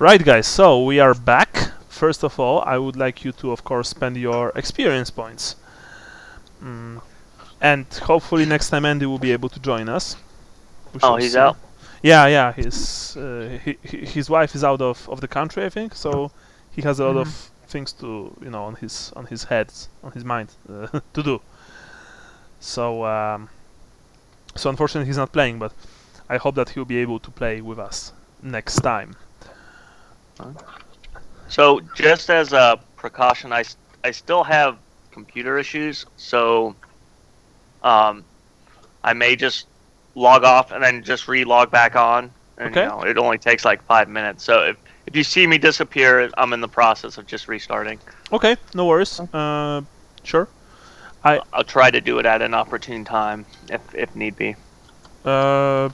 Right, guys, so we are back. First of all, I would like you to, of course, spend your experience points. And hopefully next time Andy will be able to join us. Oh, he's out? Yeah. His wife is out of the country, I think, so he has a lot of things to, on his head, on his mind to do. So unfortunately he's not playing, but I hope that he'll be able to play with us next time. So just as a precaution, I still have computer issues, so I may just log off and then just re-log back on. And Okay. it only takes like 5 minutes. So if you see me disappear, I'm in the process of just restarting. Okay, no worries. Sure. I'll try to do it at an opportune time if need be. No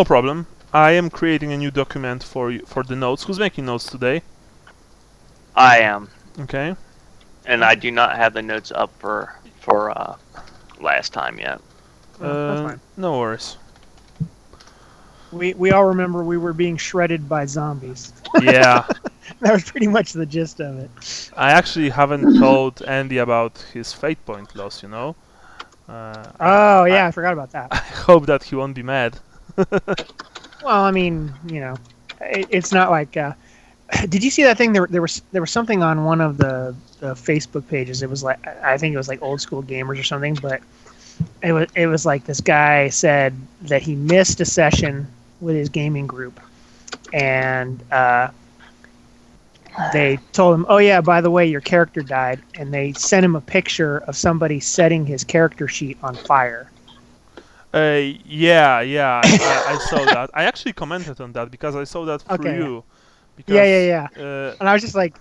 problem. I am creating a new document for the notes. Who's making notes today? I am. Okay. And I do not have the notes up for last time yet. That's fine. No worries. We all remember we were being shredded by zombies. Yeah. That was pretty much the gist of it. I actually haven't told Andy about his fate point loss, Oh, yeah, I forgot about that. I hope that he won't be mad. Well, I mean, it's not like... did you see that thing? There was something on one of the Facebook pages. It was like, I think it was like Old School Gamers or something, but it was like this guy said that he missed a session with his gaming group, and they told him, "Oh yeah, by the way, your character died," and they sent him a picture of somebody setting his character sheet on fire. Yeah, I saw that. I actually commented on that because I saw that through you. Because, yeah. And I was just like,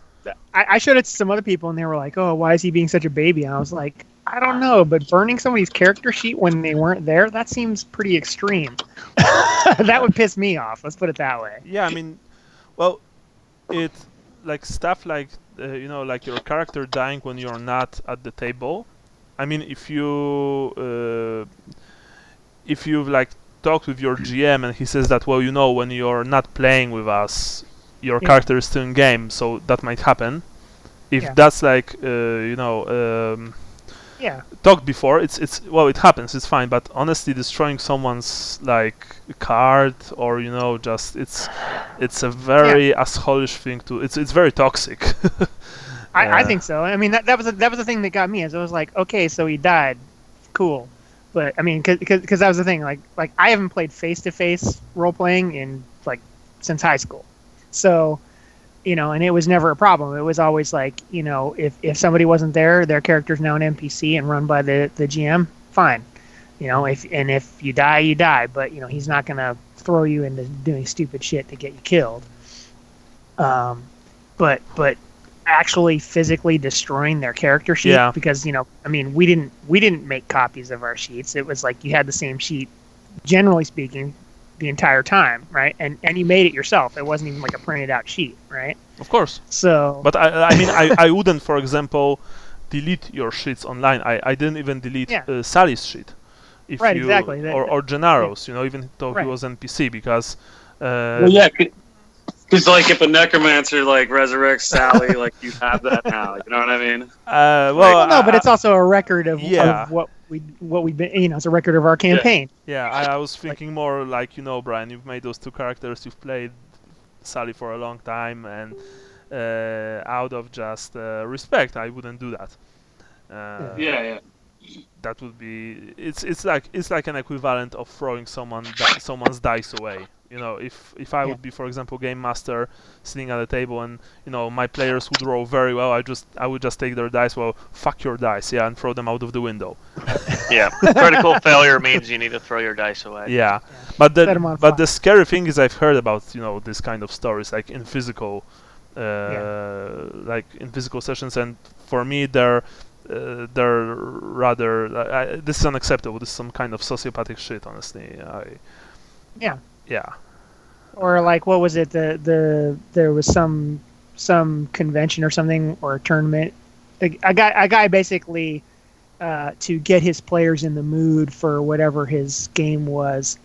I showed it to some other people, and they were like, "Oh, why is he being such a baby?" And I was like, I don't know, but burning somebody's character sheet when they weren't there, that seems pretty extreme. That would piss me off. Let's put it that way. Yeah, I mean, well, it like stuff like like your character dying when you're not at the table. I mean, if you've like talked with your GM and he says that, well, when you're not playing with us, your character is still in game, so that might happen. If that's like talked before, it's it happens, it's fine, but honestly destroying someone's like card or just it's a very assholish thing to it's very toxic. I think so. I mean that was the thing that got me, is I was like, okay, so he died, cool, but I mean because that was the thing, like I haven't played face-to-face role-playing in like since high school, so and it was never a problem. It was always like, if somebody wasn't there, their character's now an NPC and run by the GM, fine. If you die, you die. But, he's not going to throw you into doing stupid shit to get you killed. But actually physically destroying their character sheet, because, we didn't make copies of our sheets. It was like you had the same sheet, generally speaking, the entire time, right? And you made it yourself. It wasn't even like a printed out sheet, right? Of course. So, but I wouldn't, for example, delete your sheets online. I didn't even delete Sally's sheet, exactly, or Gennaro's, even though he was NPC, because. Because like if a necromancer like resurrects Sally, like you have that now. You know what I mean? No, but it's also a record of what we've been. It's a record of our campaign. Yeah, I was thinking more like Brian. You've made those two characters. You've played Sally for a long time, and out of just respect, I wouldn't do that. That would be. It's like an equivalent of throwing someone's dice away. If I would be, for example, game master sitting at a table and my players would roll very well, I would just take their dice. Well, fuck your dice, and throw them out of the window. Yeah, critical failure means you need to throw your dice away. Yeah, but the scary thing is I've heard about this kind of stories like in physical, sessions, and for me they're rather this is unacceptable. This is some kind of sociopathic shit, honestly. Yeah. Or like, what was it? There was some convention or something, or a tournament. A guy basically to get his players in the mood for whatever his game was,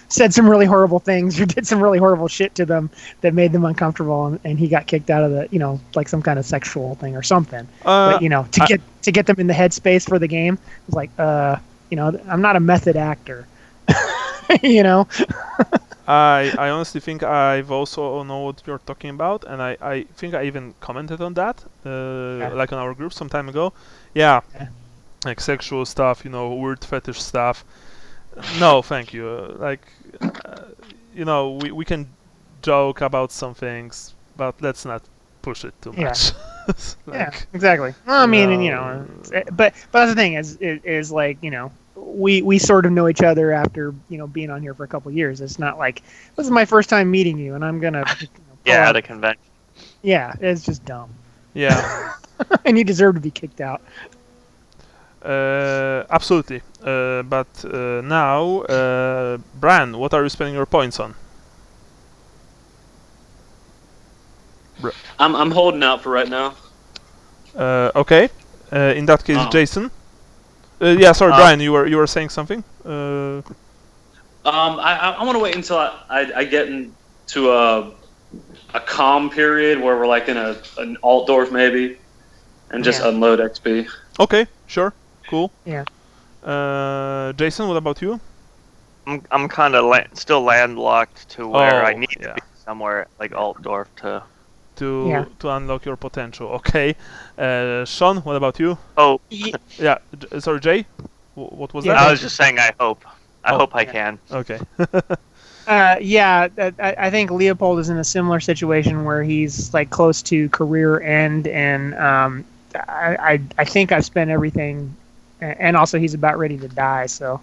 said some really horrible things or did some really horrible shit to them that made them uncomfortable, and he got kicked out of the, like some kind of sexual thing or something. But to get them in the headspace for the game, it was like, I'm not a method actor. I honestly think I've also know what you're talking about, and I think I even commented on that, like on our group some time ago. Yeah. Like sexual stuff, weird fetish stuff. No, thank you. We can joke about some things, but let's not push it too much. Yeah, exactly. Well, I mean, but that's the thing is like, we sort of know each other after, being on here for a couple of years. It's not like this is my first time meeting you and I'm gonna at a convention. Yeah, it's just dumb. Yeah. And you deserve to be kicked out. Absolutely. But now, Bran, what are you spending your points on? I'm holding out for right now. Okay. In that case, Jason. Sorry, Brian. You were saying something. I want to wait until I get into a calm period where we're like in an Altdorf maybe, and just unload XP. Okay, sure, cool. Yeah. Jason, what about you? I'm kind of still landlocked to where I need to be somewhere like Altdorf to unlock your potential. Okay. Sean, what about you? Oh. Yeah. Sorry, Jay. What was that? I was just saying. I hope I can. Okay. I think Leopold is in a similar situation where he's like close to career end, and I think I've spent everything, and also he's about ready to die. So.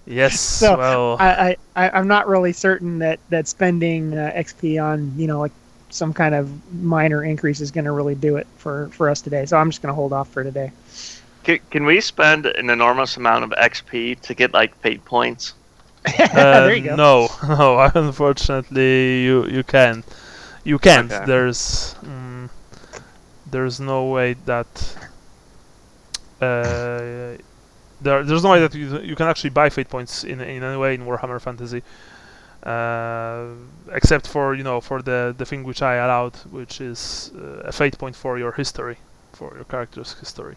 Yes. So well. I'm not really certain that spending XP on like some kind of minor increase is going to really do it for us today. So I'm just going to hold off for today. Can we spend an enormous amount of XP to get like fate points? There you go. No, unfortunately you can't. You can't. Okay. There's no way that there's no way that you can actually buy fate points in any way in Warhammer Fantasy. Except for for the thing which I allowed, which is a fate point for your history, for your character's history.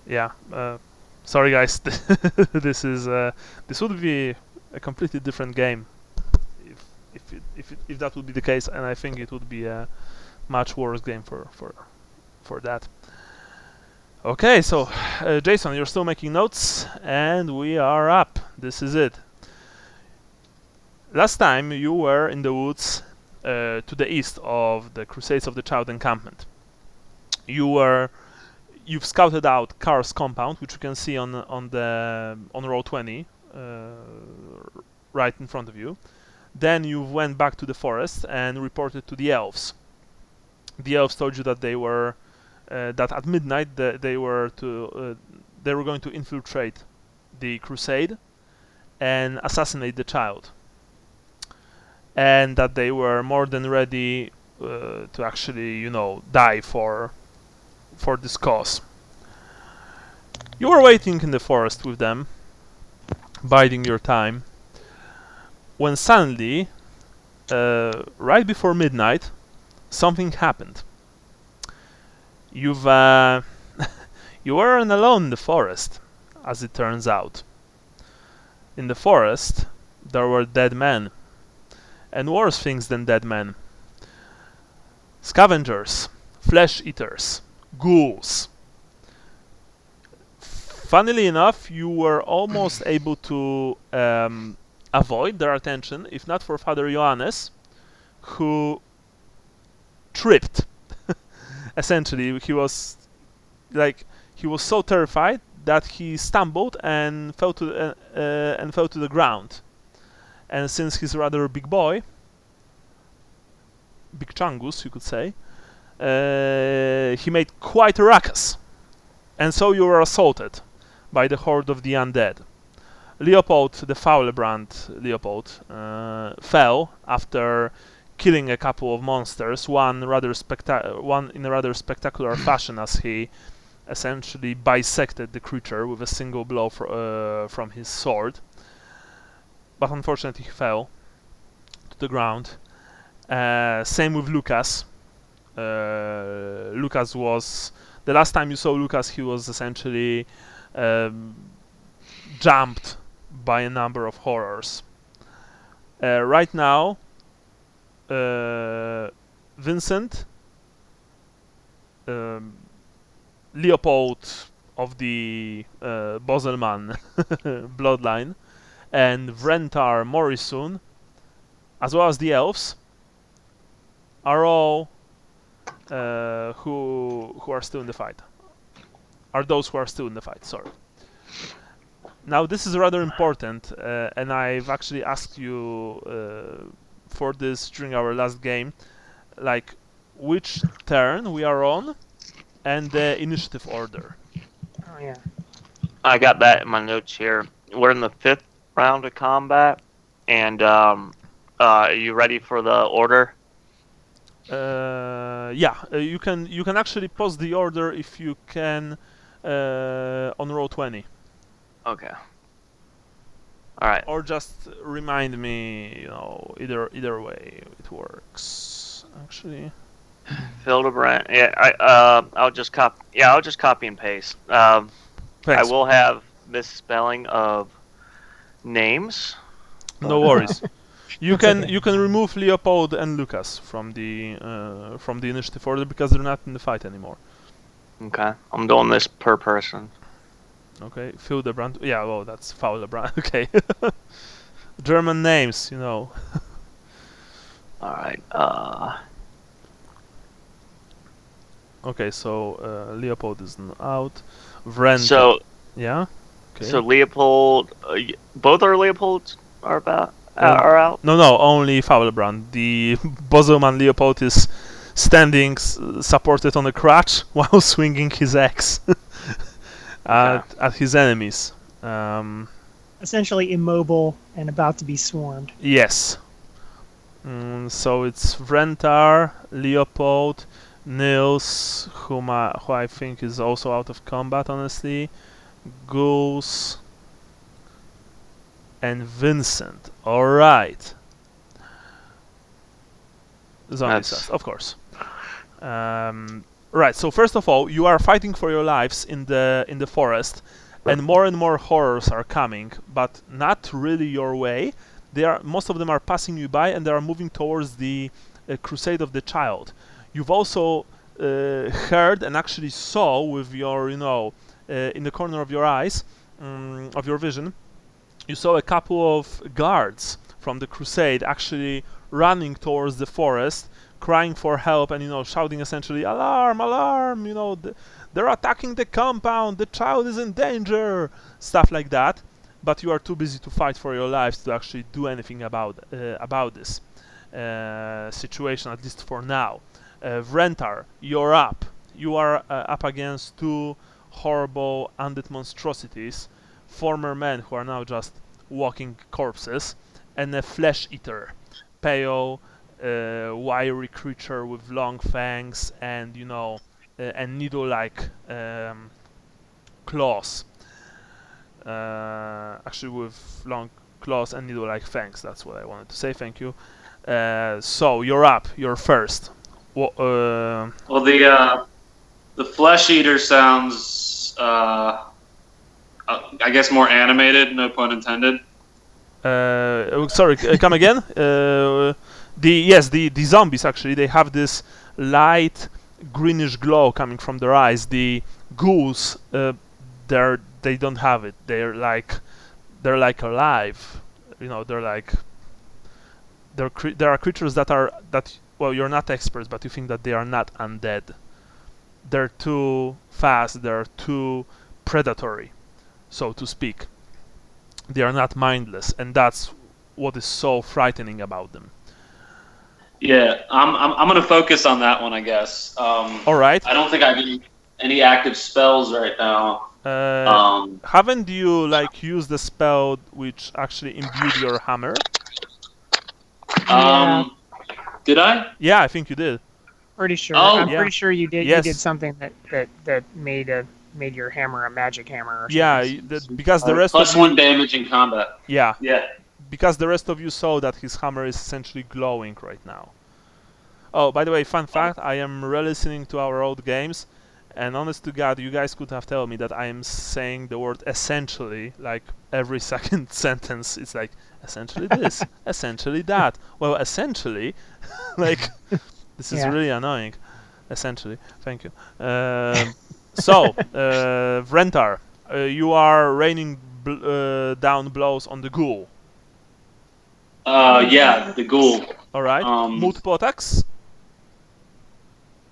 Yeah. Sorry guys, this would be a completely different game if that would be the case, and I think it would be a much worse game for that. Okay, so Jason, you're still making notes, and we are up. This is it. Last time you were in the woods to the east of the Crusades of the Child encampment. You've scouted out Carr's compound, which you can see on row 20, right in front of you. Then you went back to the forest and reported to the elves. The elves told you that they were that at midnight they were going to infiltrate the Crusade and assassinate the child, and that they were more than ready to actually die for this cause. You were waiting in the forest with them, biding your time, when suddenly, right before midnight, something happened. You weren't alone in the forest, as it turns out. In the forest, there were dead men, and worse things than dead men. Scavengers, flesh eaters, ghouls. Funnily enough, you were almost able to avoid their attention, if not for Father Johannes, who tripped. Essentially, he was so terrified that he stumbled and fell to the ground. And since he's a rather big boy, big chungus, you could say, he made quite a ruckus, and so you were assaulted by the horde of the undead. Leopold, the Faulebrand Leopold, fell after killing a couple of monsters, one in a rather spectacular fashion, as he essentially bisected the creature with a single blow from his sword. But unfortunately he fell to the ground. Same with Lucas. Lucas was... The last time you saw Lucas, he was essentially jumped by a number of horrors. Right now, Vincent, Leopold of the Boselman bloodline, and Vrentar Morrison, as well as the elves, are all who are still in the fight. Are those who are still in the fight, sorry. Now this is rather important, and I've actually asked you for this during our last game, like which turn we are on and the initiative order. Oh yeah. I got that in my notes here. We're in the 5th round of combat, and are you ready for the order? Yeah, you can actually pause the order if you can on roll 20. Okay. All right. Or just remind me, either way it works. Actually. Hildebrand. Yeah, I'll just copy. Yeah, I'll just copy and paste. I will have misspelling of names. No worries. You can remove Leopold and Lucas from the initiative order because they're not in the fight anymore. Okay, I'm doing this per person. Okay, Hildebrand. Yeah, well, that's Faulebrand. Okay. German names, All right. Okay, so Leopold is out. Vren. So. Yeah. Okay. So Leopold, both our Leopolds are are out. No, only Faulebrand. The Boselman Leopold is standing, supported on a crutch, while swinging his axe at his enemies. Essentially immobile and about to be swarmed. Yes. So it's Vrentar, Leopold, Nils, who I think is also out of combat, honestly, Ghouls, and Vincent. Alright. Zombies, of course. Right, so first of all, you are fighting for your lives in the forest, and more horrors are coming, but not really your way. Most of them are passing you by, and they are moving towards the Crusade of the Child. You've also heard and actually saw with your, in the corner of your eyes, of your vision, you saw a couple of guards from the Crusade actually running towards the forest, crying for help and, shouting essentially, "Alarm, alarm, they're attacking the compound, the child is in danger," stuff like that. But you are too busy to fight for your lives to actually do anything about this situation, at least for now. Vrentar, you're up. You are up against two horrible undead monstrosities, former men who are now just walking corpses, and a flesh eater, pale, wiry creature with long fangs and and needle-like claws. Actually, with long claws and needle-like fangs. That's what I wanted to say. Thank you. So you're up. You're first. Well, the flesh eater sounds, I guess, more animated. No pun intended. Sorry, come again. The zombies actually, they have this light greenish glow coming from their eyes. The ghouls, they don't have it. They're like alive. There are creatures that well, you're not experts, but you think that they are not undead. They're too fast. They're too predatory, so to speak. They are not mindless, and that's what is so frightening about them. Yeah, I'm gonna focus on that one, I guess. All right. I don't think I have any active spells right now. Haven't you used the spell which actually imbued your hammer? Did I? Yeah, I think you did. Pretty sure. Oh, I'm pretty sure you did. Yes. You did something that made made your hammer a magic hammer. Or Yeah, because the rest plus of you, 1 damage in combat. Yeah. Yeah. Because the rest of you saw that his hammer is essentially glowing right now. Oh, by the way, fun fact, I am re-listening to our old games, and honest to God, you guys could have told me that I am saying the word essentially, like every second sentence. It's like, essentially this, essentially that. Well, essentially, like, this is really annoying. Essentially, thank you. So, Vrentar, you are raining down blows on the ghoul. Yeah, the ghoul. All right. Multiple attacks.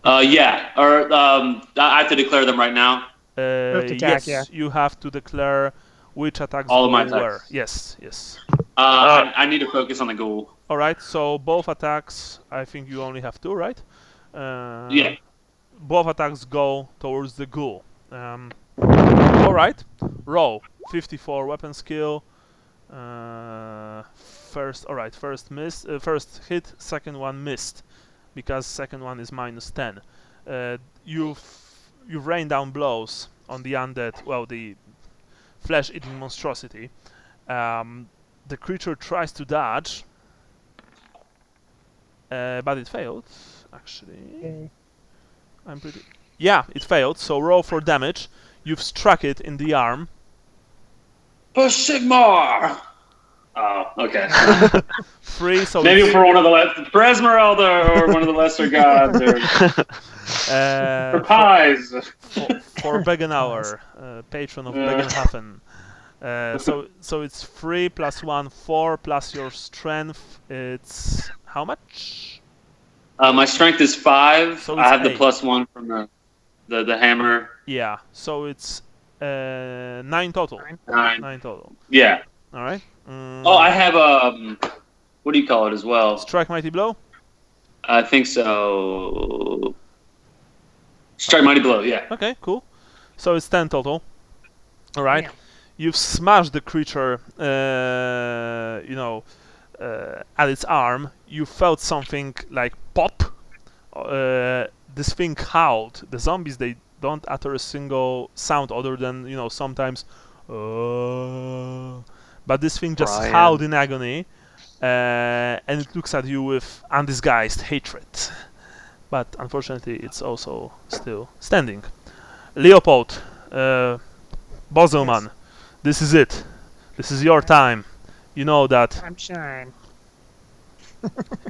Yeah. Or I have to declare them right now. Attack, Yes, you have to declare which attacks all of my were. attacks. Yes. I need to focus on the ghoul. All right. So both attacks. I think you only have 2, right? Yeah. Both attacks go towards the ghoul. All right. Roll 54 weapon skill. First, all right. First miss. First hit. Second one missed, because second one is -10. You've rained down blows on the undead. Well, the flesh-eating monstrosity. The creature tries to dodge, but it failed. Actually, Okay. I'm pretty. Yeah, it failed. So roll for damage. You've struck it in the arm. Push Sigmar! Oh, okay. 3. So maybe for one of the for Esmeralda or one of the lesser gods, or for pies. For Begenauer, patron of Begenhafen. So it's 3 plus 1, 4 plus your strength. It's how much? My strength is 5. So I have the 8. +1 from the hammer. Yeah. So it's 9 total. 9 total. Yeah. All right. Oh, I have what do you call it as well? Strike mighty blow. I think so. Strike mighty blow. Yeah. Okay. Cool. So it's 10 total. All right. Damn. You've smashed the creature. At its arm. You felt something like pop. This thing howled. The zombies, they don't utter a single sound other than, sometimes. But this thing just howled in agony, and it looks at you with undisguised hatred. But unfortunately, it's also still standing. Leopold, Bozelman, this is it. This is your time. You know that. Time to shine.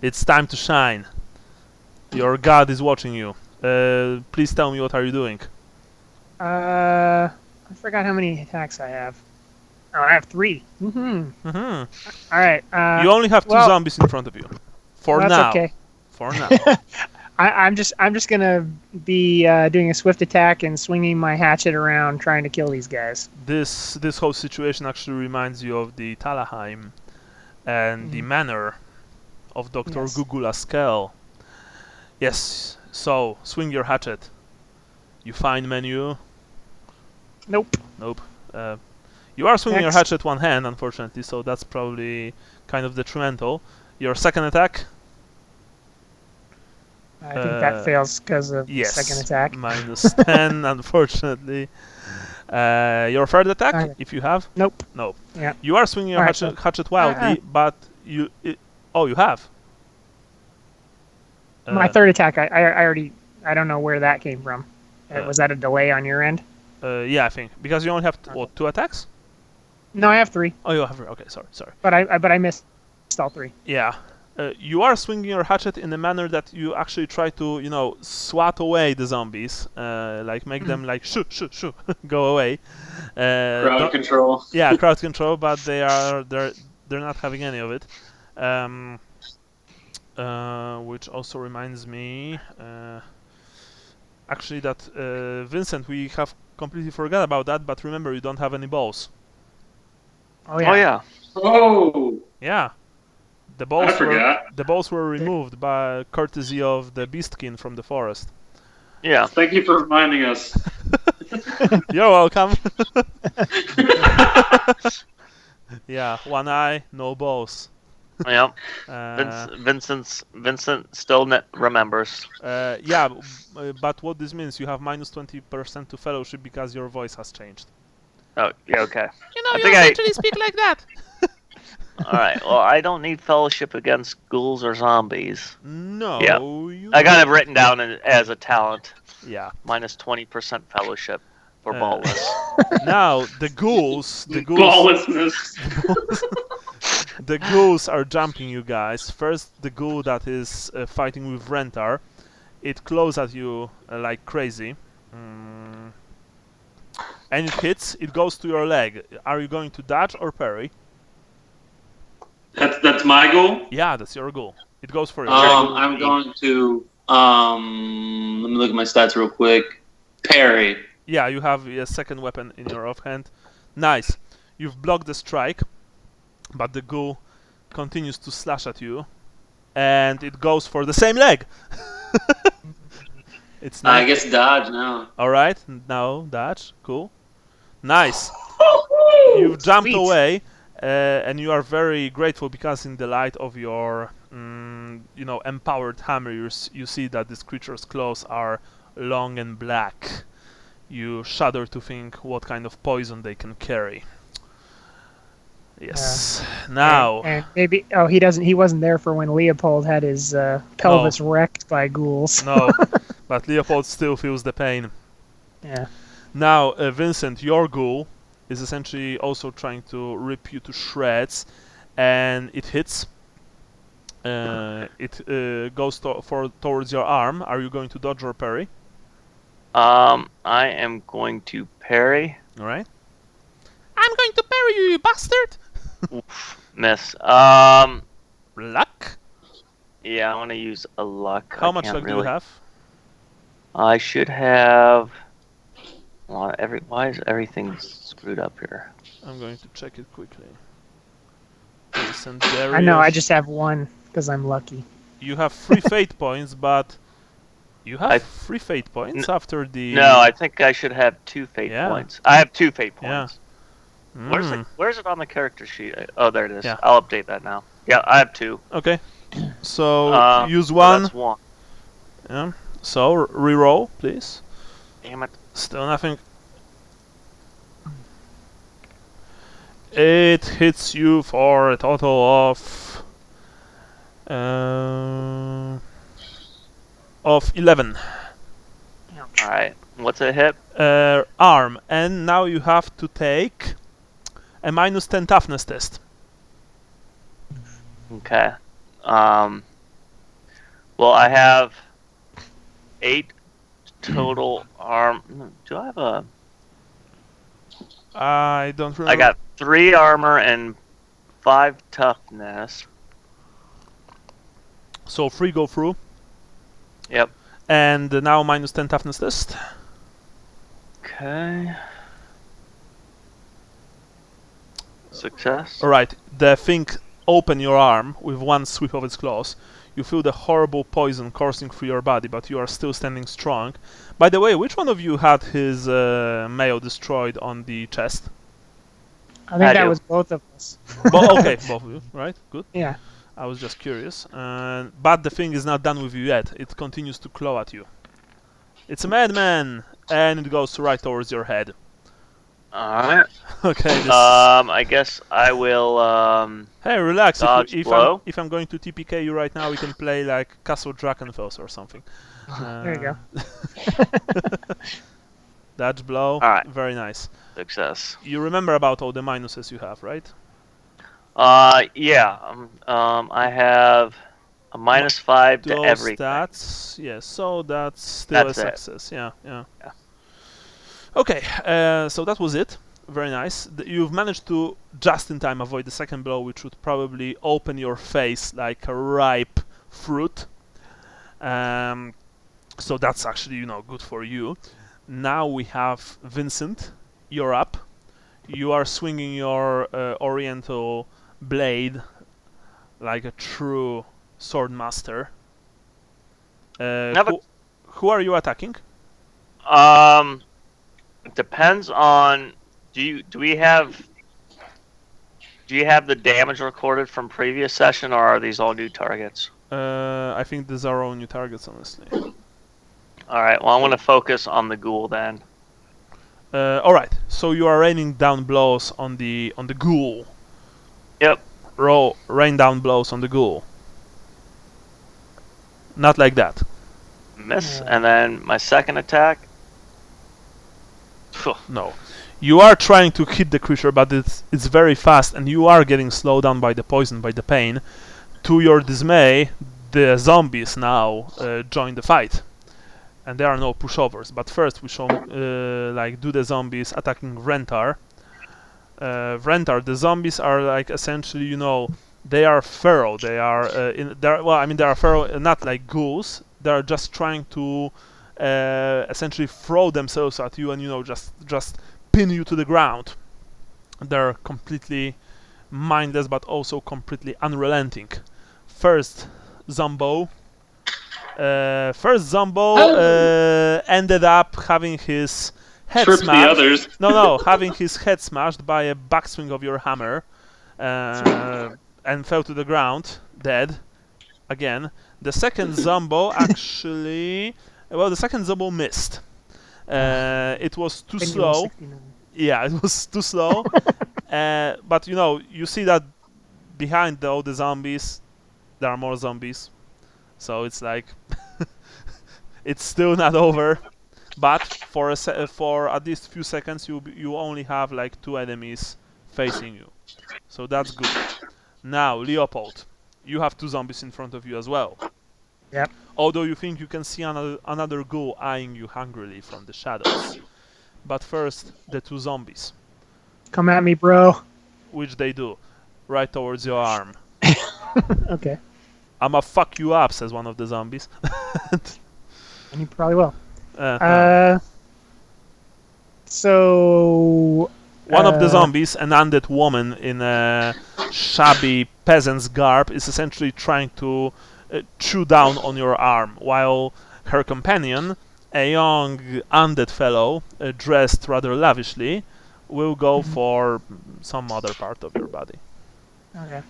It's time to shine. Your god is watching you. Please tell me, what are you doing? I forgot how many attacks I have. Oh, I have 3. All right. You only have 2 zombies in front of you. For that's now. Okay. For now. I'm just gonna be doing a swift attack and swinging my hatchet around, trying to kill these guys. This whole situation actually reminds you of the Talaheim and the manor of Dr. Gugula Skell. Yes. So swing your hatchet. You find menu. Nope. You are swinging your hatchet one hand, unfortunately, so that's probably kind of detrimental. Your second attack? I think that fails because of second attack. -10, unfortunately. Your third attack, if you have? Nope. No. Yeah. You are swinging your hatchet wildly, but you have. My third attack, I don't know where that came from. Was that a delay on your end? Yeah, I think. Because you only have, 2 attacks? No, I have 3. Oh, you have 3. Okay, sorry. But I missed all 3. Yeah. You are swinging your hatchet in a manner that you actually try to, swat away the zombies, like make them like shoo, go away. Crowd control. Yeah, crowd control, but they're not having any of it. Which also reminds me, actually, that Vincent, we have completely forgot about that. But remember, you don't have any balls. Oh yeah. Oh. Yeah. The balls were removed by courtesy of the beastkin from the forest. Yeah. Thank you for reminding us. You're welcome. Yeah, 1 eye, no balls. Yep. Uh, Vincent still remembers. yeah, but what this means, you have minus 20% to fellowship because your voice has changed. Oh, yeah, okay. You know, I you think don't actually speak like that. All right. Well, I don't need fellowship against ghouls or zombies. No, Yeah. you I got it don't. written down as a talent. Yeah. Minus 20% fellowship for ballless. Now the ghouls, Balllessness. the ghouls are jumping you guys. First, the ghoul that is fighting with Rentar, it claws at you like crazy, and it hits. It goes to your leg. Are you going to dodge or parry? That's my goal. Yeah, that's your goal. It goes for your leg. I'm going to let me look at my stats real quick. Parry. Yeah, you have a second weapon in your offhand. Nice. You've blocked the strike, but the ghoul continues to slash at you, and it goes for the same leg. It's nice. I guess dodge now. All right, now dodge. Cool. Nice. You've jumped Sweet. away, and you are very grateful because in the light of your, empowered hammer, you see that this creature's claws are long and black. You shudder to think what kind of poison they can carry. Yes. Now. And maybe he wasn't there for when Leopold had his pelvis wrecked by ghouls. No, but Leopold still feels the pain. Yeah. Now, Vincent, your ghoul is essentially also trying to rip you to shreds, and it hits. It goes towards your arm. Are you going to dodge or parry? I am going to parry. All right. I'm going to parry you, you bastard! Oof, miss. Luck? Yeah, I want to use a luck. How much luck do you have? I should have. Well, why is everything screwed up here? I'm going to check it quickly. I know, I just have one because I'm lucky. You have 3 fate points, but you have 3 fate points after the. No, I think I should have 2 fate points. I have 2 fate points. Yeah. Where's it on the character sheet? Oh, there it is. Yeah. I'll update that now. Yeah, I have 2. Okay. So use 1. That's 1. Yeah. So re-roll, please. Damn it. Still nothing. It hits you for a total of 11. Alright. What's a hit? Arm. And now you have to take a minus 10 toughness test. Okay. Well, I have 8 total arm. Do I have a? I don't remember. I got 3 armor and 5 toughness. So 3 go through. Yep. And now minus 10 toughness test. Okay. Success. Alright, the thing open your arm with one sweep of its claws. You feel the horrible poison coursing through your body, but you are still standing strong. By the way, which one of you had his mail destroyed on the chest? I think that was both of us. Okay, both of you, right? Good. Yeah. I was just curious. But the thing is not done with you yet. It continues to claw at you. It's a madman! And it goes right towards your head. Alright. Okay. I guess I will. Hey, relax. If I'm going to TPK you right now, we can play like Castle Drakenfels or something. There you go. Dodge blow. Alright. Very nice. Success. You remember about all the minuses you have, right? Yeah. I have a minus 5 to everything. Stats. Yes. So that's still a success. Yeah. Okay, so that was it. Very nice. You've managed to just in time avoid the second blow, which would probably open your face like a ripe fruit. So that's actually, good for you. Now we have Vincent. You're up. You are swinging your oriental blade like a true sword master. Who are you attacking? It depends on. Do we have? Do you have the damage recorded from previous session, or are these all new targets? I think these are all new targets, honestly. Alright, well, I'm going to focus on the ghoul then. Alright, so you are raining down blows on the ghoul. Yep. Rain down blows on the ghoul. Not like that. Miss, and then my second attack. No. You are trying to hit the creature, but it's very fast, and you are getting slowed down by the poison, by the pain. To your dismay, the zombies now join the fight, and there are no pushovers. But first, we shall do the zombies attacking Rentar. Rentar, the zombies are like essentially, they are feral. They are they are feral, not like ghouls. They are just trying to essentially throw themselves at you, and just pin you to the ground. They're completely mindless, but also completely unrelenting. First Zombo ended up having his head Tripped smashed. the others. No, having his head smashed by a backswing of your hammer, and fell to the ground, dead. Again, the second Zombo actually, the second Zombo missed. It was too slow. Yeah, it was too slow. But you see that behind all the zombies, there are more zombies. So it's like it's still not over. But for at least few seconds, you only have like 2 enemies facing you. So that's good. Now, Leopold, you have 2 zombies in front of you as well. Yep. Although you think you can see another ghoul eyeing you hungrily from the shadows. But first, the 2 zombies. Come at me, bro. Which they do. Right towards your arm. Okay. I'ma fuck you up, says one of the zombies. And you probably will. No. So... One of the zombies, an undead woman in a shabby peasant's garb, is essentially trying to chew down on your arm, while her companion, a young undead fellow, dressed rather lavishly, will go for some other part of your body. Okay.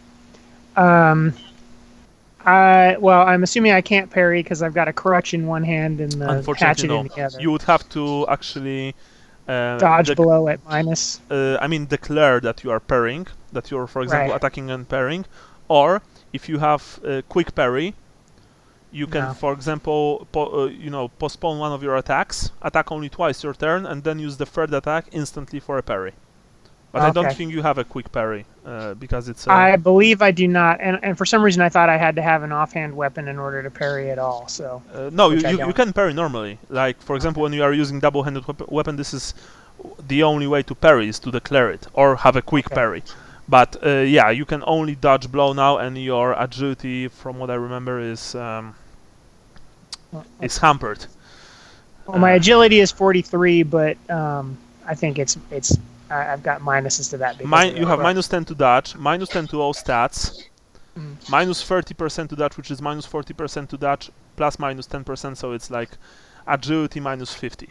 I'm assuming I can't parry because I've got a crutch in one hand and the hatchet in the other. You would have to actually dodge below at minus. Declare that you are parrying, that you're, for example, attacking and parrying, or if you have quick parry, you can, for example, postpone one of your attacks, attack only twice your turn, and then use the third attack instantly for a parry. But I don't think you have a quick parry, because it's... I believe I do not, and for some reason I thought I had to have an offhand weapon in order to parry at all, so... no, you can parry normally. Like, for example, when you are using double-handed weapon, this is the only way to parry, is to declare it, or have a quick parry. But, yeah, you can only dodge blow now, and your agility, from what I remember, is hampered. Well, my agility is 43, but I think it's I've got minuses to that. You have minus 10 to dodge, minus 10 to all stats, minus 30% to dodge, which is minus 40% to dodge, plus minus 10%, so it's like agility minus 50.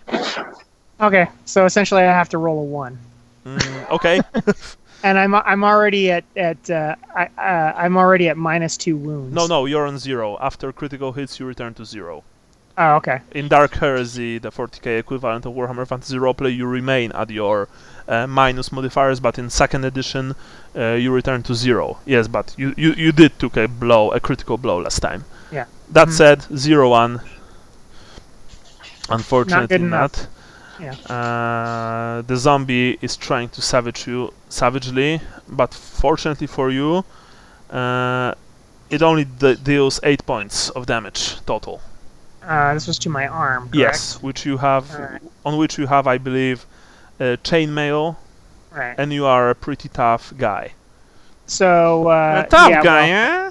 Okay, so essentially I have to roll a 1. Okay. And I'm already at I'm already at minus 2 wounds. No, you're on 0. After critical hits, you return to 0. Oh, okay. In Dark Heresy, the 40k equivalent of Warhammer Fantasy Roleplay, you remain at your minus modifiers, but in 2nd edition, you return to 0. Yes, but you did took a critical blow last time. Yeah. That said, 0-1. Unfortunately not. Yeah. The zombie is trying to savage you savagely, but fortunately for you, it only deals 8 points of damage total. This was to my arm, correct? Yes, which you have, on which you have, I believe, chainmail, and you are a pretty tough guy. So a tough guy, eh?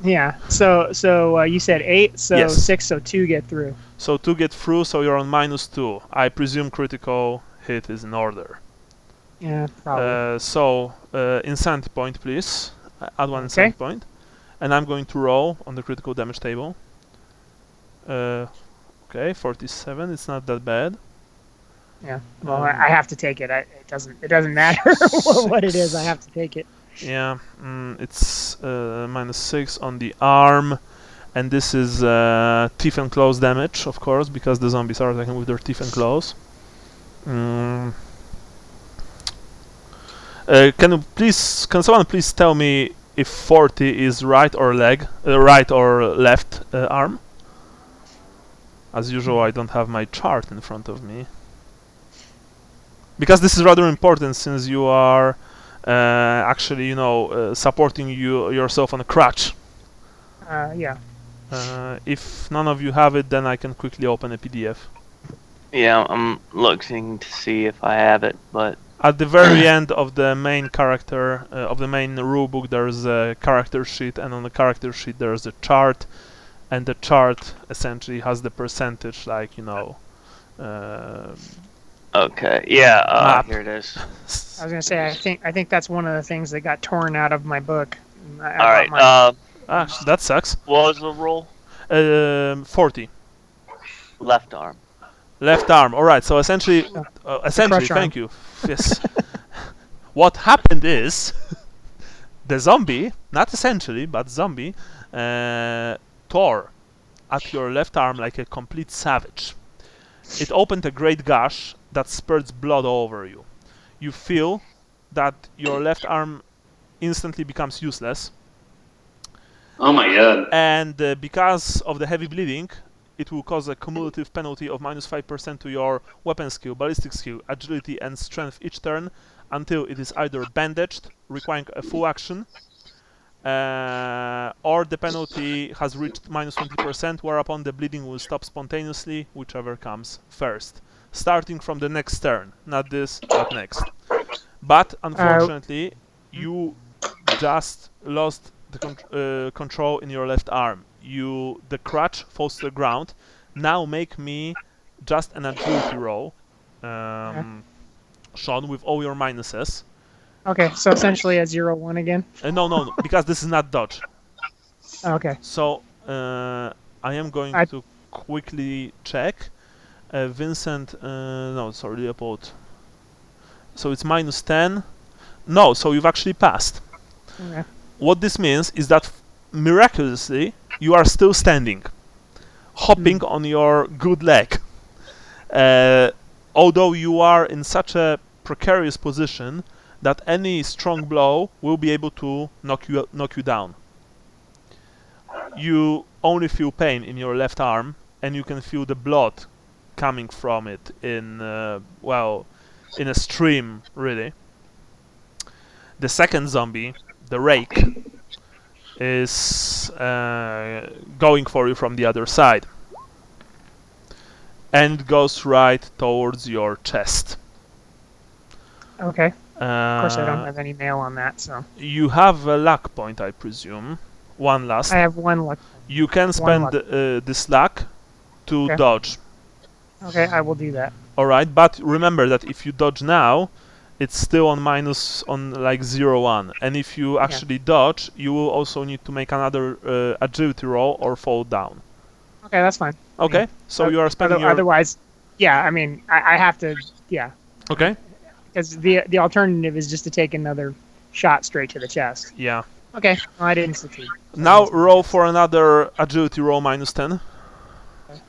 Yeah. So you said 8, so 6, so 2 get through. So 2 get through, so you're on minus 2. I presume critical hit is in order. Yeah, probably. So insanity point, please. Add 1 insanity point, and I'm going to roll on the critical damage table. Okay, 47. It's not that bad. Yeah. Well, I have to take it. It doesn't matter what it is. I have to take it. Yeah, it's -6 on the arm, and this is teeth and claws damage, of course, because the zombies are attacking with their teeth and claws. Can someone please tell me if 40 is right or right or left arm? As usual, I don't have my chart in front of me. Because this is rather important, since you are actually, supporting yourself on a crutch. Yeah. If none of you have it, then I can quickly open a PDF. Yeah, I'm looking to see if I have it, but At the very end of the main character, of the main rulebook, there's a character sheet, and on the character sheet there's a chart, and the chart essentially has the percentage, like, okay, yeah, map. here it is. I was gonna say, I think that's one of the things that got torn out of my book. All right, That sucks. what was the roll? 40. Left arm. Left arm. All right. So essentially, crush thank arm. you. Yes. What happened is the zombie, not essentially, but zombie, tore at your left arm like a complete savage. It opened a great gash that spurts blood all over you. You feel that your left arm instantly becomes useless. Oh my god. And because of the heavy bleeding, it will cause a cumulative penalty of -5% to your weapon skill, ballistic skill, agility, and strength each turn until it is either bandaged, requiring a full action, or the penalty has reached -20%, whereupon the bleeding will stop spontaneously, whichever comes first. Starting from the next turn. Not this, but next. But, unfortunately, you just lost the control in your left arm. The crutch falls to the ground. Now make me just an agility roll, Sean, with all your minuses. Okay, so essentially a 0-1 again. No, because this is not dodge. Okay. So I am going to quickly check. Vincent, no, sorry, Leopold. So it's -10. No, so you've actually passed. Okay. What this means is that miraculously you are still standing, hopping on your good leg. Although you are in such a precarious position that any strong blow will be able to knock you down. You only feel pain in your left arm, and you can feel the blood coming from it in a stream, really. The second zombie, the rake, is going for you from the other side, and goes right towards your chest. Okay. Of course, I don't have any mail on that, so. You have a luck point, I presume. One last. I have one luck. You can spend this luck to dodge. Okay, I will do that. Alright, but remember that if you dodge now, it's still on like 0-1. And if you actually dodge, you will also need to make another agility roll or fall down. Okay, that's fine. Okay, so you are spending your... Otherwise, yeah, I mean, I have to, yeah. Okay. Because the alternative is just to take another shot straight to the chest. Yeah. Okay, well, I didn't succeed. Now roll for another agility roll -10. Okay.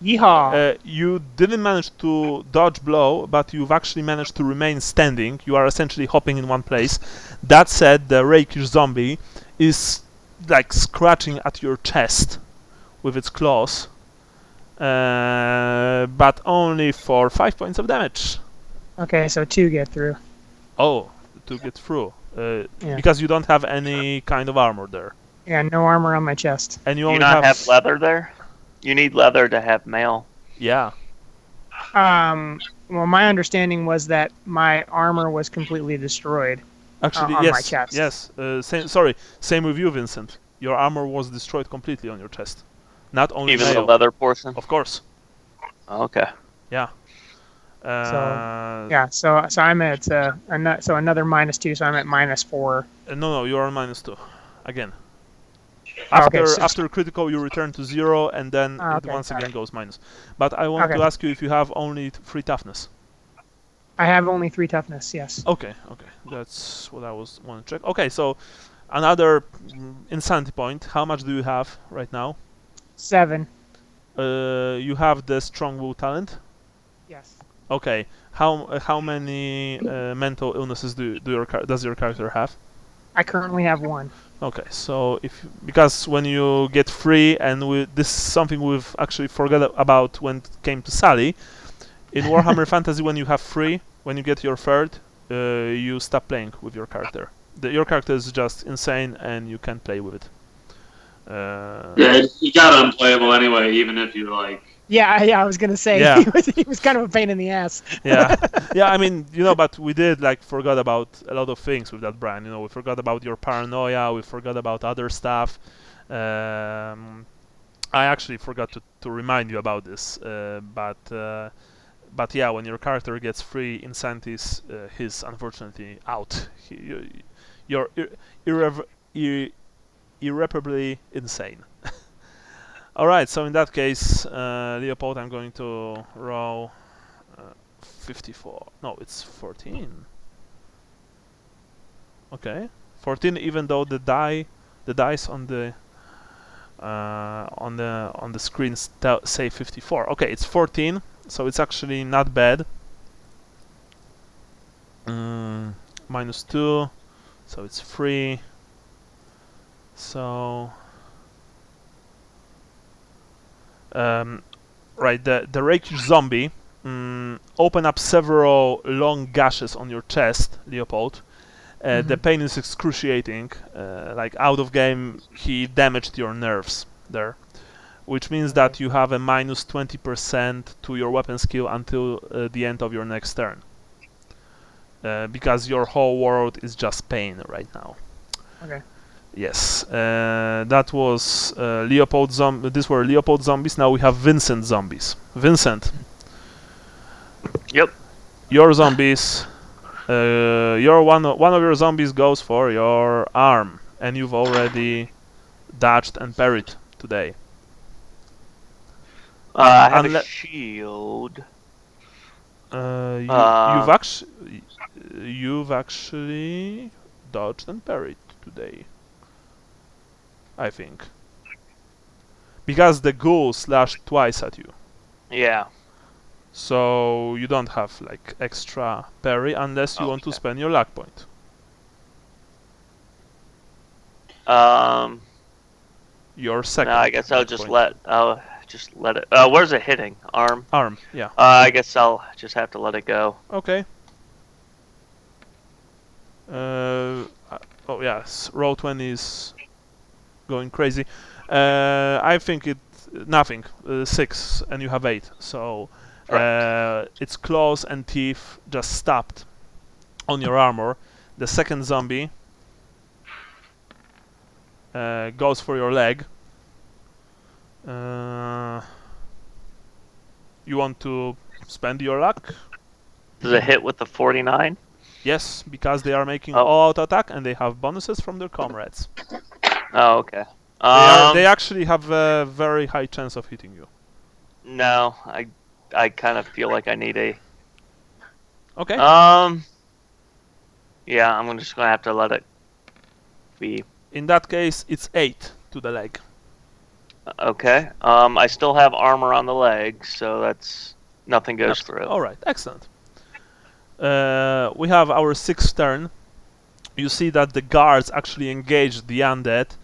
Yeehaw! You didn't manage to dodge blow, but you've actually managed to remain standing. You are essentially hopping in one place. That said, the rakish zombie is like scratching at your chest with its claws, but only for 5 points of damage. Okay, so 2 get through. Oh, 2 get through. Because you don't have any kind of armor there. Yeah, no armor on my chest. And you Do only not have leather there? You need leather to have mail. Yeah. Well, my understanding was that my armor was completely destroyed. Actually, on yes. my chest. Yes. Same with you, Vincent. Your armor was destroyed completely on your chest. Not only even mail. the leather portion. Of course. Okay. Yeah. So I'm at another -2, so I'm at -4. No, you are on -2 again. Okay, After critical, you return to 0, and then it once again goes minus. But I want to ask you if you have only 3 toughness. I have only 3 toughness. Yes. Okay, that's what I was want to check. Okay, so another insanity point. How much do you have right now? 7. You have the strong will talent. Yes. Okay. How many mental illnesses does your character have? I currently have 1. Okay, so because when you get free, and this is something we've actually forgot about when it came to Sally. In Warhammer Fantasy, when you have free, when you get your third, you stop playing with your character. Your character is just insane, and you can't play with it. Yeah, you got unplayable anyway, even if you like. Yeah, I was gonna say Yeah. he was kind of a pain in the ass. Yeah, I mean, but we did forgot about a lot of things with that brand. We forgot about your paranoia. We forgot about other stuff. I actually forgot to remind you about this, but yeah, when your character gets free incentives, he's unfortunately out. You're irreparably insane. Alright, so in that case, Leopold, I'm going to roll 54. No, it's 14. Okay, 14. Even though the dice on the screen say 54. Okay, it's 14. So it's actually not bad. -2, so it's 3. So right, the rakish zombie open up several long gashes on your chest, Leopold. The pain is excruciating. Out of game, he damaged your nerves there, which means that you have a -20% to your weapon skill until the end of your next turn. Because your whole world is just pain right now. Okay. Yes, that was Leopold These were Leopold zombies. Now we have Vincent zombies. Vincent. Yep. Your zombies. One of your zombies goes for your arm, and you've already dodged and parried today. I have a shield. You've actually dodged and parried today, I think, because the ghoul slashed twice at you. Yeah. So you don't have extra parry unless you want to spend your luck point. Your second. No, I guess I'll just let it. Where's it hitting? Arm. Arm. Yeah. I guess I'll just have to let it go. Okay. Oh yes, roll 20 is going crazy. I think nothing. 6, and you have 8. So its claws and teeth just stopped on your armor. The second zombie goes for your leg. You want to spend your luck? Does it hit with the 49? Yes, because they are making auto attack and they have bonuses from their comrades. Oh, okay. They actually have a very high chance of hitting you. No, I kind of feel like I need a. Okay. Yeah, I'm just gonna have to let it be. In that case, it's 8 to the leg. Okay. I still have armor on the leg, so that's nothing goes through. All right, excellent. We have our 6th turn. You see that the guards actually engaged the undead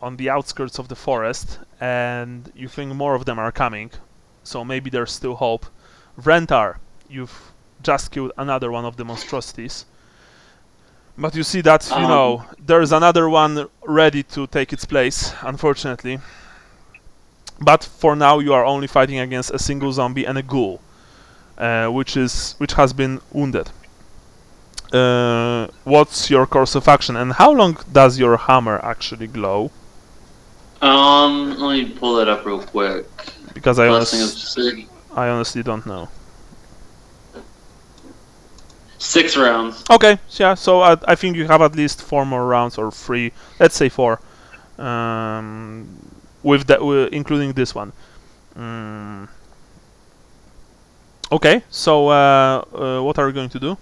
on the outskirts of the forest, and you think more of them are coming, so maybe there's still hope. Vrentar, you've just killed another one of the monstrosities, but you see that there's another one ready to take its place, unfortunately. But for now, you are only fighting against a single zombie and a ghoul, which has been wounded. What's your course of action, and how long does your hammer actually glow? Let me pull that up real quick. Because I honestly don't know. 6 rounds. Okay, yeah. So I think you have at least 4 more rounds, or 3. Let's say 4. Including this one. Okay, so what are we going to do?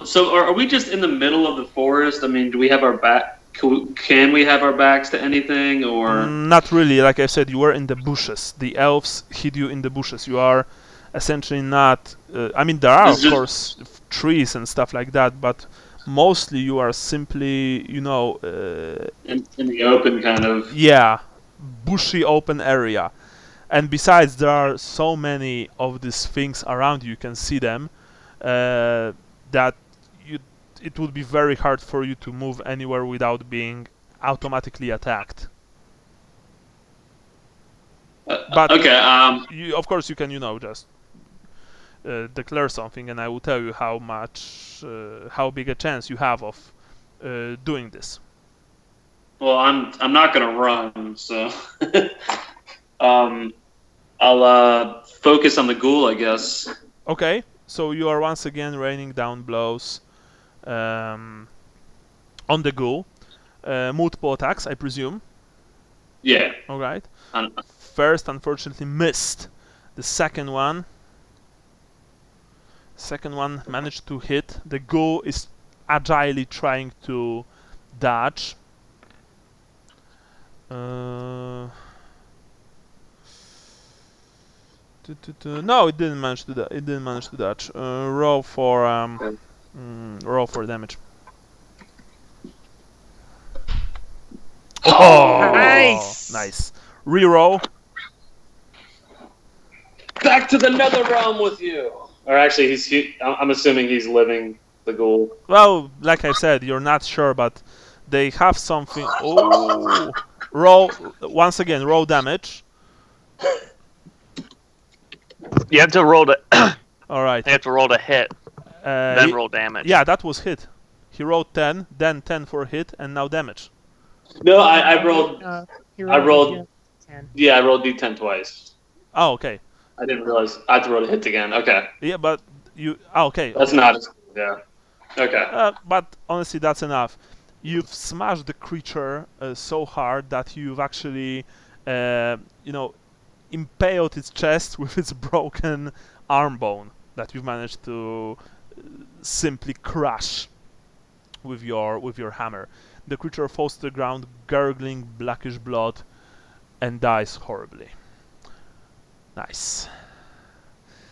So are we just in the middle of the forest? I mean, do we have our back? Can we have our backs to anything, or? Not really. Like I said, you were in the bushes. The elves hid you in the bushes. You are essentially not. I mean, there are of course trees and stuff like that, but mostly you are simply, in the open, kind of. Yeah, bushy open area. And besides, there are so many of these things around you. You can see them. That it would be very hard for you to move anywhere without being automatically attacked. But okay. Of course, you can, just declare something, and I will tell you how big a chance you have of doing this. Well, I'm not gonna run, so I'll focus on the ghoul, I guess. Okay, so you are once again raining down blows on the ghoul. Multiple attacks, I presume. Yeah. All right. First, unfortunately, missed. The second one managed to hit. The ghoul is agilely trying to dodge. No, it didn't manage to. It didn't manage to dodge. Roll for damage. Oh, nice. Nice. Reroll. Back to the nether realm with you. Or actually, I'm assuming he's living the ghoul. Well, like I said, you're not sure, but they have something. Oh, roll once again. Roll damage. You have to roll to. All right. You have to roll to hit, then roll damage. Yeah, that was hit. He rolled 10, then 10 for hit, and now damage. No, I rolled. I rolled. 10. Yeah, I rolled D10 twice. Oh, okay. I didn't realize I had to roll the hit again. Okay. Yeah, but you. Oh, okay. That's not. Yeah. Okay. But honestly, that's enough. You've smashed the creature so hard that you've actually, impaled its chest with its broken arm bone that you've managed to simply crush with your hammer. The creature falls to the ground, gurgling blackish blood, and dies horribly. Nice.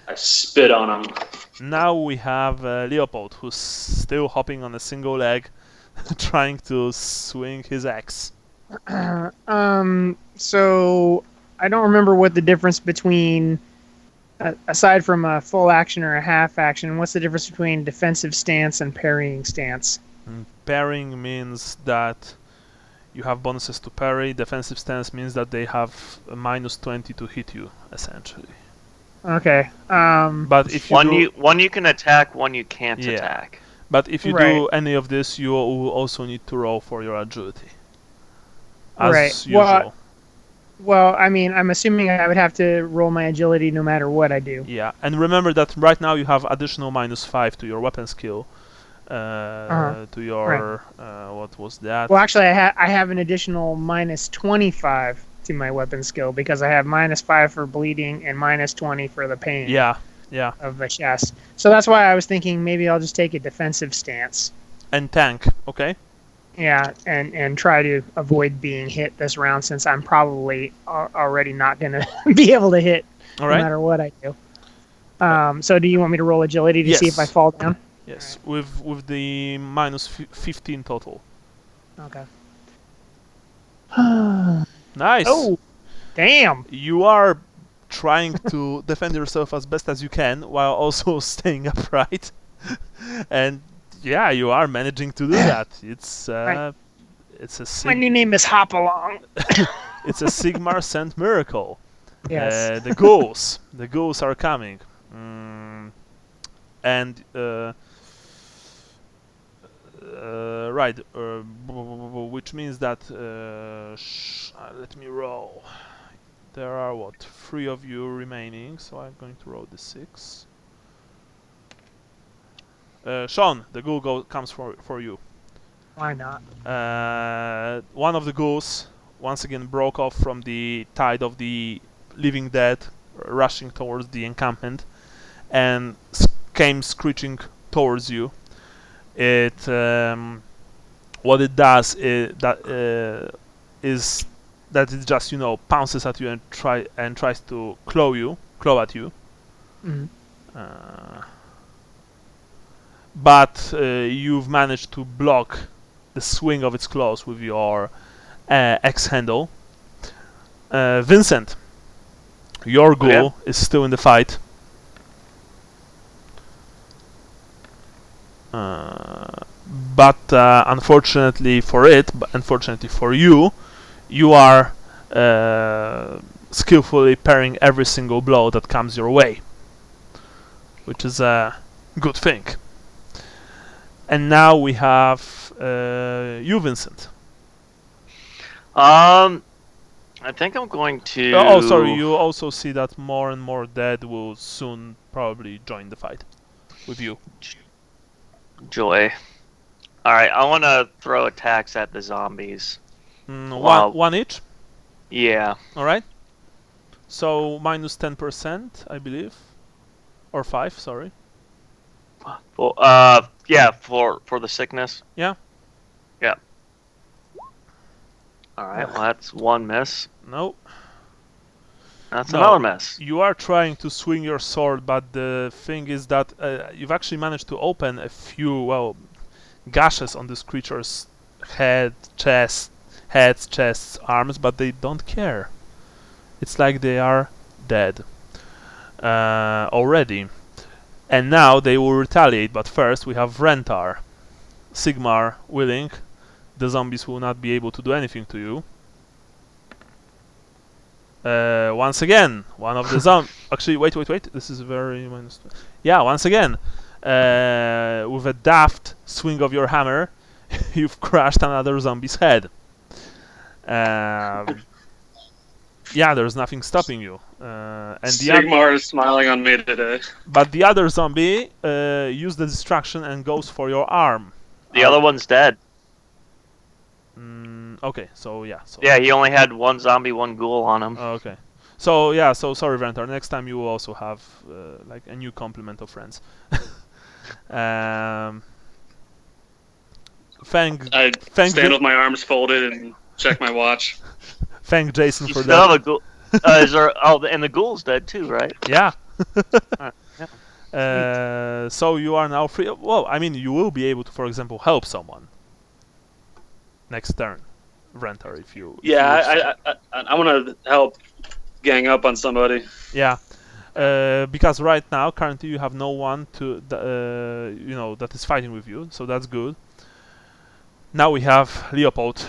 I spit on him. Now we have Leopold, who's still hopping on a single leg, trying to swing his axe. So I don't remember what the difference between, aside from a full action or a half action, what's the difference between defensive stance and parrying stance? Parrying means that you have bonuses to parry. Defensive stance means that they have a -20 to hit you, essentially. Okay. But if one you can attack, one you can't attack. But if you do any of this, you will also need to roll for your agility. As usual. Well, I mean, I'm assuming I would have to roll my agility no matter what I do. Yeah, and remember that right now you have additional -5 to your weapon skill. To your what was that? Well, actually, I have an additional -25 to my weapon skill because I have -5 for bleeding and -20 for the pain. Yeah. Of the chest. So that's why I was thinking maybe I'll just take a defensive stance. And tank, okay? Yeah, and try to avoid being hit this round since I'm probably already not going to be able to hit no matter what I do. So do you want me to roll agility to see if I fall down? Yes, right. with the -15 total. Okay. Nice. Oh, damn. You are trying to defend yourself as best as you can while also staying upright. And yeah, you are managing to do that. It's a my new name is Hopalong. It's a Sigmar sent miracle. Yes. The ghouls are coming. And right, which means that let me roll. There are 3 of you remaining, so I'm going to roll the 6. Sean, the ghoul comes for you. Why not? One of the ghouls once again broke off from the tide of the living dead rushing towards the encampment and came screeching towards you. It what it does is that it just pounces at you and tries to claw at you. Mhm. But you've managed to block the swing of its claws with your X handle. Vincent, your ghoul is still in the fight. But unfortunately for you, you are skillfully parrying every single blow that comes your way, which is a good thing. And now we have you, Vincent. I think I'm going to. Oh, sorry. You also see that more and more dead will soon probably join the fight with you. Joy. All right, I want to throw attacks at the zombies. One each. Yeah. All right. So minus 10%, I believe, or 5. Sorry. Well, yeah, for the sickness. Yeah. Yeah. All right. Well, that's one miss. No. That's another miss. You are trying to swing your sword, but the thing is that you've actually managed to open a few, gashes on this creature's heads, chests, arms, but they don't care. It's like they are dead already. And now they will retaliate, but first we have Rentar. Sigmar willing. The zombies will not be able to do anything to you. Once again, one of the Actually, wait. This is very minus. Yeah, once again, with a daft swing of your hammer, you've crushed another zombie's head. Yeah, there's nothing stopping you. And Sigmar is smiling on me today. But the other zombie used the distraction and goes for your arm. The other one's dead. Okay, so yeah. Yeah, he only had one zombie, one ghoul on him. Okay. So yeah, so sorry, Ventar. Next time you will also have like a new complement of friends. I stand with my arms folded and check my watch. Thank Jason for still that. Have a ghoul. Is there? Oh, and the ghoul's dead too, right? Yeah. Yeah. So you are now free. Well, I mean, you will be able to, for example, help someone next turn, Rentar, if you. Yeah, I want to help gang up on somebody. Yeah. Because right now, currently, you have no one to, that is fighting with you, so that's good. Now we have Leopold.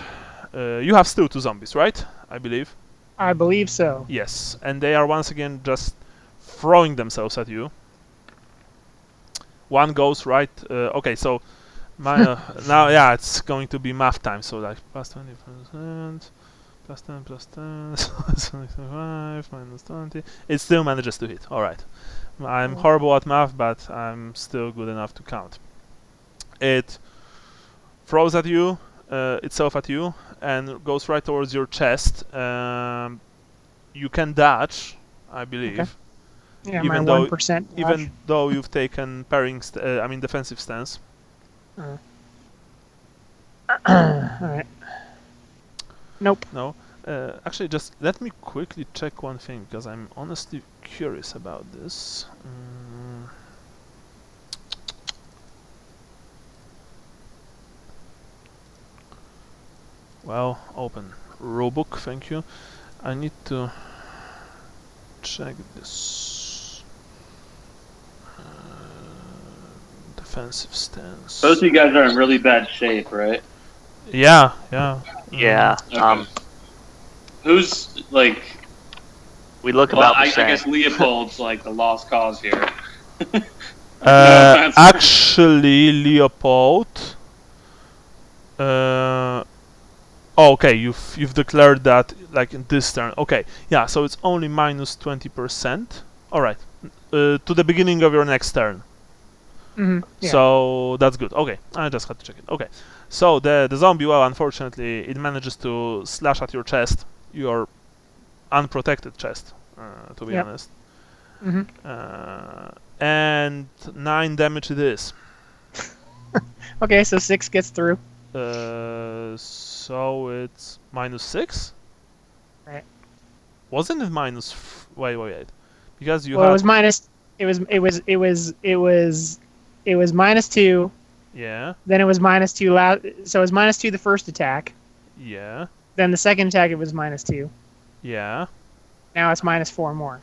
You have still 2 zombies, right? I believe. I believe so. Yes, and they are once again just throwing themselves at you. One goes right. Okay, so now, yeah, it's going to be math time. So like plus 20%, plus 10, plus 10, so 25, minus 20. It still manages to hit. All right. I'm horrible at math, but I'm still good enough to count. It throws at you, itself at you, and goes right towards your chest. You can dodge, I believe. Okay. Yeah, even my 1%. Even though you've taken defensive stance. Alright. Nope. No. Actually, just let me quickly check one thing, because I'm honestly curious about this. Well, open rulebook, thank you. I need to check this. Defensive stance. Both of you guys are in really bad shape, right? Yeah. Yeah. Okay. Who's like? We look about the I same. guess Leopold's like the lost cause here. Actually, Leopold. Okay, you've declared that like in this turn. Okay, yeah. So it's only minus 20%. All right. To the beginning of your next turn. Yeah. So that's good. Okay, I just had to check it. Okay, so the zombie, well, unfortunately, it manages to slash at your chest, your unprotected chest, to be honest. And 9 damage it is. Okay, so 6 gets through. So it's -6. Right. Wasn't it minus? Wait. Because you Well, had. it was minus. It was -2. Yeah. Then it was -2. So it was -2 the first attack. Yeah. Then the second attack it was -2. Yeah. Now it's -4 more.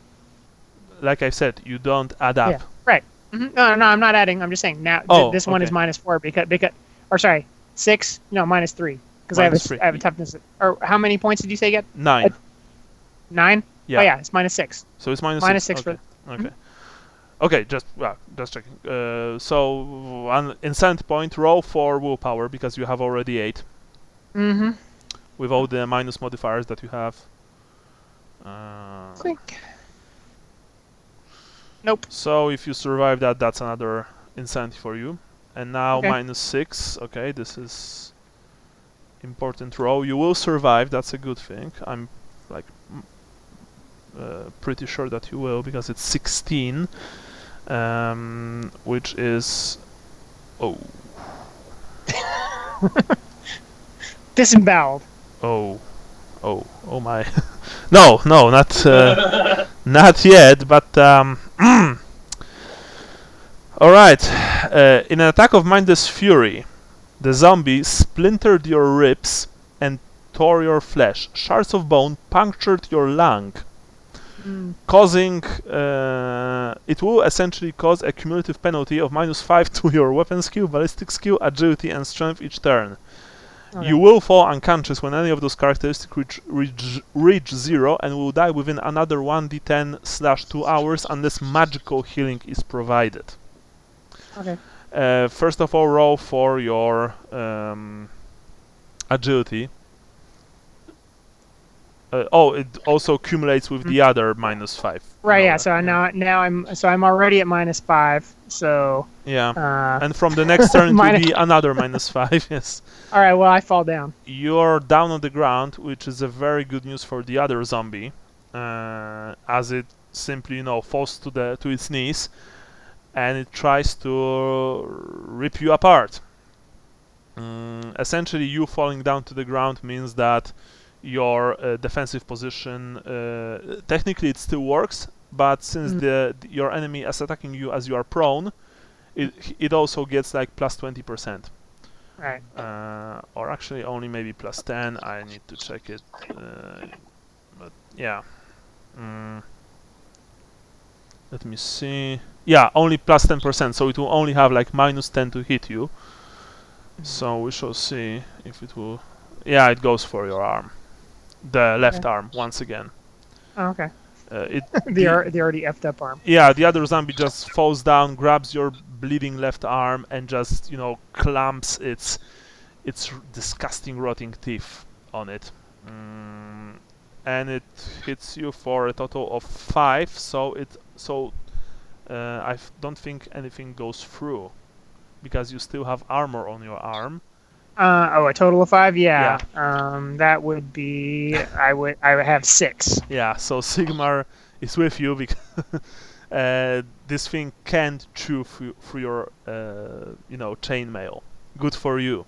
Like I said, you don't add up. Yeah. Right. No, I'm not adding. I'm just saying now this one is -4 because or sorry, 6. No, -3 because I have a toughness. Or how many points did you say you get? 9. 9. Yeah. Oh yeah, it's -6. So it's -6. -6 okay. for. Okay. Okay, just checking. So an insanity point roll for willpower because you have already 8. With all the minus modifiers that you have. Nope. So if you survive that, that's another insanity for you. And now Okay. -6. Okay, this is important roll. You will survive. That's a good thing. I'm like pretty sure that you will because it's 16. Which is Disemboweled. Oh my. No, not not yet, but all right. In an attack of mindless fury, the zombie splintered your ribs and tore your flesh. Shards of bone punctured your lung, causing it will essentially cause a cumulative penalty of -5 to your weapon skill, ballistic skill, agility, and strength each turn. Okay. You will fall unconscious when any of those characteristics reach 0 and will die within another 1d10/2 hours unless magical healing is provided. Okay. First of all, roll for your agility. It also accumulates with the other -5. Right. Yeah. So now I'm already at -5. So. Yeah. And from the next turn it will be another -5. Yes. All right. Well, I fall down. You're down on the ground, which is a very good news for the other zombie, as it simply falls to its knees, and it tries to rip you apart. Essentially, you falling down to the ground means that your defensive position technically it still works, but since your enemy is attacking you as you are prone, it also gets like +20%. Right. Or actually only maybe +10. I need to check it. But yeah. Let me see. Yeah, only +10%. So it will only have like -10 to hit you. So we shall see if it will. Yeah, it goes for your arm. The left arm once again. Oh, okay. The already effed up arm. Yeah, the other zombie just falls down, grabs your bleeding left arm, and just clamps its disgusting rotting teeth on it. And it hits you for a total of 5. So I don't think anything goes through because you still have armor on your arm. A total of 5. Yeah. That would be I would have 6. Yeah. So Sigmar is with you because this thing can't chew through your chainmail. Good for you.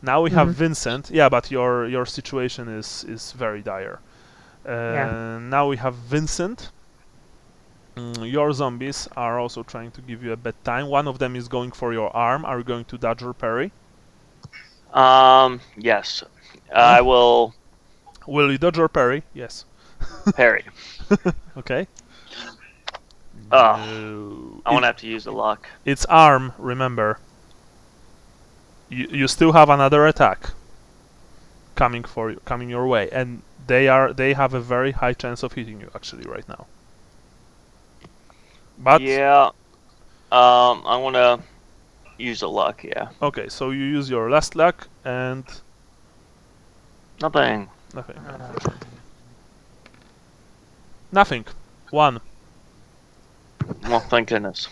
Now we have Vincent. Yeah, but your situation is very dire. Now we have Vincent. Your zombies are also trying to give you a bad time. One of them is going for your arm. Are you going to dodge or parry? Yes. I will. Will you dodge or parry? Yes. Parry. Okay. No. I won't have to use the luck. It's arm, remember. You still have another attack coming your way, and they have a very high chance of hitting you actually right now. But yeah, I want to use the luck. Yeah. Okay, so you use your last luck and nothing. Nothing. 1. Well, thank goodness.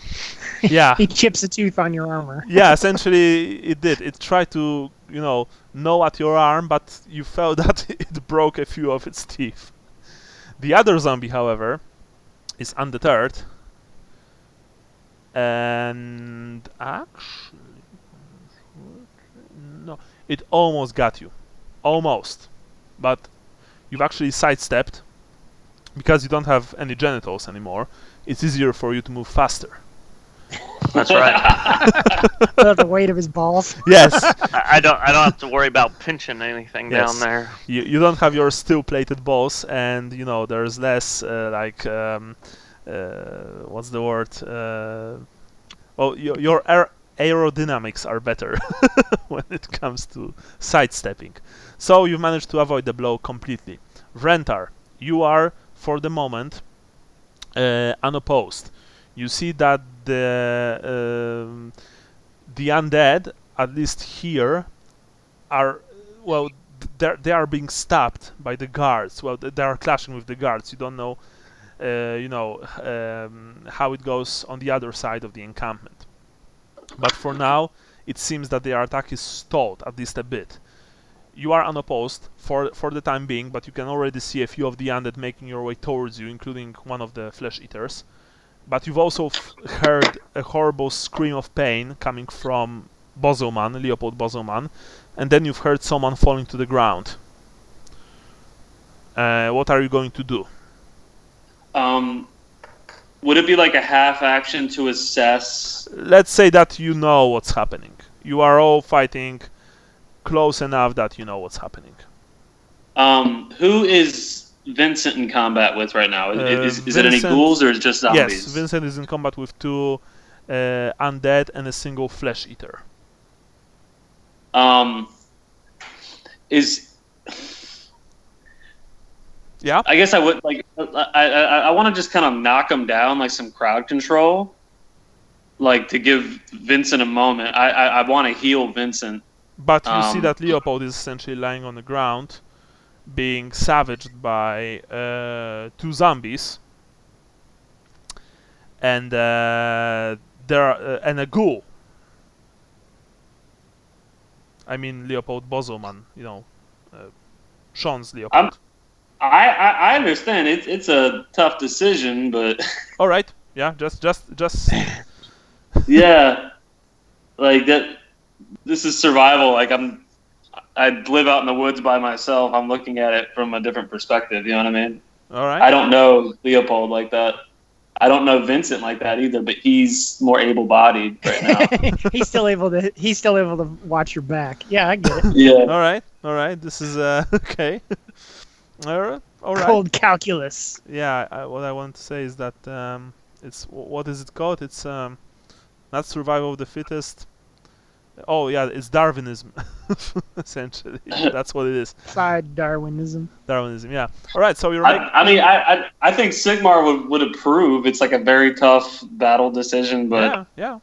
Yeah. He chips a tooth on your armor. Yeah, essentially it did. It tried to, gnaw at your arm, but you felt that it broke a few of its teeth. The other zombie, however, is undeterred. And actually, no, it almost got you. Almost. But you've actually sidestepped. Because you don't have any genitals anymore, it's easier for you to move faster. That's right. Without the weight of his balls. Yes. I don't have to worry about pinching anything Yes. down there. You don't have your steel-plated balls, and there's less what's the word? Well, your aerodynamics are better when it comes to sidestepping. So you've managed to avoid the blow completely. Rentar, you are for the moment unopposed. You see that the undead, at least here, are they are being stabbed by the guards. Well, they are clashing with the guards. You don't know, how it goes on the other side of the encampment. But for now, it seems that their attack is stalled at least a bit. You are unopposed for the time being, but you can already see a few of the undead making your way towards you, including one of the flesh eaters. But you've also heard a horrible scream of pain coming from Bozoman, Leopold Bozoman, and then you've heard someone falling to the ground. What are you going to do? Would it be like a half action to assess? Let's say that you know what's happening. You are all fighting close enough that you know what's happening. Who is Vincent in combat with right now? Is it any Vincent, ghouls or is it just zombies? Yes, Vincent is in combat with 2 undead and a single flesh eater. Yeah. I guess I would like. I want to just kind of knock him down, like some crowd control, like to give Vincent a moment. I want to heal Vincent. But you see that Leopold is essentially lying on the ground, being savaged by 2 zombies, and and a ghoul. I mean Leopold Bozoman, Sean's Leopold. I understand it's a tough decision, but all right, yeah, just yeah, like that. This is survival. Like I live out in the woods by myself. I'm looking at it from a different perspective. You know what I mean? All right. I don't know Leopold like that. I don't know Vincent like that either. But he's more able-bodied right now. He's still able to watch your back. Yeah, I get it. Yeah. All right. This is okay. All right. Cold calculus. Yeah. What I want to say is that it's what is it called? It's not survival of the fittest. Oh yeah, it's Darwinism. Essentially, that's what it is. Side Darwinism. Darwinism, yeah. All right, so you're. I think Sigmar would approve. It's like a very tough battle decision, but yeah.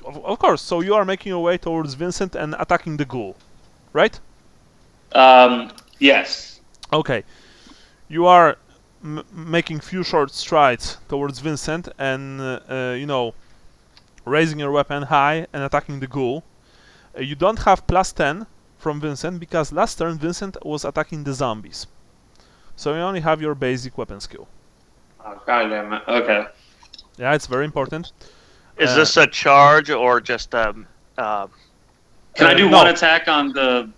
Of course. So you are making your way towards Vincent and attacking the ghoul, right? Yes. Okay. You are making few short strides towards Vincent, and raising your weapon high and attacking the ghoul. You don't have +10 from Vincent because last turn Vincent was attacking the zombies. So you only have your basic weapon skill. Oh, God damn it. Okay. Yeah, it's very important. Is this a charge or just Can I do one attack on the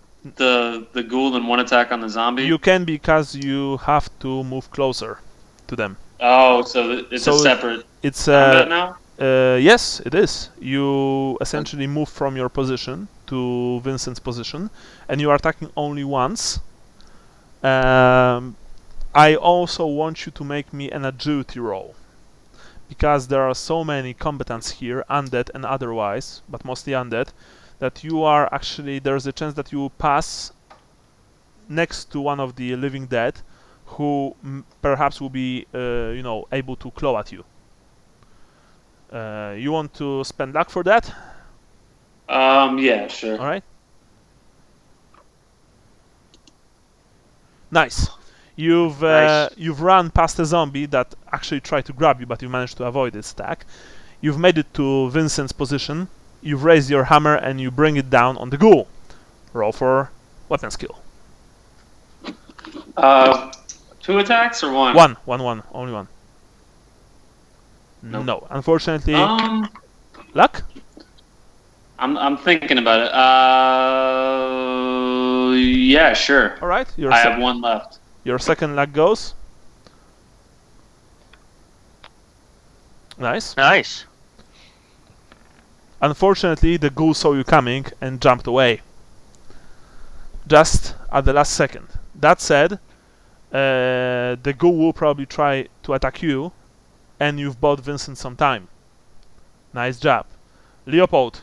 ghoul and one attack on the zombie? You can, because you have to move closer to them. Oh, so it's a separate combat now? Yes, it is. You essentially move from your position to Vincent's position, and you are attacking only once. I also want you to make me an agility roll, because there are so many combatants here, undead and otherwise, but mostly undead, that you are actually, there's a chance that you pass next to one of the living dead, who perhaps will be, able to claw at you. You want to spend luck for that? Yeah, sure. All right. Nice. You've run past a zombie that actually tried to grab you, but you managed to avoid its attack. You've made it to Vincent's position. You've raised your hammer and you bring it down on the ghoul. Roll for weapon skill. 2 attacks or 1? One. Only one. Nope. No, unfortunately. Luck? I'm thinking about it. Yeah, sure. All right. I have one left. Your second luck goes. Nice. Nice. Unfortunately, the ghoul saw you coming and jumped away. Just at the last second. That said, the ghoul will probably try to attack you, and you've bought Vincent some time. Nice job. Leopold,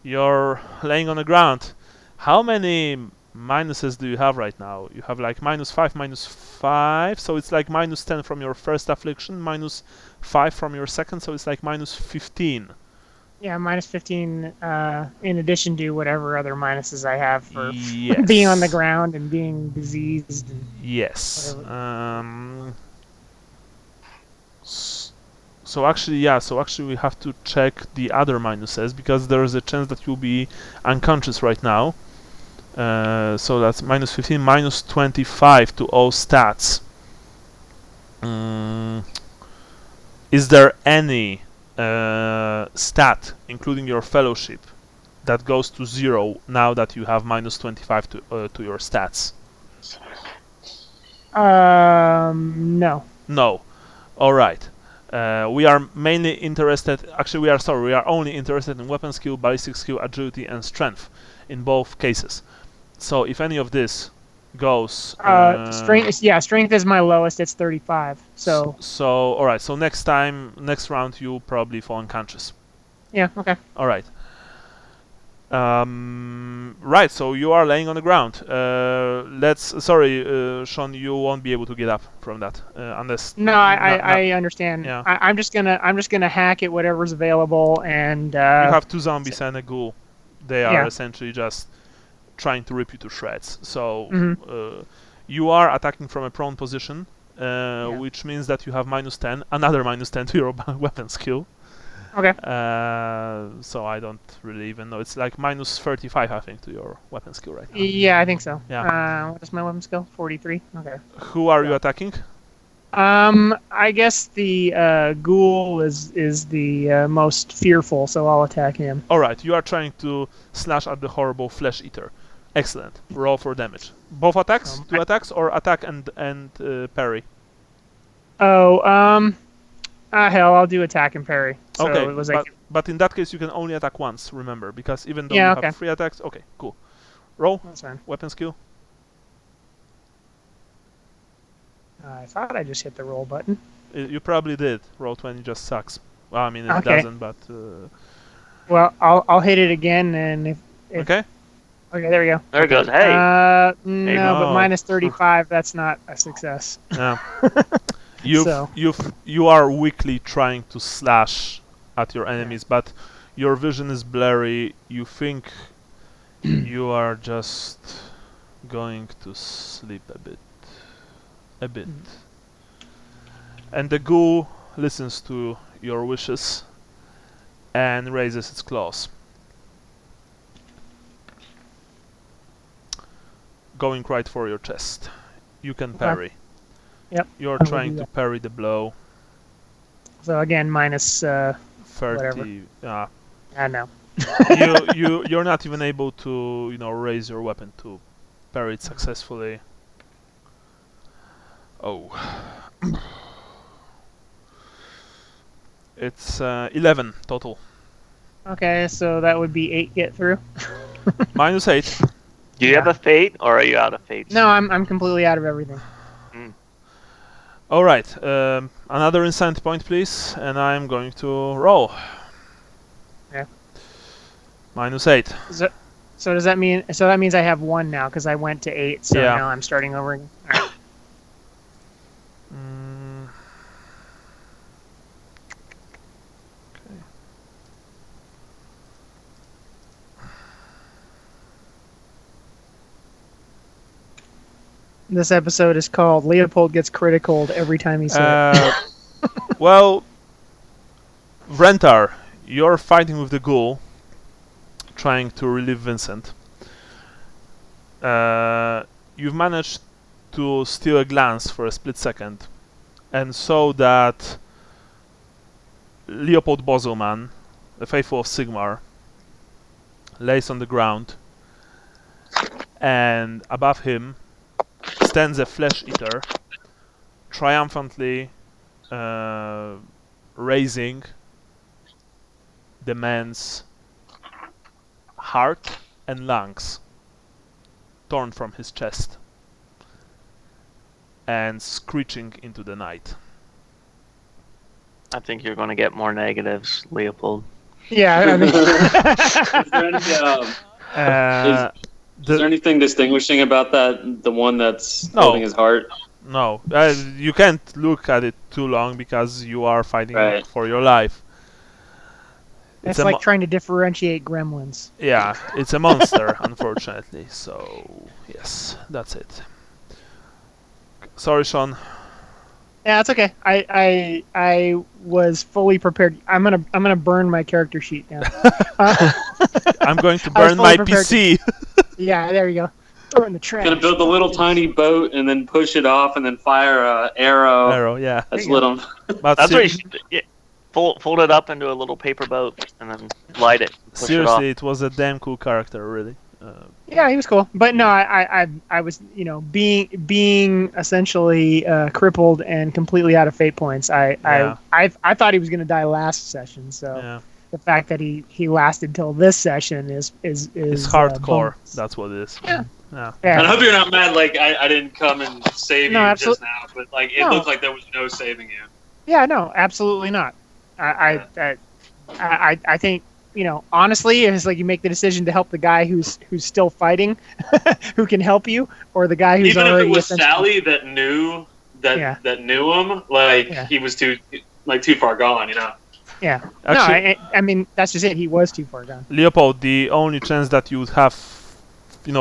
you're laying on the ground. How many minuses do you have right now? You have like -5, so it's like -10 from your first affliction, -5 from your second, so it's like -15. Yeah, -15 in addition to whatever other minuses I have for Yes. being on the ground and being diseased. And yes. So actually we have to check the other minuses, because there is a chance that you'll be unconscious right now. So that's -15, -25 to all stats. Is there any stat, including your fellowship, that goes to 0 now that you have -25 to your stats? No. No. All right. We are mainly interested. Actually, we are only interested in weapon skill, ballistic skill, agility, and strength in both cases. So if any of this goes, strength. Yeah, strength is my lowest. It's 35. So all right. So next round, you'll probably fall unconscious. Yeah. Okay. All right. Right. So you are laying on the ground. Sean, you won't be able to get up from that unless. No, I understand. Yeah. I'm just gonna hack at whatever's available, and you have 2 zombies and a ghoul. They are essentially just trying to rip you to shreds. So you are attacking from a prone position, which means that you have -10, another -10 to your weapon skill. Okay. So I don't really even know. It's like -35, I think, to your weapon skill right now. Yeah, I think so. Yeah. What is my weapon skill? 43. Okay. Who are you attacking? I guess the ghoul is the most fearful, so I'll attack him. All right. You are trying to slash at the horrible flesh eater. Excellent. Roll for damage. Both attacks? 2 attacks, or attack and parry? Oh, hell, I'll do attack and parry. So okay, it was but in that case you can only attack once, remember, because even though you have 3 attacks, okay, cool. Roll. That's fine. Weapon skill. I thought I just hit the roll button. You probably did. Roll 20 just sucks. Well, I mean, it doesn't, but... Well, I'll hit it again, and if okay. Okay, there we go. There it goes. Hey. No, but -35, that's not a success. Yeah. You are weakly trying to slash at your enemies, but your vision is blurry. You think you are just going to sleep a bit. And the ghoul listens to your wishes and raises its claws. Going right for your chest. You can parry. Yep. You're I will trying do to that. parry the blow. So again, minus 30. whatever. I know. You're not even able to raise your weapon to parry it successfully. Oh. It's 11 total. Okay, so that would be 8 get through. -8. Do you have a fate, or are you out of fate? No, I'm completely out of everything. All right. Another insanity point, please, and I'm going to roll. Yeah. -8. So does that mean? So that means I have 1 now because I went to 8. So Yeah. now I'm starting over again. All right. Okay. This episode is called Leopold Gets Criticaled every time he says it. Well, Vrentar, you're fighting with the ghoul, trying to relieve Vincent. You've managed to steal a glance for a split second, and so that Leopold Bozelman, the faithful of Sigmar, lays on the ground, and above him stands a flesh eater, triumphantly raising the man's heart and lungs, torn from his chest, and screeching into the night. I think you're going to get more negatives, Leopold. Yeah, I mean, is there anything distinguishing about that? The one that's No. holding his heart? No, you can't look at it too long because you are fighting Right. for your life. it's a like mo- trying to differentiate gremlins. Yeah, it's a monster, unfortunately. So yes, that's it. Sorry, Sean. Yeah, it's okay. I was fully prepared. I'm gonna burn my character sheet now. I'm going to I was burn my fully prepared PC. Yeah, there you go. Throw it in the trash. Gonna build a little tiny boat and then push it off and then fire a arrow. Arrow, yeah. That's There you go. little. But That's what you should. Yeah, fold it up into a little paper boat and then light it. Push seriously, it it was a damn cool character, really. Yeah, he was cool, but no, I was, being essentially crippled and completely out of fate points. Yeah. I thought he was gonna die last session, so Yeah, the fact that he lasted till this session is it's hardcore. bonus. That's what it is. Yeah. Yeah. Yeah. And I hope you're not mad. Like I didn't come and save No, you absolute- just now, but like it No. looked like there was no saving you. Yeah, no, absolutely not. I think, honestly, it's like you make the decision to help the guy who's still fighting, who can help you, or the guy who's Even if already it was essentially- Sally that knew Yeah. that knew him, like Yeah. he was too far gone, you know. Yeah. Actually- I mean, that's just it. He was too far gone. Leopold, the only chance that you would have,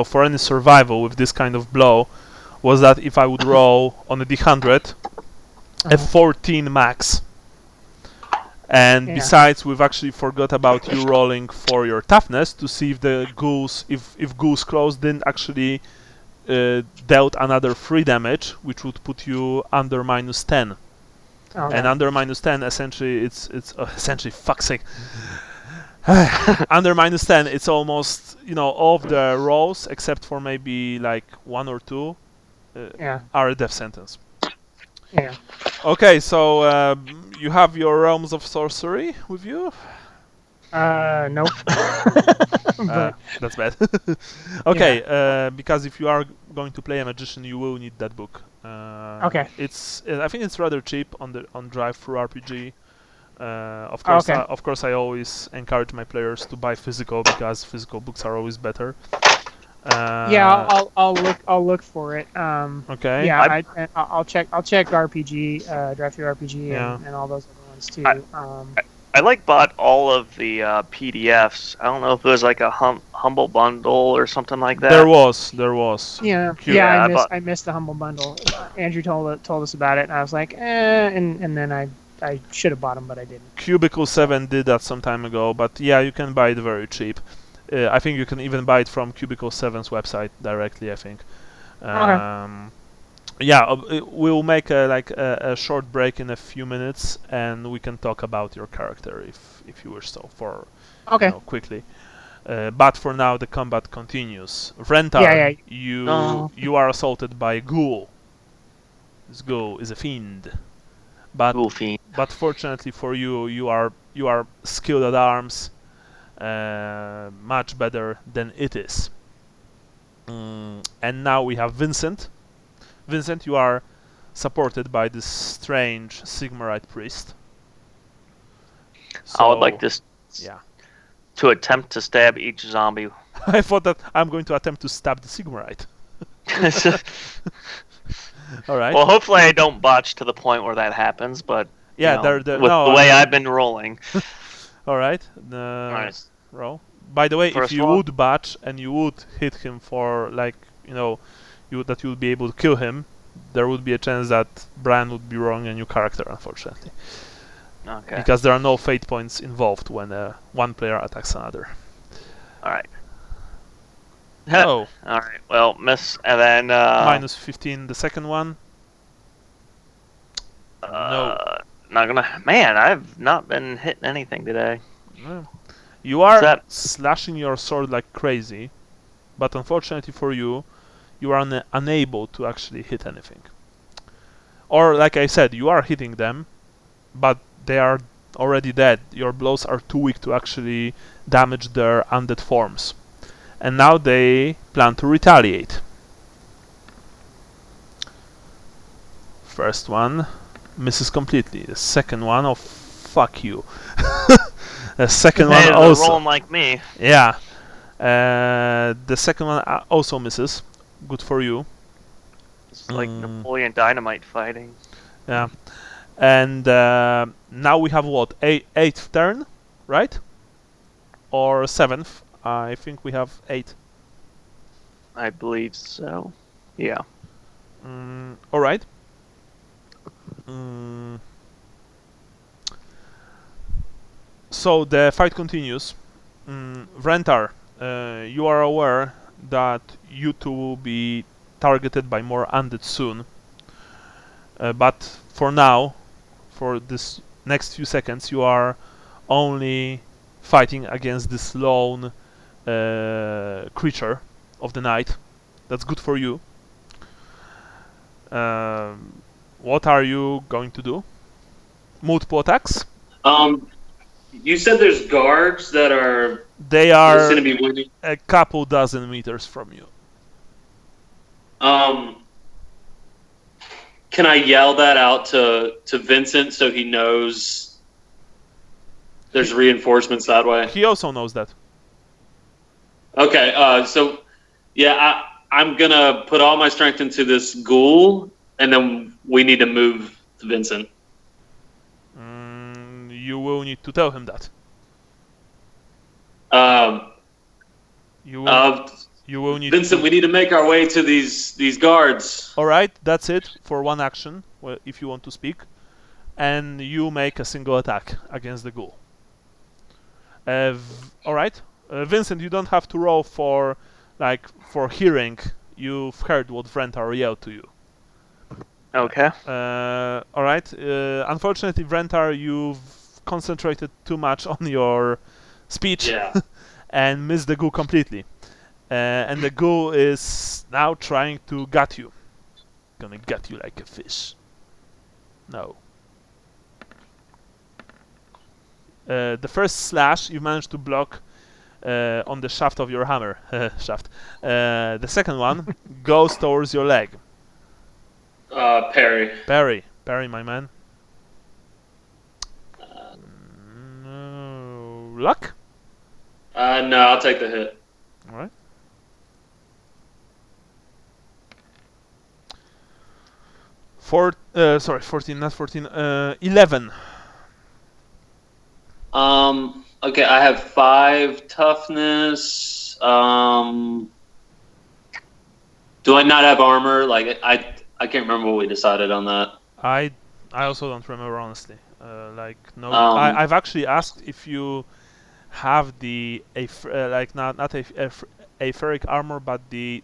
for any survival with this kind of blow, was that if I would roll on a D100, a 14 max. And Yeah. besides, we've actually forgot about you rolling for your toughness to see if the ghouls, if ghouls close didn't actually dealt another 3 damage, which would put you under -10. Okay. And under -10, essentially, it's essentially, fuck's sake. Under -10, it's almost, all of the rolls, except for maybe like 1 or 2, Yeah. are a death sentence. Yeah. Okay, so you have your realms of sorcery with you? Nope. But, That's bad. Okay, because if you are going to play a magician, you will need that book. Okay. It's I think it's rather cheap on Drive Through RPG. Of course, Okay. of course, I always encourage my players to buy physical because physical books are always better. yeah, I'll look for it. Okay. Yeah, I'll check RPG, Drive Through RPG, Yeah. and all those other ones too. I bought all of the PDFs. I don't know if it was like a humble bundle or something like that. There was. Yeah, Cute. yeah, Yeah, I missed the Humble Bundle. Andrew told us about it, and I was like, and then I should have bought them, but I didn't. Cubicle 7 did that some time ago, but yeah, you can buy it very cheap. I think you can even buy it from Cubicle 7's website directly, I think. Yeah, we'll make a short break in a few minutes, and we can talk about your character if you wish so, for Okay. quickly. But for now, the combat continues. Rentar, Yeah. you are assaulted by a ghoul. This ghoul is a fiend, but Ghoul fiend. but fortunately for you, you are skilled at arms, much better than it is. And now we have Vincent. Vincent, you are supported by this strange Sigmarite priest. I would like this Yeah. to attempt to stab each zombie. I thought that I'm going to attempt to stab the Sigmarite. All right. Well, hopefully I don't botch to the point where that happens, but Yeah, with no, the I way mean- I've been rolling. All right. Nice. Roll. By the way, if First you roll. would batch and you would hit him for that you would be able to kill him, there would be a chance that Brian would be wrong and your character, unfortunately, Okay. because there are no fate points involved when one player attacks another. All right. Oh, All right. Well, miss, and then minus 15 the second one. No. Not gonna. Man, I've not been hitting anything today. You are slashing your sword like crazy, but unfortunately for you, you are unable to actually hit anything. Or, like I said, you are hitting them, but they are already dead. Your blows are too weak to actually damage their undead forms. And now they plan to retaliate. First one misses completely. The second one, oh fuck you. The second one also. Rolling like me. Yeah. The second one also misses. Good for you. It's like Napoleon Dynamite fighting. Yeah. And now we have what? Eighth turn, right? Or seventh? I think we have 8. I believe so. Yeah. All right. So the fight continues. Vrentar, you are aware that you two will be targeted by more undead soon. But for now, for this next few seconds, you are only fighting against this lone creature of the night. That's good for you. What are you going to do? Multiple attacks? You said there's guards that are. They are going to be winning. A couple dozen meters from you. Can I yell that out to Vincent so he knows there's reinforcements that way? He also knows that. Okay, so yeah, I'm gonna put all my strength into this ghoul, and then we need to move to Vincent. You will need to tell him that. You will need Vincent, we need to make our way to these guards. All right, that's it for one action. Well, if you want to speak, and you make a single attack against the ghoul. All right, Vincent, you don't have to roll for hearing. You've heard what Vrentar yelled to you. Okay. All right. Unfortunately, Vrentar, you've concentrated too much on your speech and missed the ghoul completely. And the ghoul is now trying to gut you. Gonna gut you like a fish. No. The first slash you managed to block on the shaft of your hammer. Shaft. The second one goes towards your leg. Parry. Parry, my man. No luck? No, I'll take the hit. All right. Sorry, 14, not 14. 11. Okay, I have 5 toughness. Do I not have armor? Like I can't remember what we decided on that. I also don't remember, honestly. No. I've actually asked if you have the not etheric armor, but the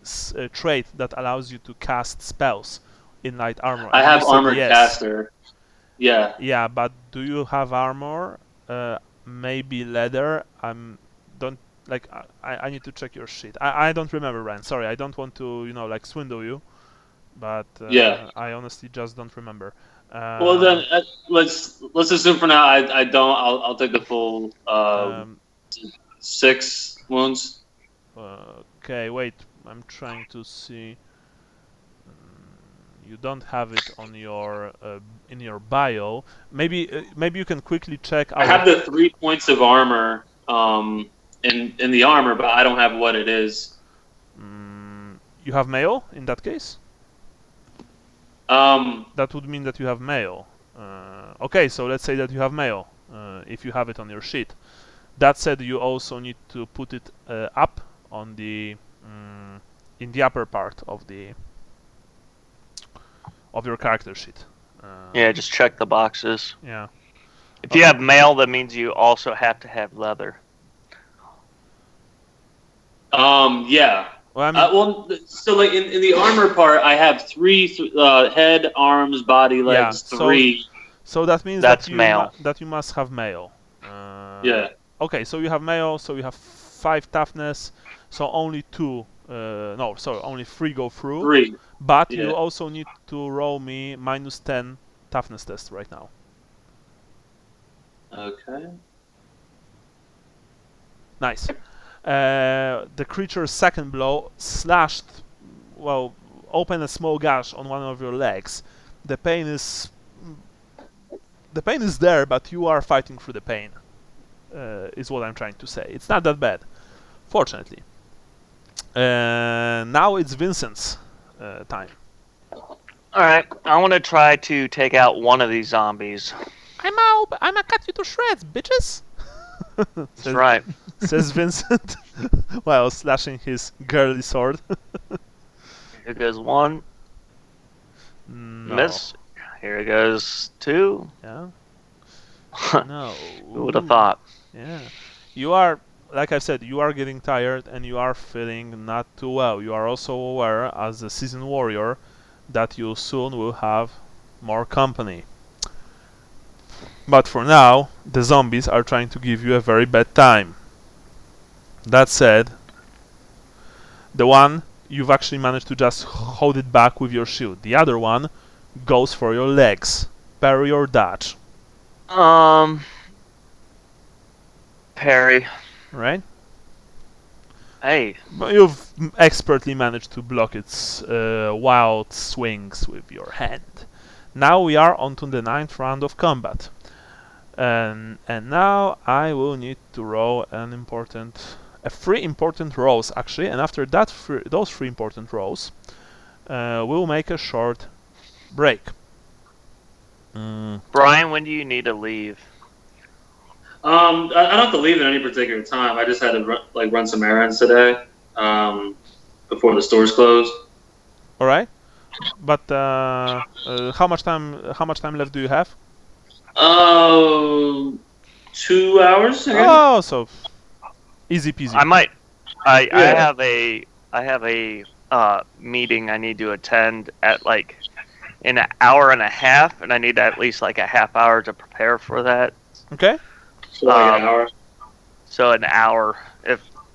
trait that allows you to cast spells in light armor. I have armored caster. Yeah. Yeah, but do you have armor? Maybe leather. I need to check your sheet. I don't remember, Ryan. Sorry, I don't want to swindle you, but I honestly just don't remember. Well then, let's assume for now I don't. I'll take the full 6 wounds. Okay, wait. I'm trying to see. You don't have it on your in your bio. Maybe you can quickly check. I have the 3 points of armor in the armor, but I don't have what it is. You have mail in that case. That would mean that you have mail. Okay, so let's say that you have mail. If you have it on your sheet. That said, you also need to put it up on the in the upper part of your character sheet. Yeah, just check the boxes. Yeah. If you have mail, that means you also have to have leather. Yeah. Well, I mean, so like in the armor part, I have 3 head, arms, body, legs, 3. So that means That's that male. that you must have male. Yeah. Okay, so you have male, so you have 5 toughness, so only 2. No, sorry, only 3 go through. 3. But Yeah. you also need to roll me -10 toughness test right now. Okay. Nice. The creature's second blow slashed, well, open a small gash on one of your legs. The pain is there, but you are fighting through the pain. Is what I'm trying to say. It's not that bad, fortunately. Now it's Vincent's time. Alright, I want to try to take out one of these zombies. I'ma cut you to shreds, bitches! That's right. Says Vincent while slashing his girly sword. Here goes 1. No. Miss. Here goes 2. Yeah. No. Who would have thought? Yeah. You are, like I said, you are getting tired and you are feeling not too well. You are also aware, as a seasoned warrior, that you soon will have more company. But for now, the zombies are trying to give you a very bad time. That said, the one, you've actually managed to just hold it back with your shield. The other one goes for your legs. Parry or dodge. Parry. Right? Hey. But you've expertly managed to block its wild swings with your hand. Now we are on to the 9th round of combat. And now I will need to roll 3 important rolls actually, and after that, those 3 important rolls, we'll make a short break. Brian, when do you need to leave? I don't have to leave at any particular time. I just had to run some errands today before the stores closed. All right, but how much time left do you have? 2 hours. Oh, so easy peasy. I have a meeting I need to attend at in an hour and a half, and I need at least a half hour to prepare for that. Okay. So an hour. So an hour.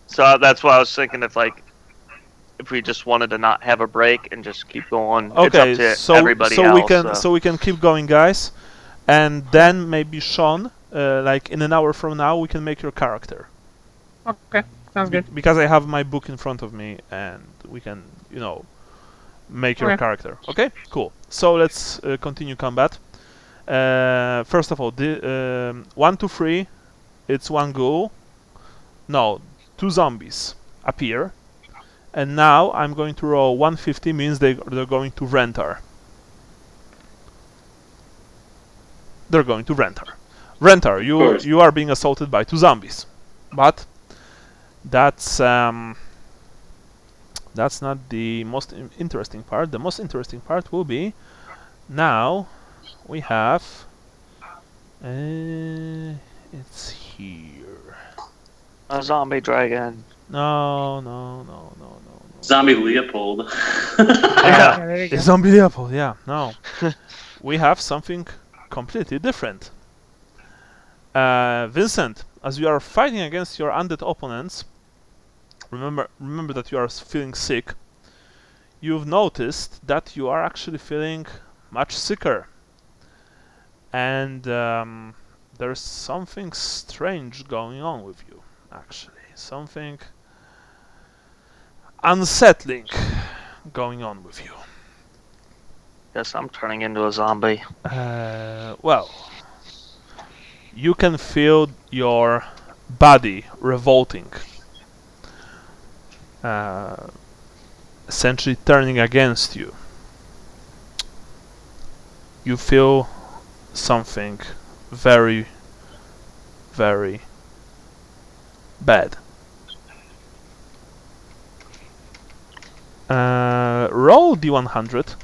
So that's why I was thinking if we just wanted to not have a break and just keep going. Okay, it's up to everybody else. So we can keep going, guys, and then maybe Sean, in an hour from now, we can make your character. Okay, sounds good. Because I have my book in front of me, and we can, make your character. Okay, cool. So let's continue combat. First of all, 1, 2, 3, it's 1 ghoul. No, 2 zombies appear. And now I'm going to roll 150, means they're going to Rentar. They're going to Rentar. Rentar, you are being assaulted by 2 zombies. But that's not the most interesting part. The most interesting part will be now we have it's here. A zombie dragon. No. Zombie Leopold. Yeah, there you go. Zombie Leopold. Yeah, no. We have something completely different. Vincent, as you are fighting against your undead opponents, remember that you are feeling sick. You've noticed that you are actually feeling much sicker, and there's something strange going on with you. Actually, something unsettling going on with you. Guess I'm turning into a zombie. Well, you can feel your body revolting, essentially turning against you. You feel something very, very bad. Roll D100.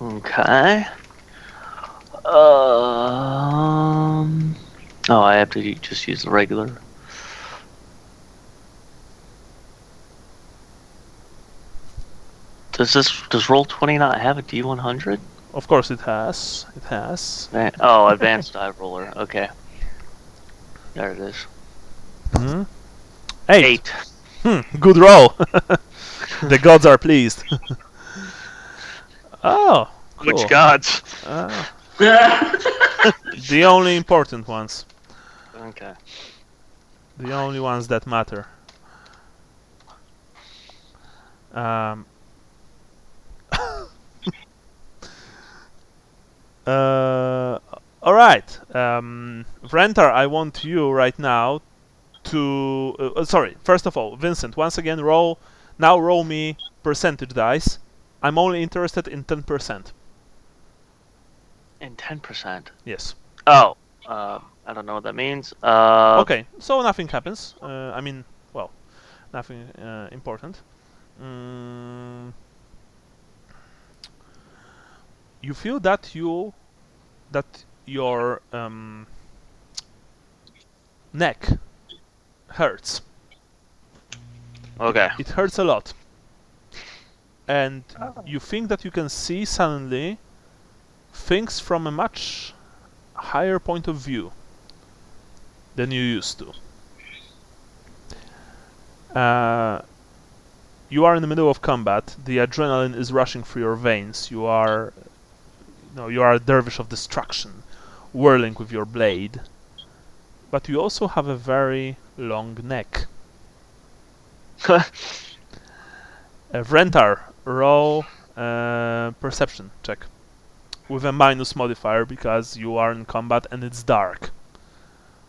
Okay. Oh, I have to just use the regular. Does Roll20 not have a D100? Of course it has. It has. Oh, advanced die roller. Okay. There it is. 8. Good roll. The gods are pleased. Oh, cool. Which gods? The only important ones. Okay. The only ones that matter. Alright. Rentar, I want you right now to... sorry, first of all, Vincent, once again, roll me percentage dice. I'm only interested in 10%. In 10%? Yes. Oh, I don't know what that means. Okay, so nothing happens. I mean, well, nothing important. You feel that your neck hurts. Okay. It hurts a lot. And you think that you can see suddenly things from a much higher point of view than you used to. You are in the middle of combat. The adrenaline is rushing through your veins. You are a dervish of destruction, whirling with your blade. But you also have a very long neck. Rentar, roll perception check with a minus modifier because you are in combat and it's dark.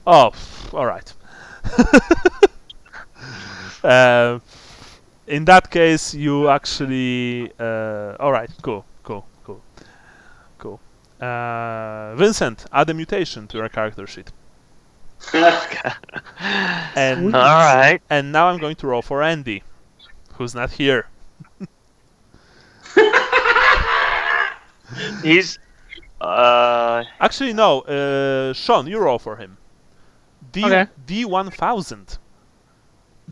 Oh, alright. In that case, you actually... alright, cool. Vincent, add a mutation to your character sheet. And alright. And now I'm going to roll for Andy, who's not here. He's... Actually, no. Sean, you roll for him. Okay. D1000.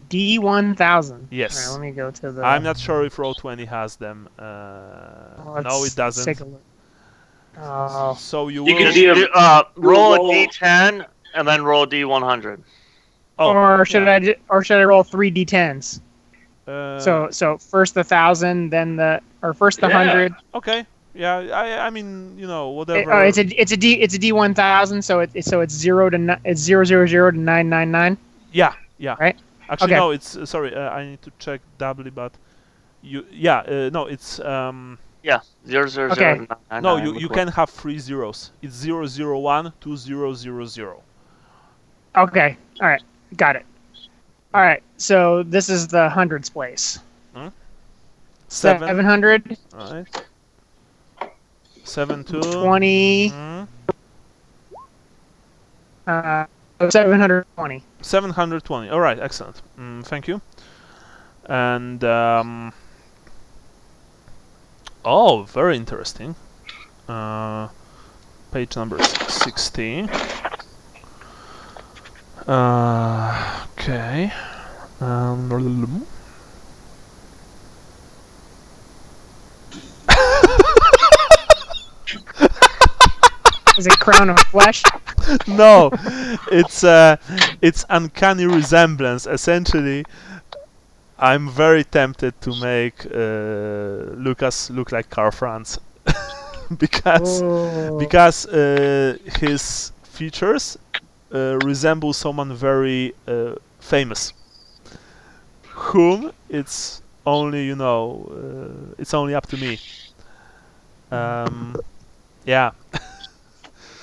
D1000. Yes. All right, let me go to the... I'm not sure if Roll20 has them. No, it doesn't. Take a look. Oh. So you You will... can roll a d10 and then roll a d100. Oh, or should I roll 3 d10s? Uh, So first the 1,000, then first the 100. Okay. Yeah. I mean, whatever. It's a D1000. So it's 0 to 999. Yeah. Right. Actually, Okay. no. It's sorry. I need to check doubly, but you. Yeah. No. It's Yeah, 0, 0, Okay. 0, 9, No, 9, you can have 3 zeros. It's 001 2000. Okay. All right. Got it. All right. So this is the hundreds place. 700. All right. 72. 20. 720. 720. All right. Excellent. Thank you. And oh, very interesting. Page number 60. Okay. Is it Crown of Flesh? No, it's uncanny resemblance. Essentially, I'm very tempted to make Lucas look like Karl Franz because his features resemble someone very famous, whom it's only it's only up to me. Yeah.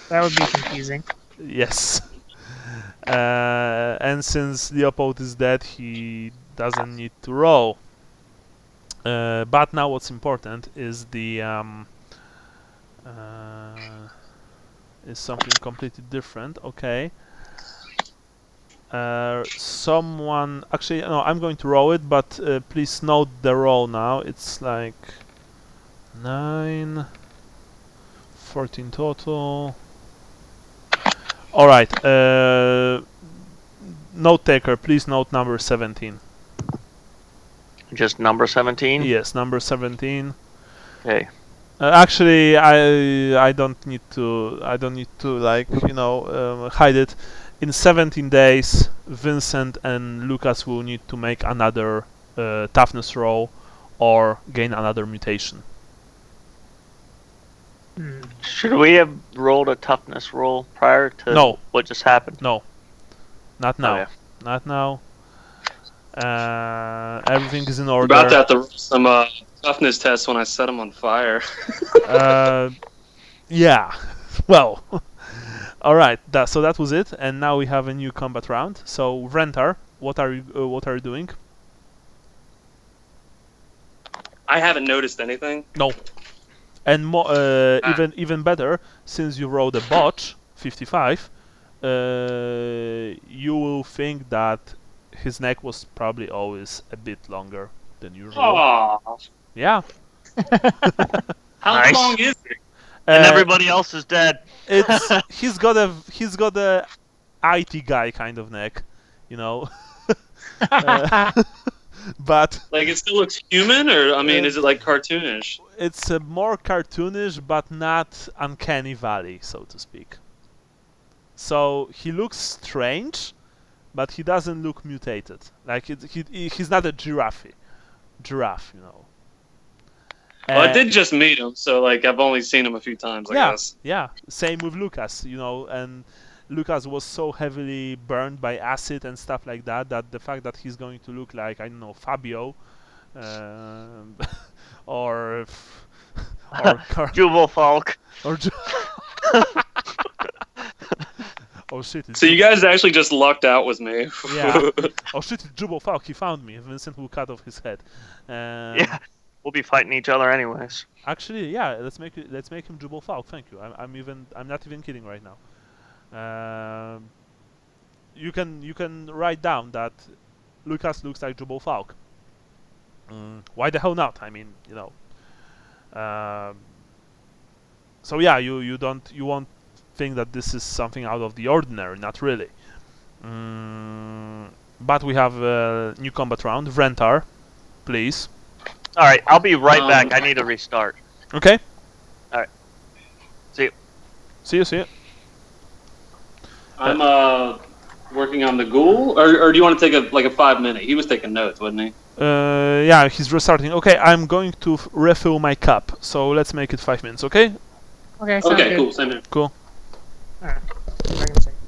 That would be confusing. Yes. And since Leopold is dead, he doesn't need to roll. But now what's important is the is something completely different. Okay. Someone actually no, I'm going to roll it, but please note the roll now. It's like 9, 14 total. All right. Note taker, please note number 17. Just number 17? Yes, number 17. Okay. Actually, I don't need to. I don't need to like hide it. In 17 days, Vincent and Lucas will need to make another toughness roll, or gain another mutation. Should we have rolled a toughness roll prior to what just happened? No, not now. Okay. Not now. Everything is in order. About to have to roll some toughness tests when I set them on fire. Yeah. Well. All right. So that was it, and now we have a new combat round. So Rentar, what are you doing? I haven't noticed anything. No. And even better, since you rolled a botch 55, you will think that his neck was probably always a bit longer than usual. Aww. Yeah. How Nice. long is it? And everybody else is dead. He's got a IT guy kind of neck, you know. But like it still looks human, or I mean, is it like cartoonish? It's more cartoonish, but not uncanny valley, so to speak. So he looks strange, but he doesn't look mutated. Like he's not a giraffe, you know. Well, I did just meet him, so like I've only seen him a few times. I guess. Yeah. Same with Lucas, you know, and Lucas was so heavily burned by acid and stuff like that the fact that he's going to look like, I don't know, Fabio, or Jubal Falk, or oh shit! So you guys actually just lucked out with me. Yeah. Oh shit! It's Jubal Falk. He found me. Vincent will cut off his head. Yeah. We'll be fighting each other anyways. Actually, yeah. Let's make him Jubal Falk. Thank you. I'm not even kidding right now. You can write down that Lucas looks like Jubal Falk. Why the hell not? I mean, you know. So yeah, you won't think that this is something out of the ordinary. Not really. But we have a new combat round. Vrentar, please. All right, I'll be right back. I need to restart. Okay. All right. See you. See you. I'm working on the ghoul, or do you want to take a 5-minute? He was taking notes, wasn't he? Yeah, he's restarting. Okay, I'm going to refill my cup, so let's make it 5 minutes. Okay. Okay. Okay. Cool. Same here. Cool. All right. Back in a second.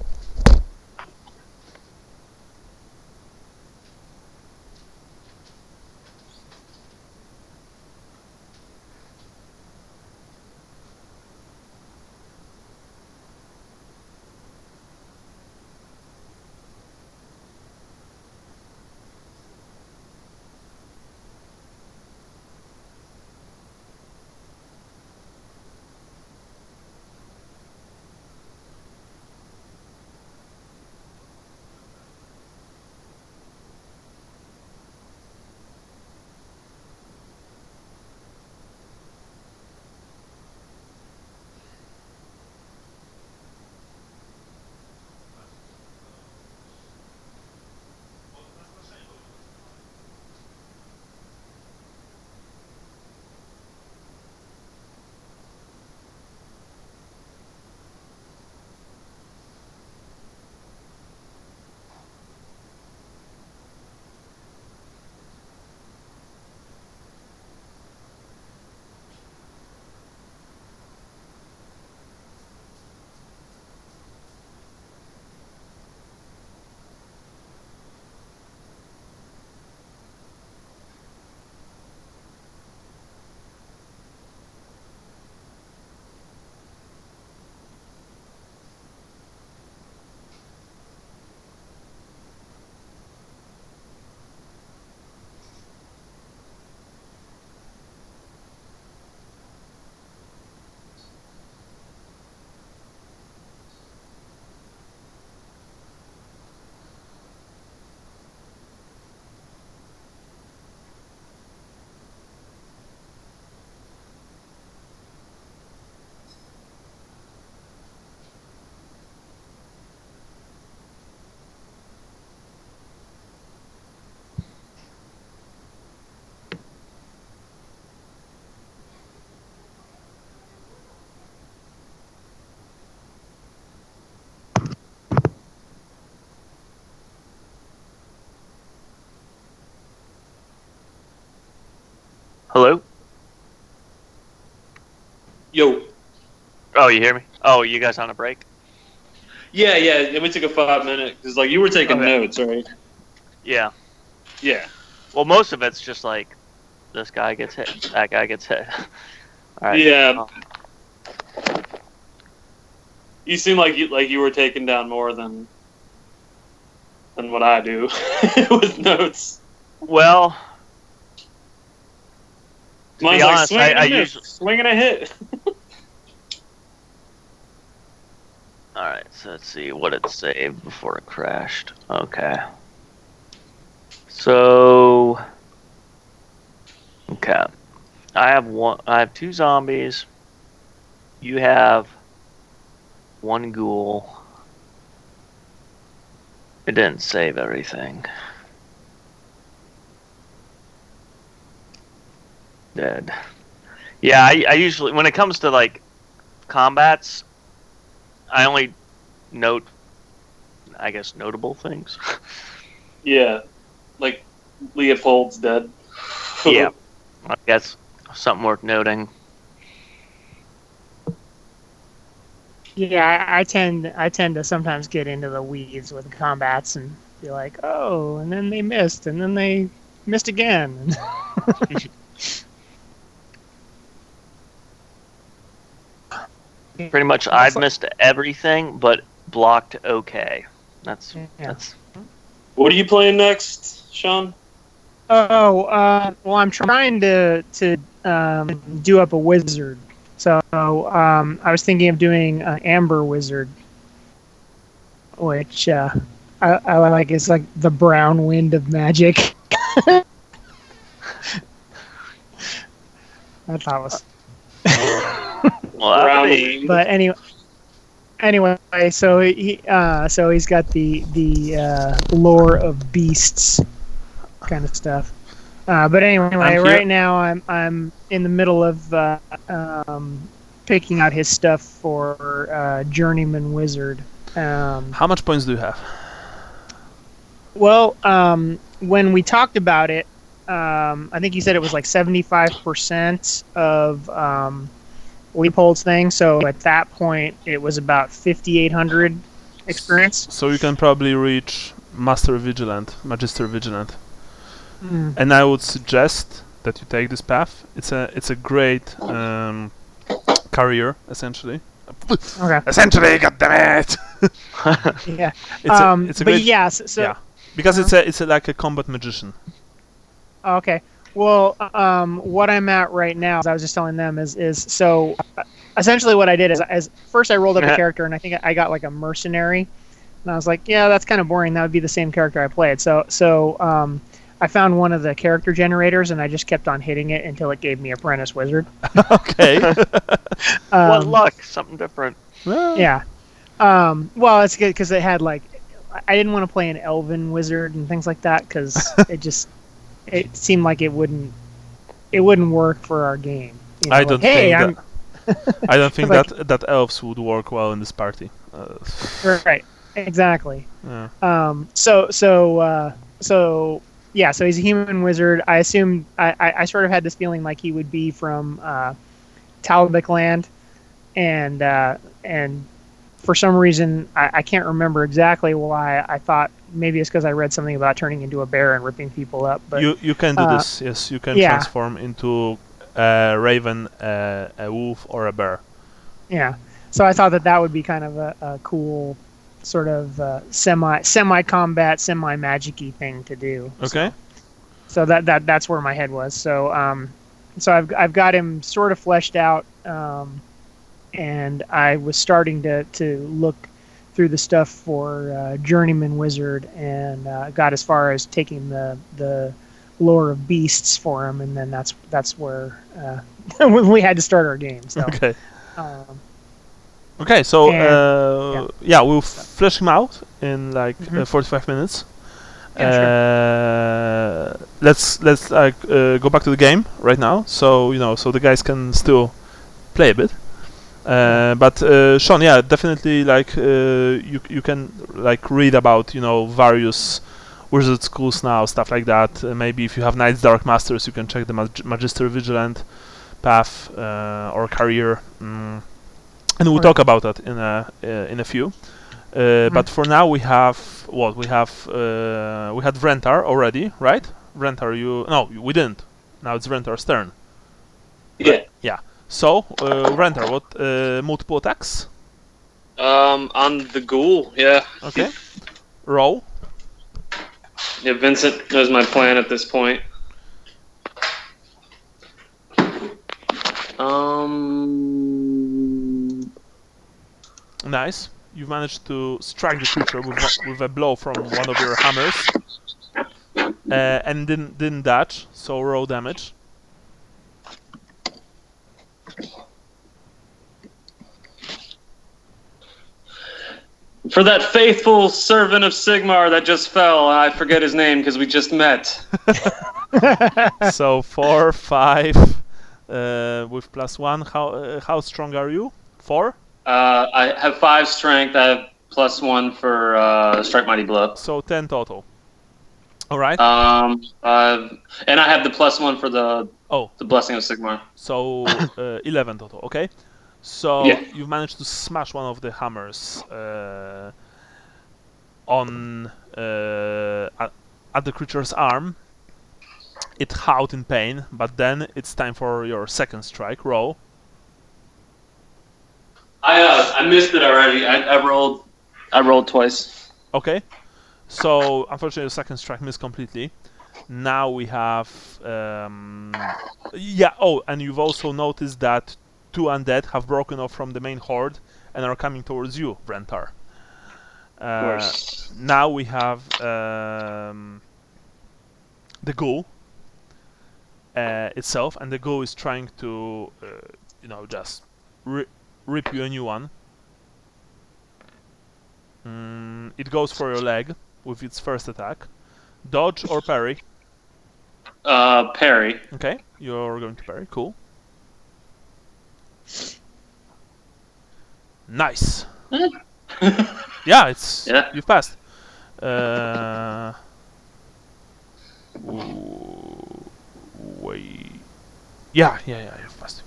Hello? Yo. Oh, you hear me? Oh, you guys on a break? Yeah. We took a 5-minute because like you were taking notes, right? Yeah. Yeah. Well, most of it's just like this guy gets hit, that guy gets hit. All right. Yeah. You seem like you were taking down more than what I do with notes. Well, to Mine's be like honest, I usually swinging a hit. All right, so let's see what it saved before it crashed. Okay. So, okay, I have 2 zombies. You have 1 ghoul. It didn't save everything. Dead. Yeah, I usually, when it comes to like combats, I only note, I guess, notable things. Yeah, like Leopold's dead. Yeah, I guess something worth noting. Yeah, I tend to sometimes get into the weeds with combats and be like, oh, and then they missed, and then they missed again. Pretty much, I've missed everything, but blocked okay. That's. What are you playing next, Sean? Oh, well, I'm trying to do up a wizard. So I was thinking of doing Amber Wizard, which I like. It's like the brown wind of magic. I thought it was. Well, but anyway, so he's got the lore of beasts kind of stuff. But anyway, right now I'm in the middle of picking out his stuff for Journeyman Wizard. How much points do you have? Well, when we talked about it, I think you said it was like 75% of Leopold's thing. So at that point, it was about 5,800 experience. So you can probably reach Magister Vigilant. And I would suggest that you take this path. It's a great career, essentially. Okay. Essentially, goddammit! Yeah. It's a great, yeah, because it's like a combat magician. Okay. Well, what I'm at right now, as I was just telling them, is so essentially what I did is first I rolled up a character, and I think I got like a mercenary, and I was like, yeah, that's kind of boring. That would be the same character I played. So I found one of the character generators, and I just kept on hitting it until it gave me Apprentice Wizard. Okay. What luck? Something different. Yeah. Well, it's good because it had like, I didn't want to play an Elven Wizard and things like that because it seemed like it wouldn't work for our game. You know, I don't think I don't think like, that elves would work well in this party. Right. Exactly. Yeah. So he's a human wizard. I assumed I sort of had this feeling like he would be from Talbot Land, and for some reason I can't remember exactly why. I thought maybe it's because I read something about turning into a bear and ripping people up. But you can do this. Yes, you can transform into a raven, a wolf, or a bear. Yeah. So I thought that would be kind of a cool sort of semi-combat, semi-magic-y thing to do. Okay. So that's where my head was. So I've got him sort of fleshed out, and I was starting to look through the stuff for Journeyman Wizard, and got as far as taking the lore of beasts for him, and then that's where we had to start our game. So. Okay. Okay, so we'll flesh him out in like 45 minutes. Yeah, sure. Let's go back to the game right now, so so the guys can still play a bit. But Sean, definitely like you can like read about various wizard schools now, stuff like that. Maybe if you have Knights Dark Masters, you can check the Magister Vigilant path or career, and we'll talk about that in a few. But for now, we have what we have. We had Vrentar already, right? Vrentar, we didn't. Now it's Vrentar's turn. Yeah. Right? Yeah. So, Vrentar, what multiple attacks? On the ghoul, yeah. Okay. Roll. Yeah, Vincent knows my plan at this point. Nice. You've managed to strike the creature with a blow from one of your hammers, and didn't dodge. So roll damage. For that faithful servant of Sigmar that just fell, I forget his name because we just met. So 4, 5, with +1. How strong are you? 4? I have 5 strength. I have +1 for strike mighty blow. So 10 total. All right. And I have the +1 for the blessing of Sigmar. So 11 total. Okay. So you've managed to smash one of the hammers on at the creature's arm. It howled in pain, but then it's time for your second strike. Roll. I missed it already. I rolled twice. Okay. So unfortunately, the second strike missed completely. Now we have and you've also noticed that 2 undead have broken off from the main horde and are coming towards you, Vrentar. Of course. Now we have the ghoul itself, and the ghoul is trying to, just rip you a new one. It goes for your leg with its first attack. Dodge or parry? Parry. Okay, you're going to parry. Cool. Nice. Yeah, you've passed. Wait. Yeah, you've passed.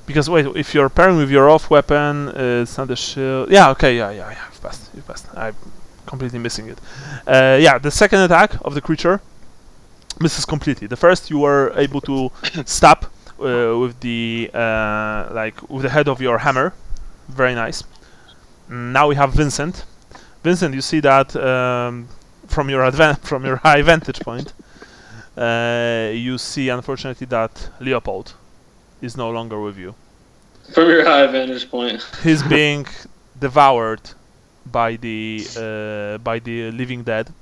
Because wait, if you're pairing with your off weapon, it's not a shield. Yeah, okay, yeah, you've passed. I'm completely missing it. The second attack of the creature misses completely. The first you were able to stab with the with the head of your hammer. Very nice. Now we have Vincent. Vincent, you see that from your high vantage point. You see, unfortunately, that Leopold is no longer with you. From your high vantage point. He's being devoured by the living dead,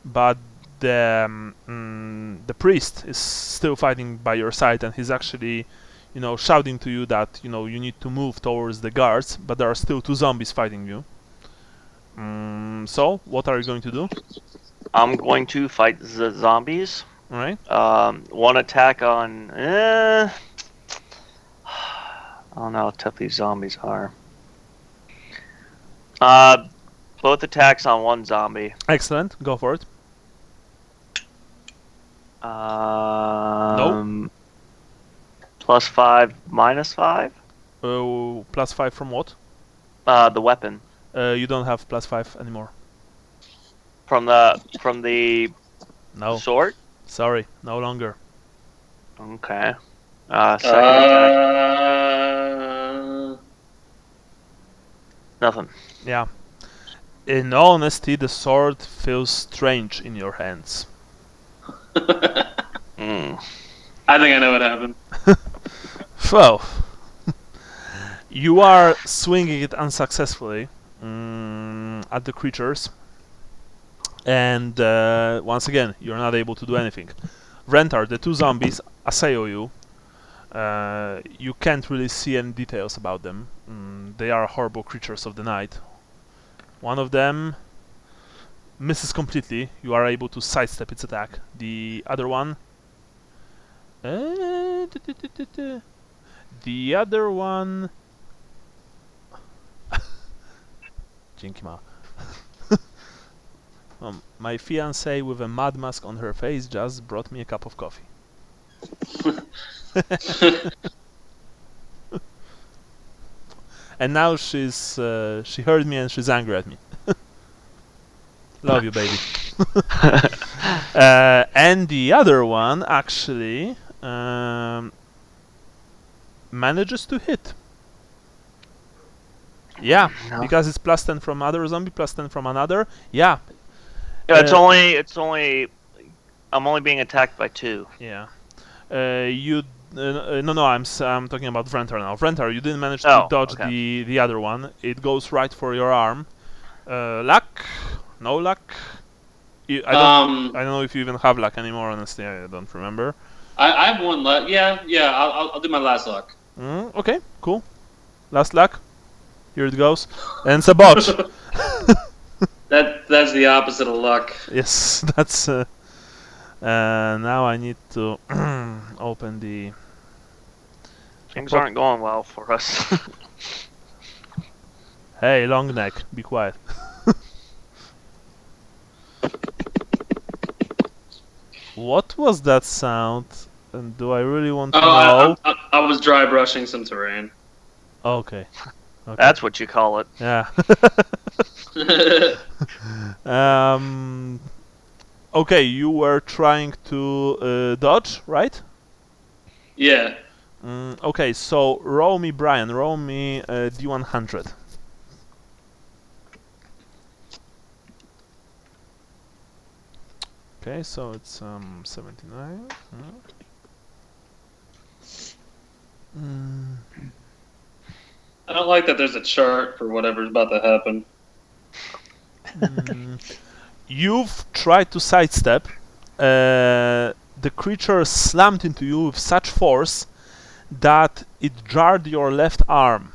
but the priest is still fighting by your side, and he's actually, shouting to you that you need to move towards the guards, but there are still 2 zombies fighting you. So what are you going to do? I'm going to fight the zombies. All right. One attack on. I don't know how tough these zombies are. Both attacks on one zombie. Excellent. Go for it. No. +5, -5. +5 from what? The weapon. You don't have +5 anymore. From the No. sword. Sorry, no longer. Okay. Second attack. Nothing. Yeah. In all honesty, the sword feels strange in your hands. I think I know what happened. Well, you are swinging it unsuccessfully at the creatures, and once again, you're not able to do anything. Vrentar, the 2 zombies assail you. You can't really see any details about them. They are horrible creatures of the night. One of them misses completely. You are able to sidestep its attack. The other one... The other one... Dzięki ma. My fiancée with a mud mask on her face just brought me a cup of coffee. And now she heard me and she's angry at me. Love you, baby. And the other one actually manages to hit. Yeah, No. because it's plus 10 from other zombie, plus 10 from another. Yeah. Yeah, it's only. I'm only being attacked by 2. Yeah. No, I'm talking about Vrentar now. Vrentar, you didn't manage to dodge the other one. It goes right for your arm. Luck? No luck? I don't know if you even have luck anymore, honestly. I don't remember. I have 1 luck. Yeah. I'll do my last luck. Okay, cool. Last luck. Here it goes. And it's a botch. That's the opposite of luck. Yes, that's... now I need to open the... Things aren't going well for us. Hey, long neck, be quiet. What was that sound? And do I really want to know? I was dry brushing some terrain. Okay. That's what you call it. Yeah. Okay, you were trying to dodge, right? Yeah. Okay, so roll me, Brian. Roll me D100. Okay, so it's 79. I don't like that there's a chart for whatever's about to happen. You've tried to sidestep. The creature slammed into you with such force that it jarred your left arm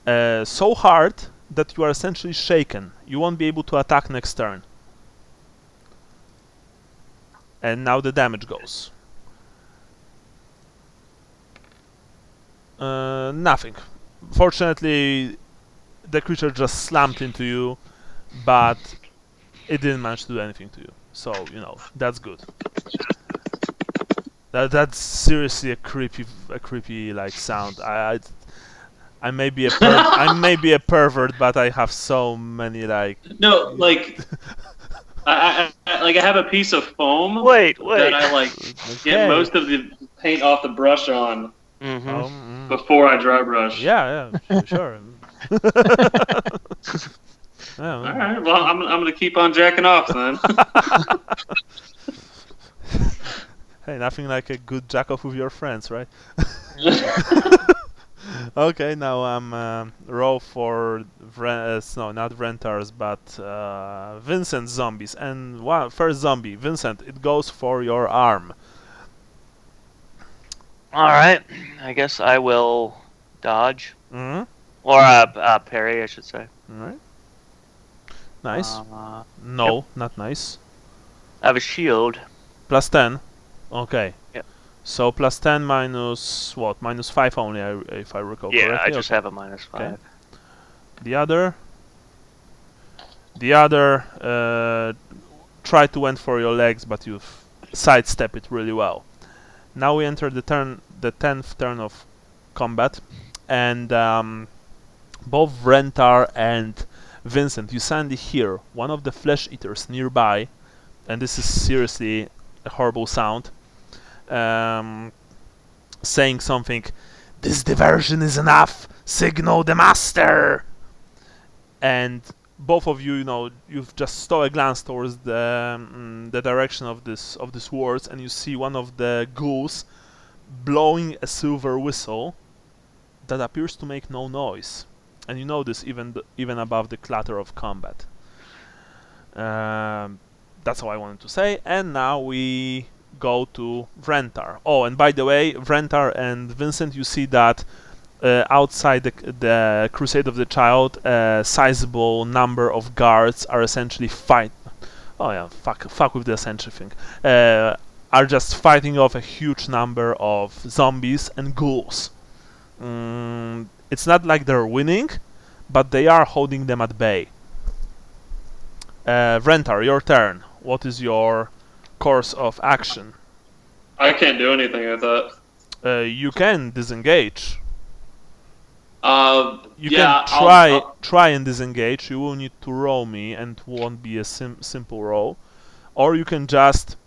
so hard that you are essentially shaken. You won't be able to attack next turn. And now the damage goes. Nothing. Fortunately, the creature just slammed into you, but it didn't manage to do anything to you. So, you know, that's good. That's seriously a creepy like sound. I may be a pervert, but I have so many like. No, like I have a piece of foam. Wait. That I get most of the paint off the brush on before I dry brush. Yeah, sure. Yeah, all right. Well, I'm gonna keep on jacking off then. Hey, nothing like a good jack off with your friends, right? Okay, now I'm roll for no, not Vrentar's, but Vincent's zombies. And first zombie, Vincent, it goes for your arm. All right. I guess I will dodge. Or parry, I should say. All right. Nice. No, not nice. I have a shield. Plus 10. Okay. Yep. So plus 10 minus what? Minus 5 only, if I recall correctly. Yeah, I just have a minus 5. Okay. The other tried to went for your legs, but you've sidestepped it really well. Now we enter the 10th turn of combat, and both Vrentar and Vincent, you suddenly hear one of the flesh eaters nearby, and this is seriously a horrible sound, saying something. This diversion is enough. Signal the master. And both of you, you've just stole a glance towards the direction of this words, and you see one of the ghouls blowing a silver whistle that appears to make no noise, and you know this even above the clatter of combat. That's all I wanted to say. And now we go to Vrentar. Oh, and by the way, Vrentar and Vincent, you see that outside the Crusade of the Child, a sizable number of guards are essentially fuck with the essential thing. Are just fighting off a huge number of zombies and ghouls. It's not like they're winning, but they are holding them at bay. Rentar, your turn. What is your course of action? I can't do anything with that. You can disengage. You Yeah, can try and disengage. You will need to roll me, and it won't be a simple roll. Or you can just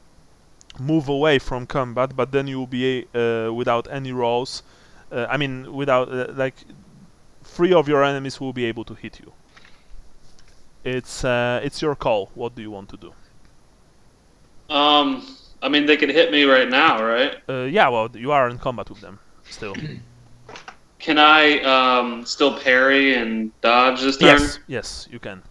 move away from combat, but then you will be without any rolls. I mean, without like 3 of your enemies will be able to hit you. It's your call. What do you want to do? I mean, they could hit me right now, right? Yeah, well, you are in combat with them still. Can I still parry and dodge this turn? Yes, you can.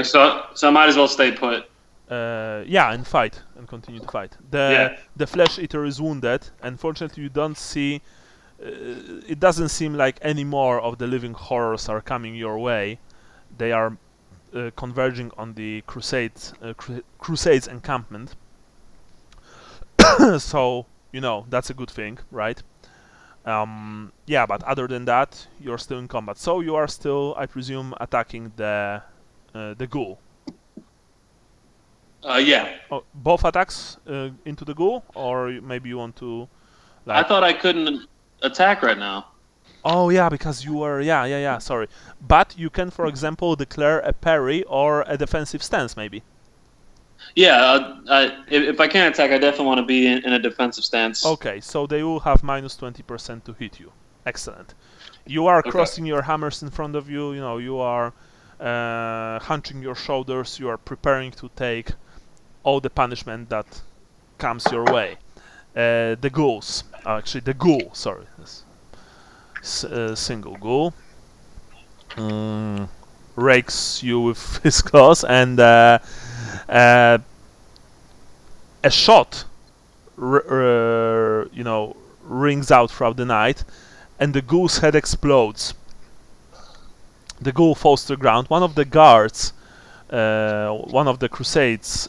So I might as well stay put. Yeah, and fight, and continue to fight. The Flesh Eater is wounded. Unfortunately, you don't see... it doesn't seem like any more of the living horrors are coming your way. They are converging on the Crusade's encampment. So, you know, that's a good thing, right? Yeah, but other than that, you're still in combat. So you are still, I presume, attacking the ghoul. Yeah. Oh, both attacks into the ghoul, or maybe you want to... Like... I thought I couldn't attack right now. Oh yeah, because you were... Yeah, sorry. But you can, for example, declare a parry or a defensive stance, maybe. Yeah, if I can't attack, I definitely want to be in a defensive stance. Okay, so they will have minus 20% to hit you. Excellent. You are crossing your hammers in front of you, you know, you are hunching your shoulders, you are preparing to take all the punishment that comes your way. The ghouls, actually the ghoul, sorry, single ghoul, rakes you with his claws, and a shot, you know, rings out throughout the night, and the ghoul's head explodes. The ghoul falls to the ground. One of the guards, one of the Crusade's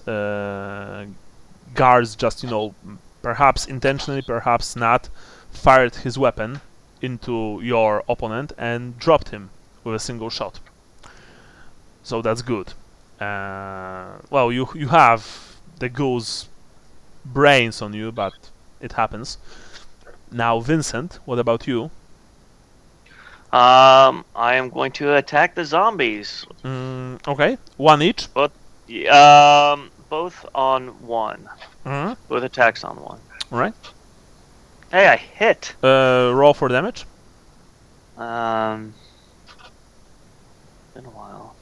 guards, just, you know, perhaps intentionally, perhaps not, fired his weapon into your opponent and dropped him with a single shot. So that's good. Well, you have the ghoul's brains on you, but it happens. Now, Vincent, what about you? I am going to attack the zombies. Okay, one each. Both on one. Both attacks on one. All right. Hey, I hit. Roll for damage. Been a while.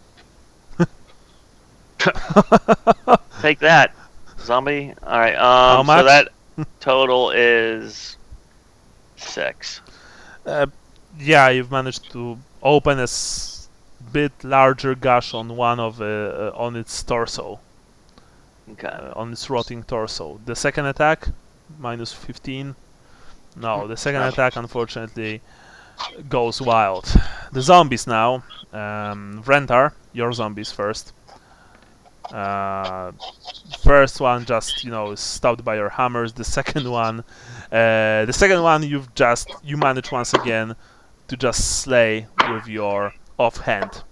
Take that, zombie. All right. How much? So that total is 6. Yeah, you've managed to open a bit larger gash on one of on its torso. Okay. On its rotting torso. The second attack, minus 15. No, the second attack, unfortunately, goes wild. The zombies now. Rentar, your zombies first. First one just, you know, is stopped by your hammers. The second one, you manage once again to just slay with your offhand.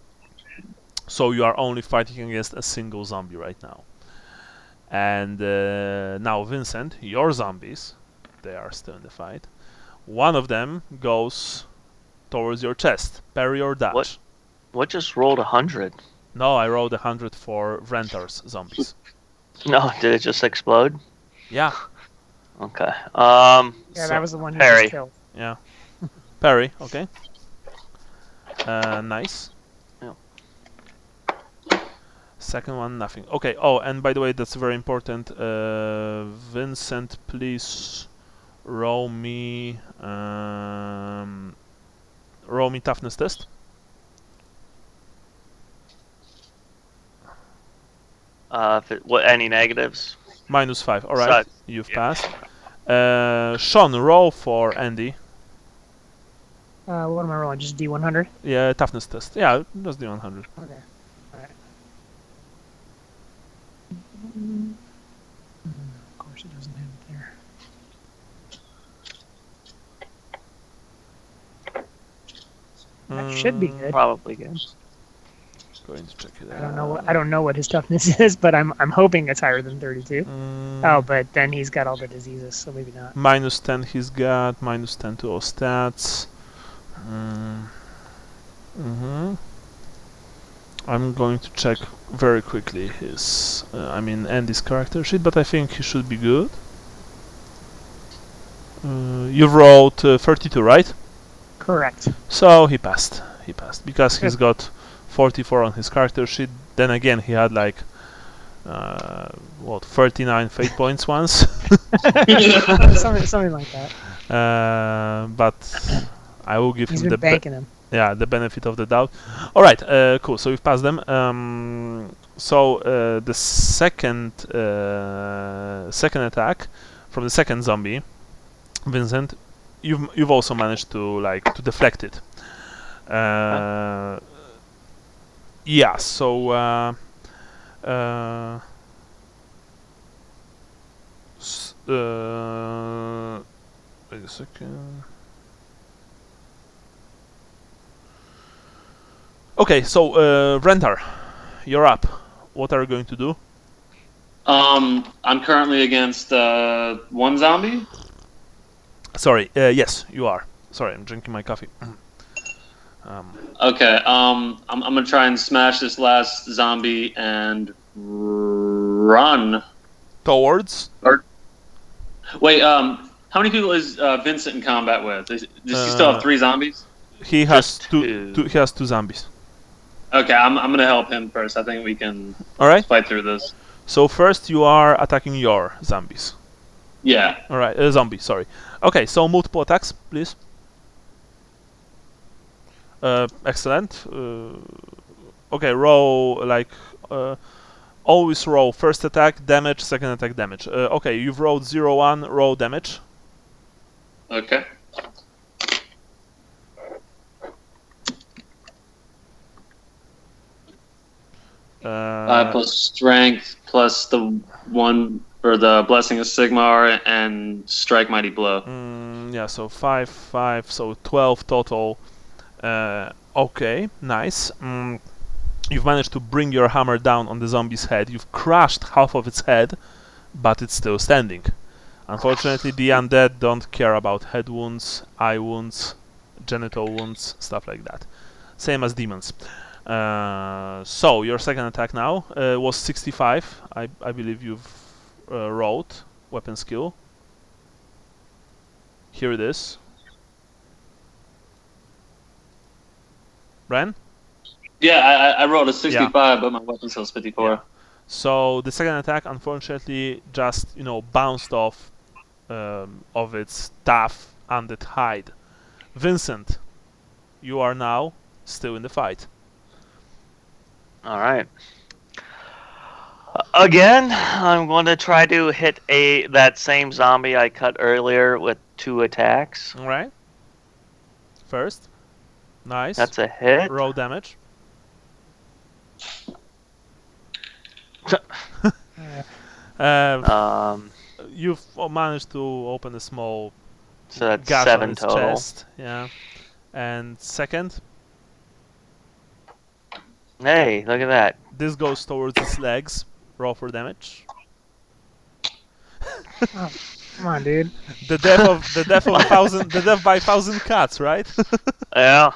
So you are only fighting against a single zombie right now. And now, Vincent, your zombies, they are still in the fight. One of them goes towards your chest. Parry or dash. What just rolled 100? No, I rolled 100 for Rentar's zombies. No, did it just explode? Yeah. Okay. Yeah, that was the one you just killed. Yeah. Parry, okay. Nice. Yeah. Second one, nothing. Okay, oh, and by the way, that's very important. Vincent, please roll me toughness test. Any negatives? Minus 5. All right, you've passed. Sean, roll for Andy. What am I rolling? Just D100? Yeah, toughness test. Yeah, just D100. Okay. Alright. Of course, it doesn't have it there. That should be good. Probably good. Going to check it I don't know what his toughness is, but I'm hoping it's higher than 32. Oh, but then he's got all the diseases, so maybe not. -10 he's got, -10 to all stats. I'm going to check very quickly his, Andy's character sheet, but I think he should be good. You wrote 32, right? Correct. So he passed. He passed because he's got 44 on his character sheet. Then again, he had like 39 fate points once. something like that. But I will give He's him been banking him. Yeah, the benefit of the doubt. All right, cool. So we've passed them. The second attack from the second zombie, Vincent, you've also managed to deflect it. Yeah. So wait a second. Okay, so Rentar, you're up. What are you going to do? I'm currently against one zombie. Sorry, yes, you are. Sorry, I'm drinking my coffee. Okay, I'm gonna try and smash this last zombie and run Towards? Wait, how many people is Vincent in combat with? Does he still have 3 zombies? He has two. He has 2 zombies. Okay, I'm gonna help him first. I think we can fight through this. So first you are attacking your zombies. Yeah. All right, zombie. Sorry. Okay, so multiple attacks, please. Excellent. Okay, roll always roll first attack damage, second attack damage. Okay, you've rolled 0-1. Roll damage. Okay. 5 plus strength plus the 1 for the blessing of Sigmar and strike mighty blow. Yeah, so 5, so 12 total. Okay, nice. You've managed to bring your hammer down on the zombie's head. You've crushed half of its head, but it's still standing. Unfortunately, the undead don't care about head wounds, eye wounds, genital wounds, stuff like that. Same as demons. So your second attack now was 65. I believe you've rolled weapon skill. Here it is. Ren? Yeah, I rolled a 65, but my weapon skill is 54. Yeah. So the second attack, unfortunately, just bounced off of its tough undead hide. Vincent, you are now still in the fight. All right. Again, I'm going to try to hit that same zombie I cut earlier with 2 attacks. All right. First, nice. That's a hit. Roll damage. You've managed to open a small so that's gash 7 on its total. chest. Yeah. And second. Hey, look at that. This goes towards its legs. Roll for damage. Oh, come on, dude. The death by 1,000 cuts, right? Yeah.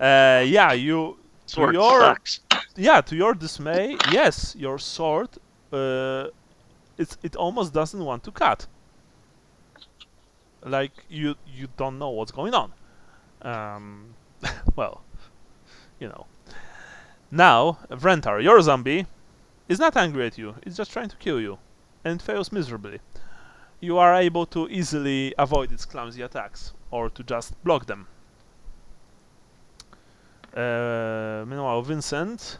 Yeah, you. Sword sucks. Yeah, to your dismay, yes, your sword. It almost doesn't want to cut. Like you don't know what's going on. Well, Now, Vrentar, your zombie, is not angry at you. It's just trying to kill you, and it fails miserably. You are able to easily avoid its clumsy attacks, or to just block them. Meanwhile, Vincent,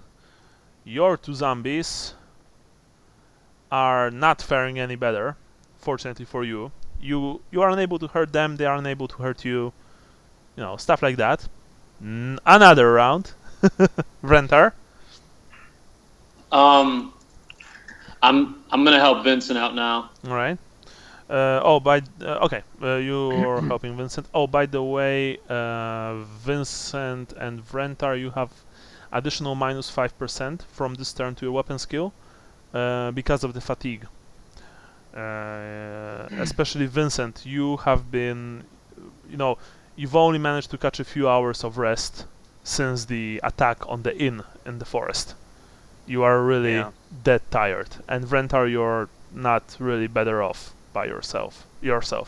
your 2 zombies are not faring any better. Fortunately for you, you are unable to hurt them. They are unable to hurt you. Stuff like that. Another round. Vrentar. I'm gonna help Vincent out now. All right. You're helping Vincent. Oh, by the way, Vincent and Vrentar, you have additional minus 5% from this turn to your weapon skill because of the fatigue. Especially Vincent, you have been, you've only managed to catch a few hours of rest since the attack on the inn in the forest. You are really dead tired, and Vrentar, you're not really better off by yourself.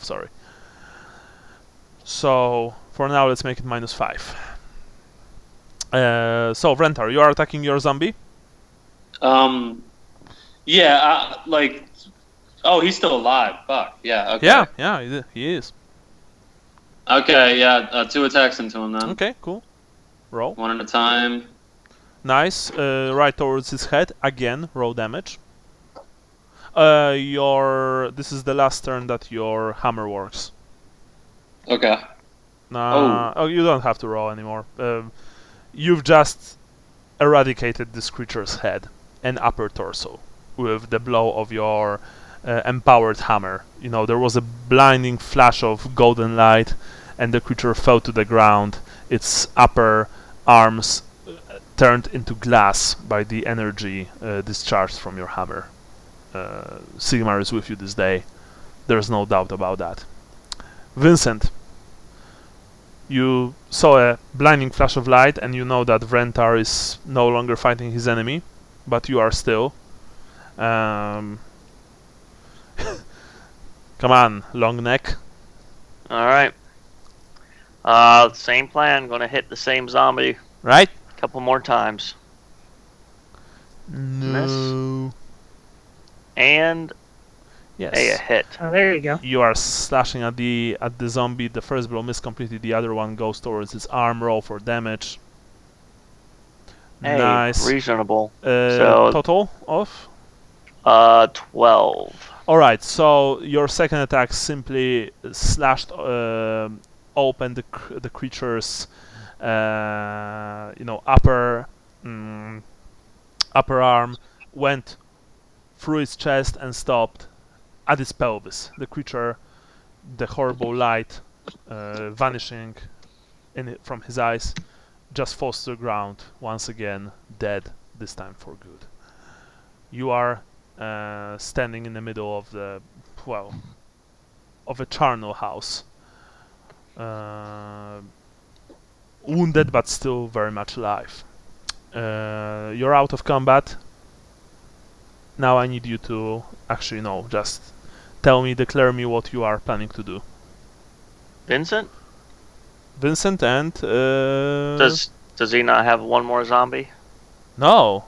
Sorry. So for now, let's make it minus 5. So Vrentar, you are attacking your zombie. Yeah, oh, he's still alive. Fuck. Yeah. Okay. Yeah, he is. Okay. Yeah. 2 attacks into him then. Okay. Cool. Roll. 1 at a time. Nice. Right towards his head. Again, roll damage. This is the last turn that your hammer works. Okay. Oh, you don't have to roll anymore. You've just eradicated this creature's head and upper torso with the blow of your empowered hammer. There was a blinding flash of golden light, and the creature fell to the ground. Its upper arms turned into glass by the energy discharged from your hammer. Sigmar is with you this day. There's no doubt about that. Vincent, you saw a blinding flash of light, and you know that Vrentar is no longer fighting his enemy, but you are still. Come on, long neck. Alright. Same plan. Gonna hit the same zombie. Right? A couple more times. No. Miss. And yes. a hit. Oh, there you go. You are slashing at the zombie. The first blow missed completely. The other one goes towards his arm. Roll for damage. Hey, nice. Reasonable. So total of 12. All right. So your second attack simply slashed open the creature's upper arm, went through its chest and stopped at its pelvis. The creature, the horrible light vanishing from his eyes, just falls to the ground once again, dead, this time for good. You are standing in the middle of of a charnel house, wounded but still very much alive. You're out of combat. Now I need you to actually just declare me what you are planning to do. Vincent? Vincent and Does he not have one more zombie? No.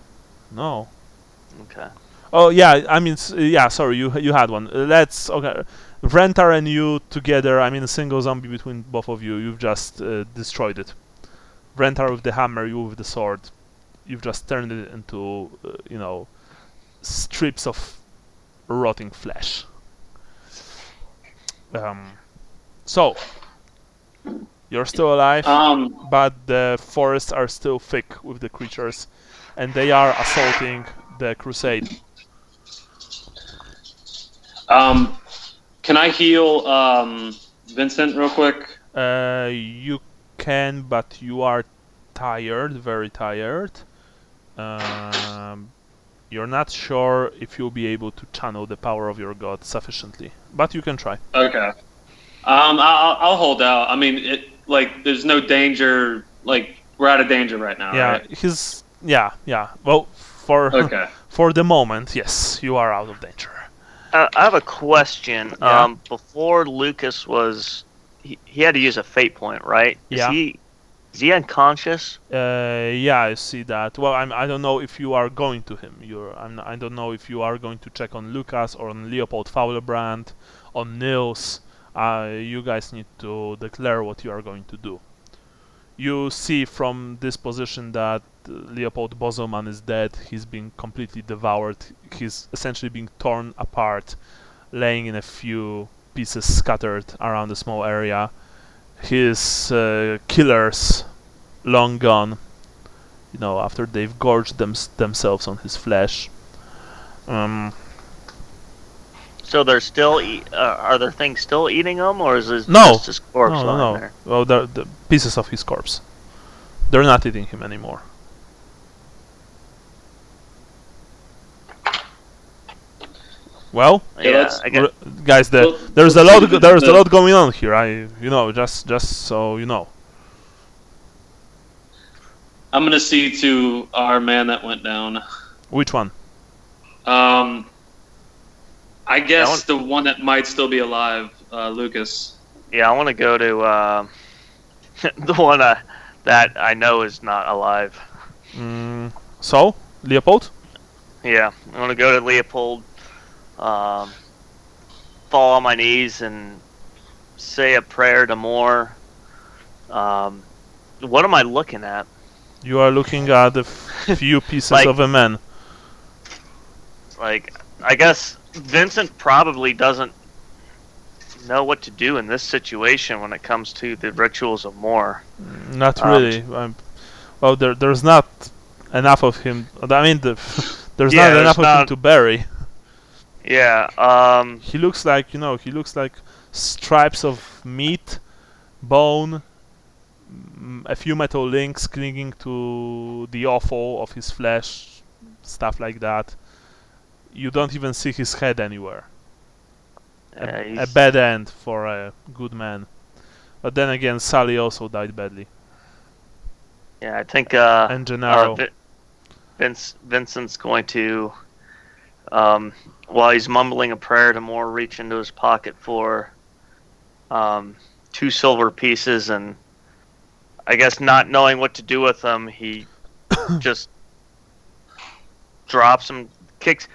Okay. Oh yeah, I mean sorry, you had one. Okay. Vrentar and you together, I mean a single zombie between both of you, you've just destroyed it. Vrentar with the hammer, you with the sword. You've just turned it into strips of rotting flesh. So you're still alive, but the forests are still thick with the creatures, and they are assaulting the Crusade. Can I heal Vincent real quick? You can, but you are tired, very tired. You're not sure if you'll be able to channel the power of your god sufficiently, but you can try. Okay. I'll hold out. I mean, there's no danger. We're out of danger right now. Yeah, right? Yeah. Well, okay. For the moment, yes, you are out of danger. I have a question. Yeah. Before Lucas was, he had to use a fate point, right? Yeah. Is he unconscious? Yeah, I see that. Well, I don't know if you are going to him. I don't know if you are going to check on Lucas or on Leopold Fowlerbrand, on Nils. You guys need to declare what you are going to do. You see from this position that Leopold Bozelman is dead. He's being completely devoured. He's essentially being torn apart, laying in a few pieces scattered around a small area. His killers long gone, after they've gorged themselves on his flesh. So they're still are there things still eating them, or is this No. just his corpse lying No. there? Well, the pieces of his corpse. They're not eating him anymore. Well, Yeah, guys, there's a lot going on here. Just so you know. I'm gonna see to our man that went down. Which one? I guess the one that might still be alive, Lucas. Yeah, I want to go to the one that I know is not alive. So, Leopold? Yeah, I want to go to Leopold, fall on my knees and say a prayer to Moore. What am I looking at? You are looking at a few pieces of a man. Like, I guess Vincent probably doesn't know what to do in this situation when it comes to the rituals of Moore. Not really. Well, there's not enough of him. I mean, there's not enough of him to bury. Yeah. He looks like stripes of meat, bone, a few metal links clinging to the offal of his flesh, stuff like that. You don't even see his head anywhere. A bad end for a good man. But then again, Sully also died badly. Yeah, I think and Gennaro. Vincent's going to, while he's mumbling a prayer to Moore, reach into his pocket for 2 silver pieces, and I guess not knowing what to do with them, he just drops them, kicks.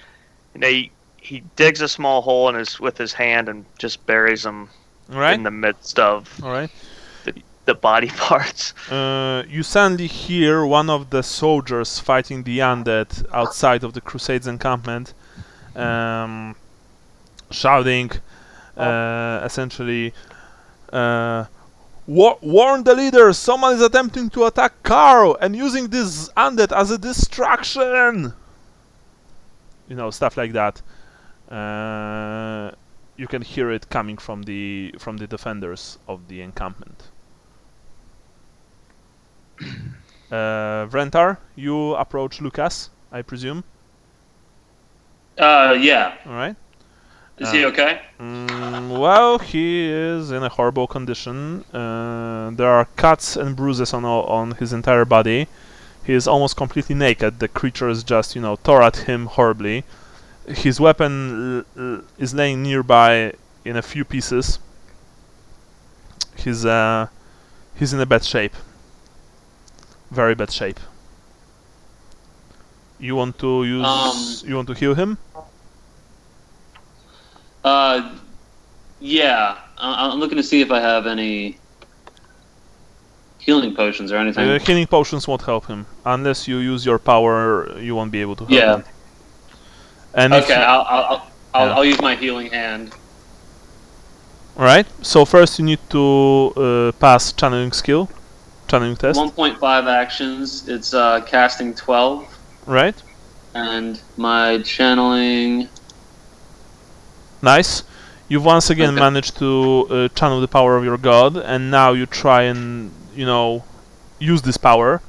He digs a small hole with his hand and just buries them in the midst of the body parts. You suddenly hear one of the soldiers fighting the undead outside of the Crusade's encampment, shouting, essentially, warn the leaders, someone is attempting to attack Carl and using this undead as a distraction! Stuff like that. You can hear it coming from the defenders of the encampment. Vrentar, you approach Lucas, I presume? Yeah. Alright. Is he okay? Well, he is in a horrible condition. There are cuts and bruises on his entire body. He is almost completely naked. The creature is just, tore at him horribly. His weapon is laying nearby in a few pieces. He's in a bad shape. Very bad shape. You want to use? You want to heal him? Yeah. I'm looking to see if I have any healing potions or anything. Healing potions won't help him unless you use your power. You won't be able to help him. And okay, I'll use my healing hand. Alright, so first you need to pass channeling skill, channeling test. 1.5 actions, it's casting 12. Right. And my channeling... Nice. You've once again managed to channel the power of your god, and now you try and, use this power.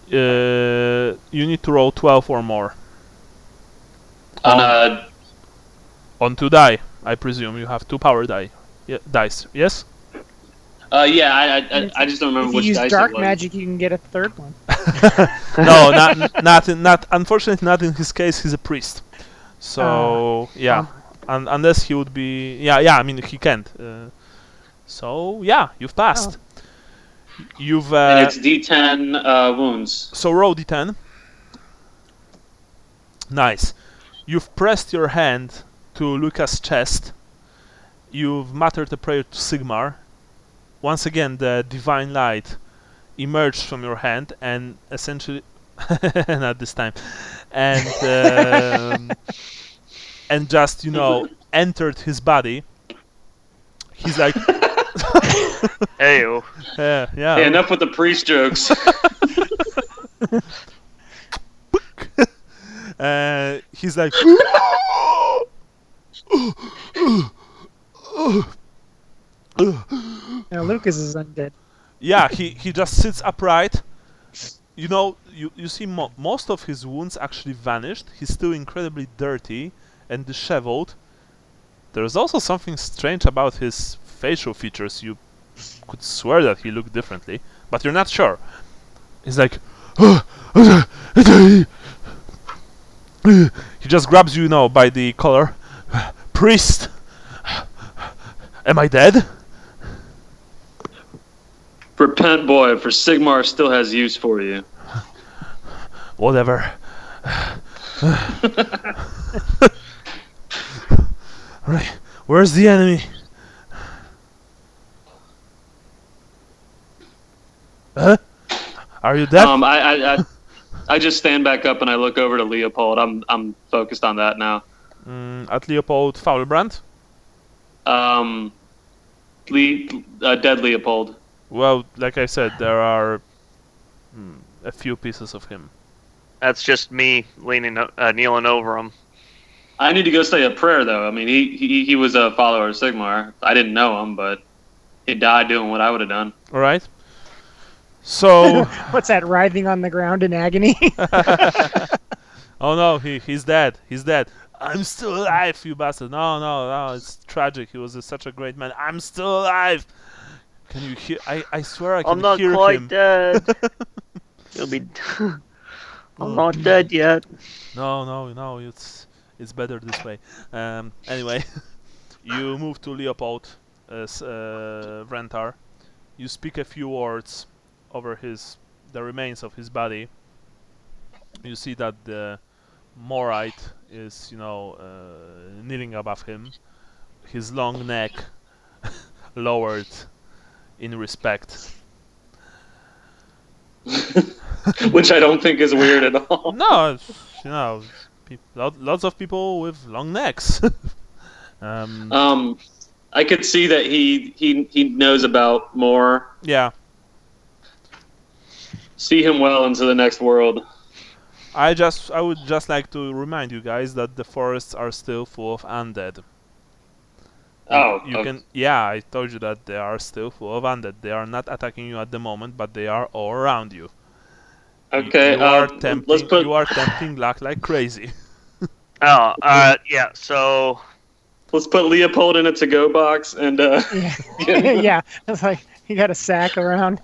You need to roll 12 or more. On 2 die, I presume. You have 2 power dice, yes? Yeah, I just don't remember which dice it was. If you use dark magic, you can get a 3rd one. No, not unfortunately, not in his case. He's a priest, so yeah. Unless he would be, I mean, he can't. So yeah, you've passed. You've and it's D10 wounds. So roll D10. Nice. You've pressed your hand to Lucas' chest. You've muttered a prayer to Sigmar. Once again, the divine light emerged from your hand and essentially, not this time, and and just entered his body. He's like, Hey-o. Yeah. Hey, enough with the priest jokes. He's like, Lucas is undead. Yeah, he just sits upright. You see most of his wounds actually vanished. He's still incredibly dirty and disheveled. There's also something strange about his facial features. You could swear that he looked differently, but you're not sure. He's like, he just grabs you, by the collar. Priest, am I dead? Repent, boy, for Sigmar still has use for you. Whatever. Right, where's the enemy? Huh? Are you dead? I just stand back up and I look over to Leopold. I'm focused on that now. At Leopold Foulbrand? Dead Leopold. Well, like I said, there are a few pieces of him. That's just me kneeling over him. I need to go say a prayer, though. I mean, he was a follower of Sigmar. I didn't know him, but he died doing what I would have done. All right. So what's that? Writhing on the ground in agony. Oh no, he's dead. He's dead. I'm still alive, you bastard. No, it's tragic. He was such a great man. I'm still alive. Can you hear? I swear I can hear him. I'm not quite dead. You'll be. I'm not dead yet. No. It's better this way. Anyway, you move to Leopold, Vrentar. You speak a few words over the remains of his body. You see that the Morite is, kneeling above him, his long neck lowered in respect. Which I don't think is weird at all. No, lots of people with long necks. I could see that he knows about more. Yeah. See him well into the next world. I would just like to remind you guys that the forests are still full of undead. I told you that they are still full of undead. They are not attacking you at the moment, but they are all around you. Okay, you are tempting luck like crazy. Yeah. So let's put Leopold in a to-go box and. Yeah, it's like you got a sack around.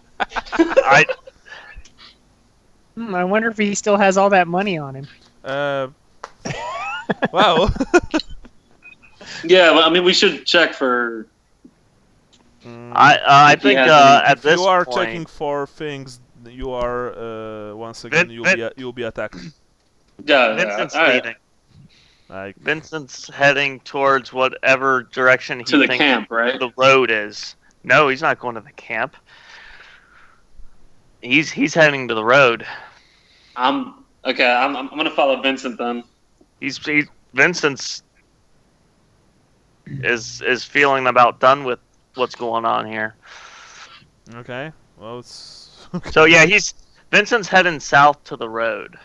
I wonder if he still has all that money on him. Well. Yeah, well, I mean, we should check for. I think at this point, if you are checking for things, you are once again you'll be attacked. Yeah, Vincent's leading. Vincent's heading towards whatever direction he to the thinks camp, right? The road is. No, he's not going to the camp. He's heading to the road. I'm gonna follow Vincent then. Vincent's is feeling about done with what's going on here. Okay. Well, it's. So yeah, Vincent's heading south to the road.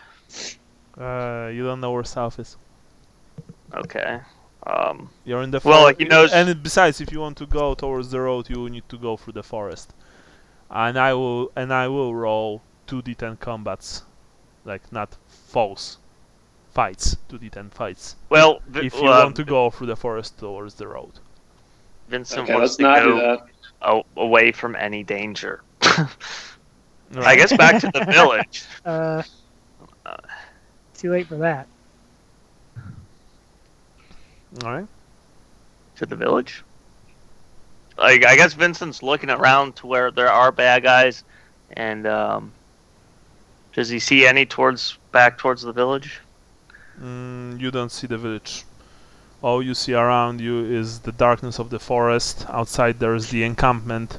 You don't know where south is. Okay. You're in the well, forest. he knows. And besides, if you want to go towards the road, you need to go through the forest. And I will roll 2d10 combats, like not false fights, 2d10 fights. Well, if you want to go through the forest towards the road. Vincent wants to go away from any danger. Right. I guess back to the village. Too late for that. All right. To the village? I guess Vincent's looking around to where there are bad guys, and does he see any back towards the village? You don't see the village. All you see around you is the darkness of the forest. Outside there is the encampment,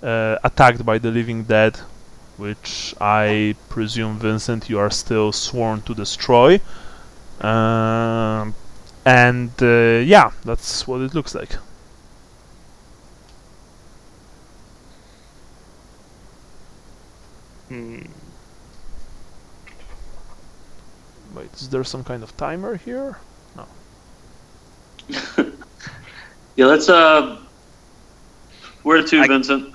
attacked by the living dead, which I presume, Vincent, you are still sworn to destroy. Yeah, that's what it looks like. Wait, is there some kind of timer here? No. Yeah, let's where to, Vincent?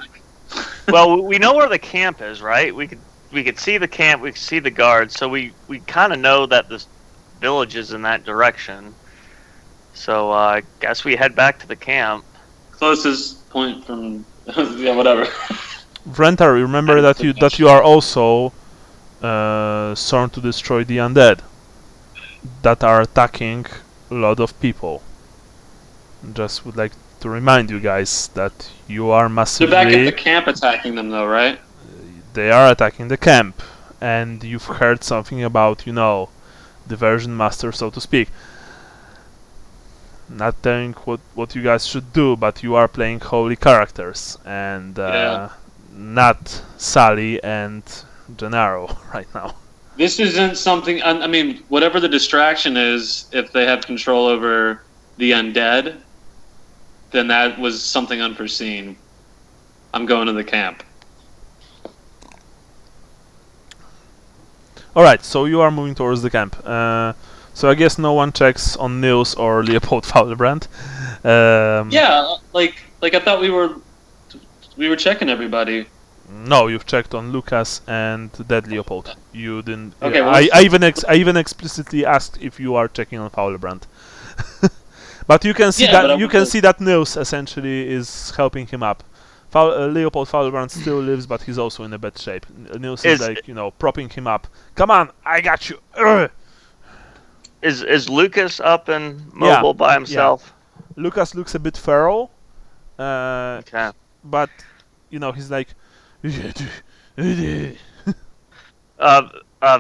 Well, we know where the camp is, right? We could see the camp, we could see the guards, so we kind of know that this village is in that direction. So I guess we head back to the camp. Closest point from yeah, whatever. Vrentar, remember that you are also sworn to destroy the undead that are attacking a lot of people. Just would like to remind you guys that you are massively... They're back at the camp attacking them, though, right? They are attacking the camp, and you've heard something about, you know, diversion master, so to speak. Not telling what you guys should do, but you are playing holy characters, and not Sally and Gennaro right now. This isn't something. I mean, whatever the distraction is, if they have control over the undead, then that was something unforeseen. I'm going to the camp. Alright, so you are moving towards the camp. So I guess no one checks on Nils or Leopold Fowlerbrand. Yeah, like I thought we were checking everybody. No, you've checked on Lucas and Dead Leopold. You didn't. Okay, I even explicitly asked if you are checking on Fowlerbrand. But you can see see that Nils essentially is helping him up. Leopold Fowlerbrand still lives, but he's also in a bad shape. Nils is like, you know, propping him up. Come on, I got you. Is Lucas up and mobile by himself? Yeah. Lucas looks a bit feral. Okay. But, you know, he's like...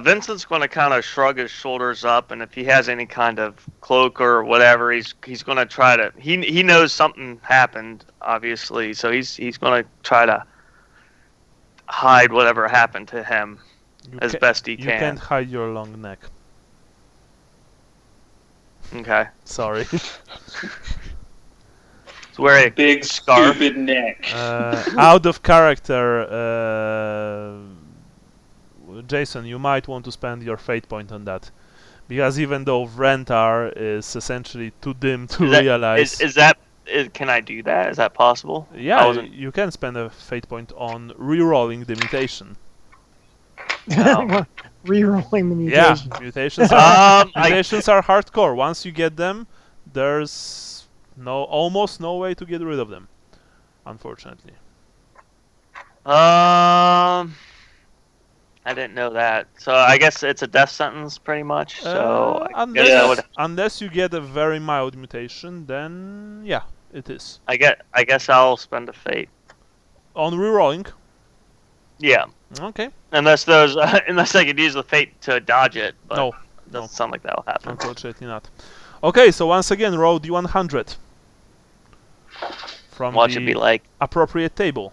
Vincent's going to kind of shrug his shoulders up, and if he has any kind of cloak or whatever, he's going to try to... He knows something happened, obviously, so he's going to try to hide whatever happened to him as best he can. You can't hide your long neck. Okay. Sorry. It's wearing a big scarf. Stupid neck. Out of character, Jason, you might want to spend your fate point on that, because even though Vrentar is essentially too dim to realize. Can I do that? Is that possible? Yeah, you can spend a fate point on re-rolling the mutation. No. Re-rolling the mutation. Yeah, mutations are hardcore. Once you get them, there's almost no way to get rid of them, unfortunately. I didn't know that. So I guess it's a death sentence, pretty much. So unless you get a very mild mutation, then yeah, it is. I guess I'll spend a fate on re-rolling. Yeah. Okay. Unless I could use the fate to dodge it, but no, doesn't sound like that'll happen. Unfortunately not. Okay, so once again, roll D100 from Watch it be like appropriate table.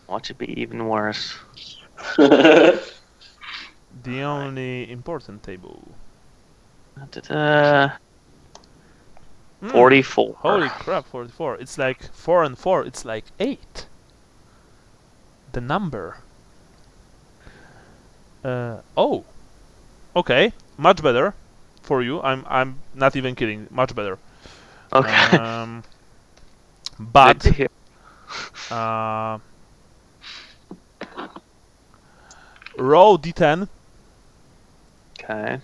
Watch it be even worse. The only important table. 44. Holy crap, 44. It's like 4 and 4. It's like 8. The number. Oh. Okay. Much better for you. I'm not even kidding. Much better. Okay. But roll D10. Okay.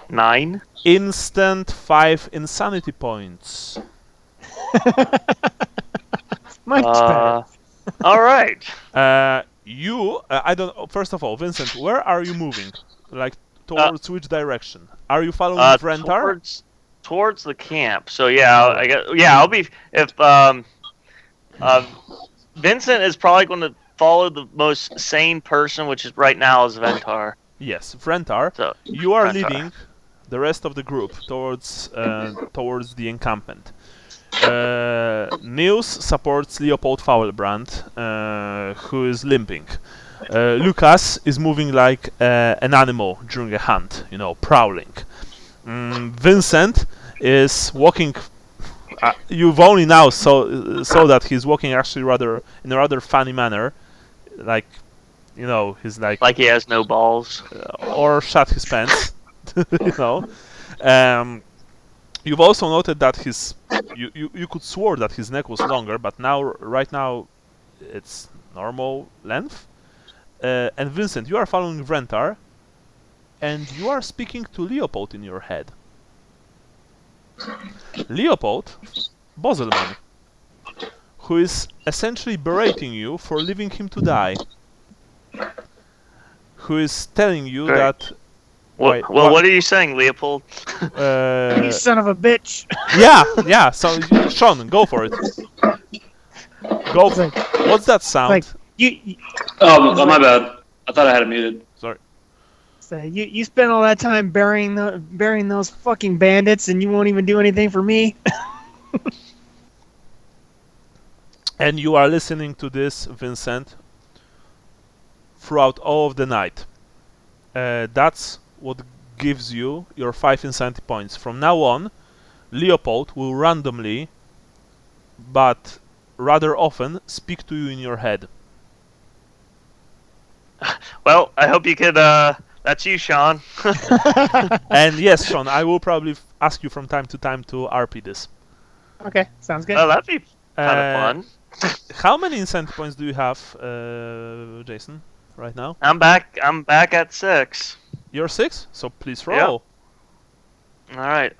9. Instant 5 insanity points. Much better. All right. I don't. First of all, Vincent, where are you moving? Like towards which direction? Are you following Vrentar? Towards the camp. So yeah, I guess. Yeah, I'll be. If Vincent is probably going to follow the most sane person, which is right now is Vrentar. Yes, Vrentar. So you are leading the rest of the group towards the encampment. Nils supports Leopold Fowlerbrand, who is limping. Lucas is moving like an animal during a hunt, you know, prowling. Vincent is walking. You've only now saw that he's walking actually in a rather funny manner, like, you know, he's like he has no balls, or shut his pants, you know. You've also noted that you could swear that his neck was longer, but right now it's normal length. And Vincent, you are following Vrentar, and you are speaking to Leopold in your head. Leopold Bozelman, who is essentially berating you for leaving him to die. Who is telling you Great. that... What are you saying, Leopold? You son of a bitch. Yeah, so Sean, go for it. Go for it. What's that sound? Like, you Oh, my bad. I thought I had it muted. Sorry. so you spent all that time burying those fucking bandits, and you won't even do anything for me. And you are listening to this, Vincent, throughout all of the night. That's what gives you your 5 insanity points. From now on, Leopold will randomly, but rather often, speak to you in your head. Well, I hope you could. That's you, Sean. And yes, Sean, I will probably ask you from time to time to RP this. Okay, sounds good. Oh, that'd be kind of fun. How many insanity points do you have, Jason, right now? I'm back at 6. You're 6, so please roll. All right.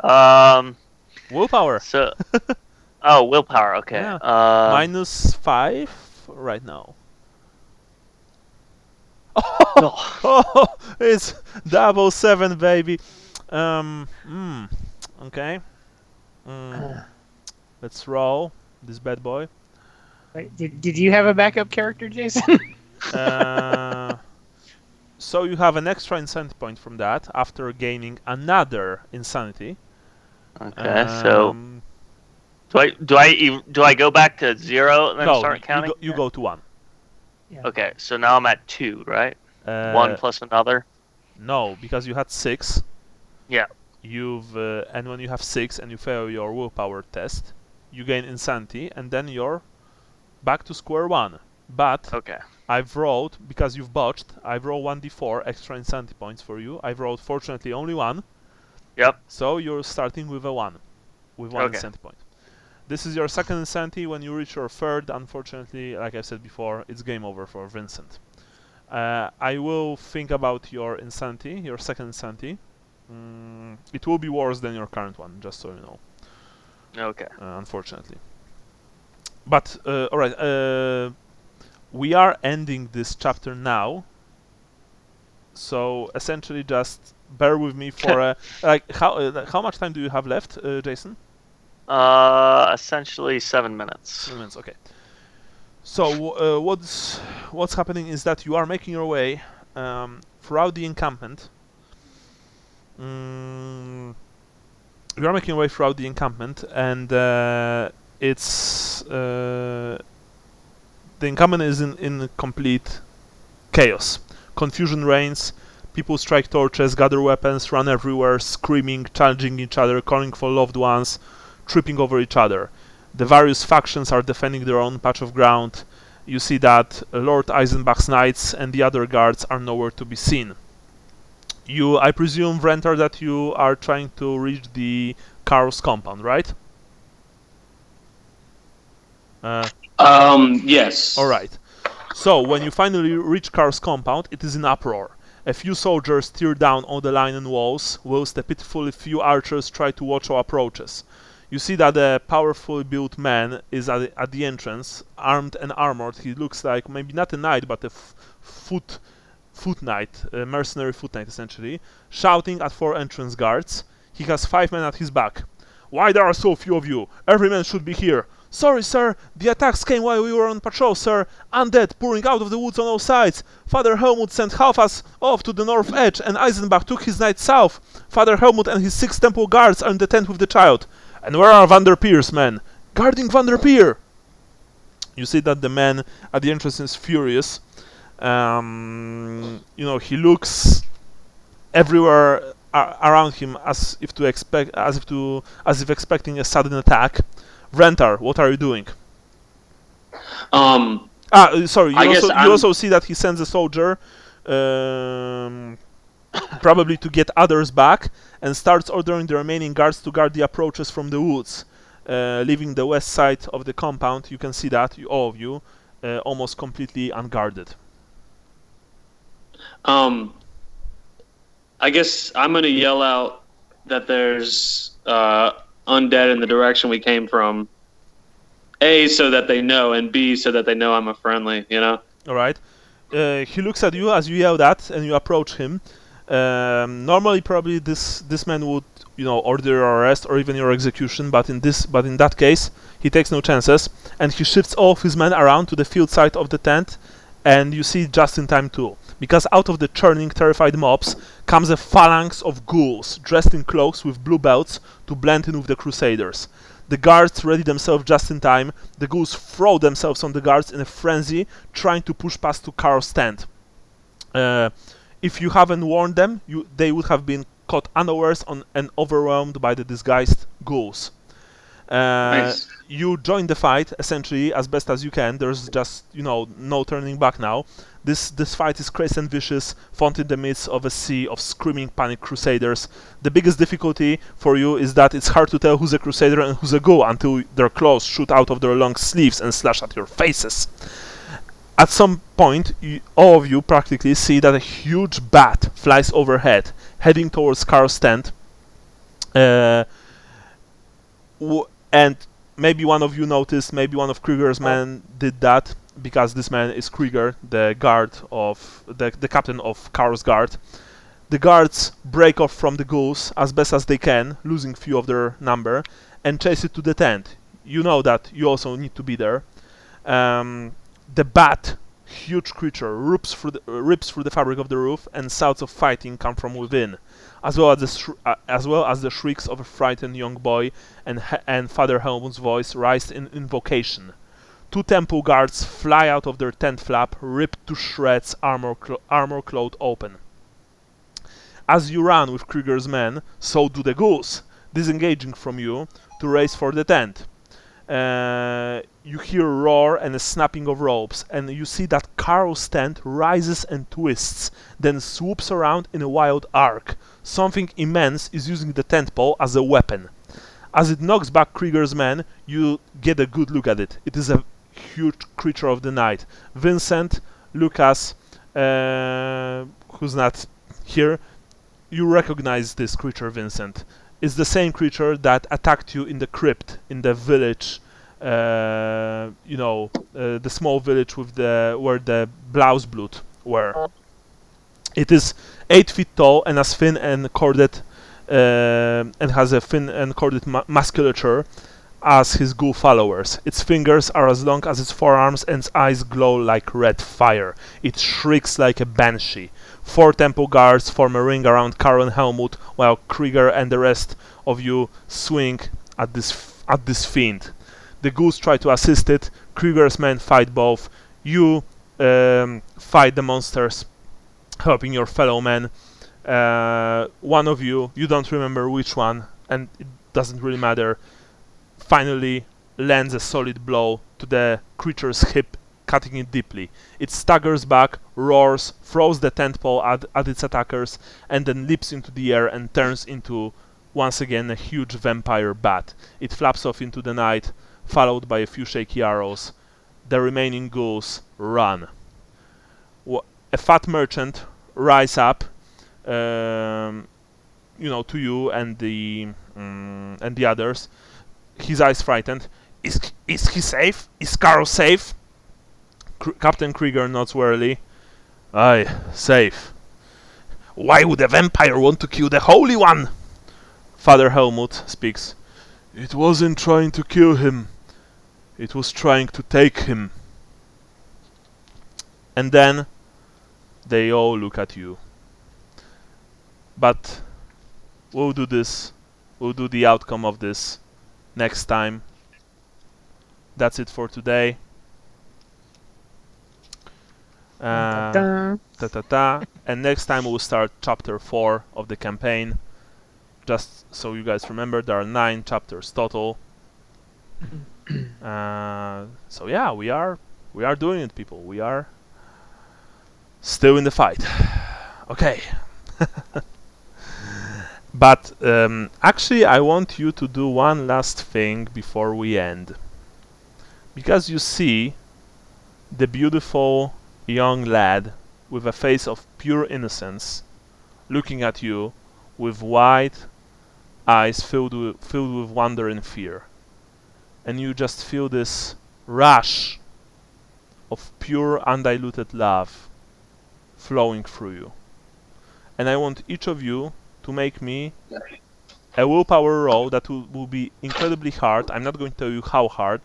Willpower. So, willpower. Okay. Yeah. -5 right now. Oh, it's 007, baby. Okay. Let's roll this bad boy. Wait, did you have a backup character, Jason? So you have an extra insanity point from that after gaining another insanity. Okay. So do I go back to 0 and then start counting? You go to 1. Yeah. Okay. So now I'm at 2, right? 1 plus another. No, because you had 6. Yeah. You've and when you have 6 and you fail your willpower test, you gain insanity, and then you're back to square 1. But okay. I've rolled, because you've botched, I've rolled 1d4 extra insanity points for you. I've rolled, fortunately, only 1. Yep. So you're starting with a 1. With 1 insanity point. This is your second insanity. When you reach your third, unfortunately, like I said before, it's game over for Vincent. I will think about your insanity, your second insanity. It will be worse than your current one, just so you know. Okay. Unfortunately. But, alright, we are ending this chapter now. So, essentially, just bear with me for how much time do you have left, Jason? Essentially 7 minutes. 7 minutes, okay. So, what's happening is that you are making your way throughout the encampment. You are making your way throughout the encampment, and it's the encampment is in complete chaos. Confusion reigns. People strike torches, gather weapons, run everywhere, screaming, challenging each other, calling for loved ones, tripping over each other. The various factions are defending their own patch of ground. You see that Lord Eisenbach's knights and the other guards are nowhere to be seen. I presume, Vrentar, that you are trying to reach the Carl's compound, right? Yes. Alright. So, when you finally reach Carl's compound, it is in uproar. A few soldiers tear down all the line and walls, whilst a pitifully few archers try to watch our approaches. You see that a powerfully built man is at the entrance, armed and armored. He looks like maybe not a knight, but a foot knight, a mercenary foot knight essentially, shouting at 4 entrance guards. He has 5 men at his back. "Why there are so few of you? Every man should be here." "Sorry, sir, the attacks came while we were on patrol, sir. Undead pouring out of the woods on all sides. Father Helmut sent half us off to the north edge, and Eisenbach took his knights south. Father Helmut and his 6 temple guards are in the tent with the child. And where are Vanderpeer's men? Guarding Vanderpeer!" You see that the man at the entrance is furious. He looks everywhere around him as if expecting a sudden attack. Vrentar, what are you doing? Sorry. You also see that he sends a soldier, probably to get others back, and starts ordering the remaining guards to guard the approaches from the woods, leaving the west side of the compound. You can see that, all of you, almost completely unguarded. I guess I'm gonna yell out that there's undead in the direction we came from. A, so that they know, and B, so that they know I'm a friendly. You know. All right. He looks at you as you yell that, and you approach him. Normally, probably this man would, order your arrest or even your execution, but in that case, he takes no chances, and he shifts all of his men around to the field side of the tent, and you see just in time too, because out of the churning, terrified mobs comes a phalanx of ghouls dressed in cloaks with blue belts to blend in with the Crusaders. The guards ready themselves just in time. The ghouls throw themselves on the guards in a frenzy, trying to push past to Carl's tent. If you haven't warned them, they would have been caught unawares and overwhelmed by the disguised ghouls. Nice. You join the fight essentially as best as you can. There's just no turning back now. This fight is crazy and vicious, fought in the midst of a sea of screaming panic crusaders. The biggest difficulty for you is that it's hard to tell who's a crusader and who's a ghoul until their claws shoot out of their long sleeves and slash at your faces. At some point, all of you practically see that a huge bat flies overhead, heading towards Carl's tent. And maybe one of you noticed, maybe one of Krieger's men did that, because this man is Krieger, the guard of the captain of Carl's guard. The guards break off from the ghouls as best as they can, losing few of their number, and chase it to the tent. You know that you also need to be there. The bat, huge creature, rips through the fabric of the roof, and shouts of fighting come from within, as well as the shrieks of a frightened young boy, and Father Helmut's voice rise in invocation. Two temple guards fly out of their tent flap, ripped to shreds, armor cloth open. As you run with Krieger's men, so do the ghouls, disengaging from you to race for the tent. You hear a roar and a snapping of ropes, and you see that Carl's tent rises and twists, then swoops around in a wild arc. Something immense is using the tent pole as a weapon. As it knocks back Krieger's men, you get a good look at it. It is a huge creature of the night. Vincent, Lucas, who's not here, you recognize this creature, Vincent. It's the same creature that attacked you in the crypt, in the village, the small village where the Blausblut were. It is 8 feet tall and has thin and corded, and has a thin and corded musculature as his ghoul followers. Its fingers are as long as its forearms, and its eyes glow like red fire. It shrieks like a banshee. 4 temple guards form a ring around Karl and Helmut, while Krieger and the rest of you swing at this fiend. The ghouls try to assist it. Krieger's men fight both. You fight the monsters, helping your fellow men. One of you don't remember which one, and it doesn't really matter, finally lands a solid blow to the creature's hip, cutting it deeply. It staggers back, roars, throws the tent pole at its attackers, and then leaps into the air and turns into, once again, a huge vampire bat. It flaps off into the night, followed by a few shaky arrows. The remaining ghouls run. A fat merchant rise up, to you and the others. His eyes frightened. Is he safe? Is Carl safe? Captain Krieger nods wearily. Aye, safe. Why would a vampire want to kill the Holy One? Father Helmut speaks. It wasn't trying to kill him. It was trying to take him. And then they all look at you. But we'll do this. We'll do the outcome of this next time. That's it for today. And next time we'll start chapter 4 of the campaign. Just so you guys remember, there are 9 chapters total. So yeah, we are doing it, people. We are still in the fight. Okay. But actually, I want you to do one last thing before we end. Because you see the beautiful young lad with a face of pure innocence looking at you with wide eyes filled with wonder and fear. And you just feel this rush of pure, undiluted love flowing through you. And I want each of you to make me a willpower roll that will be incredibly hard. I'm not going to tell you how hard.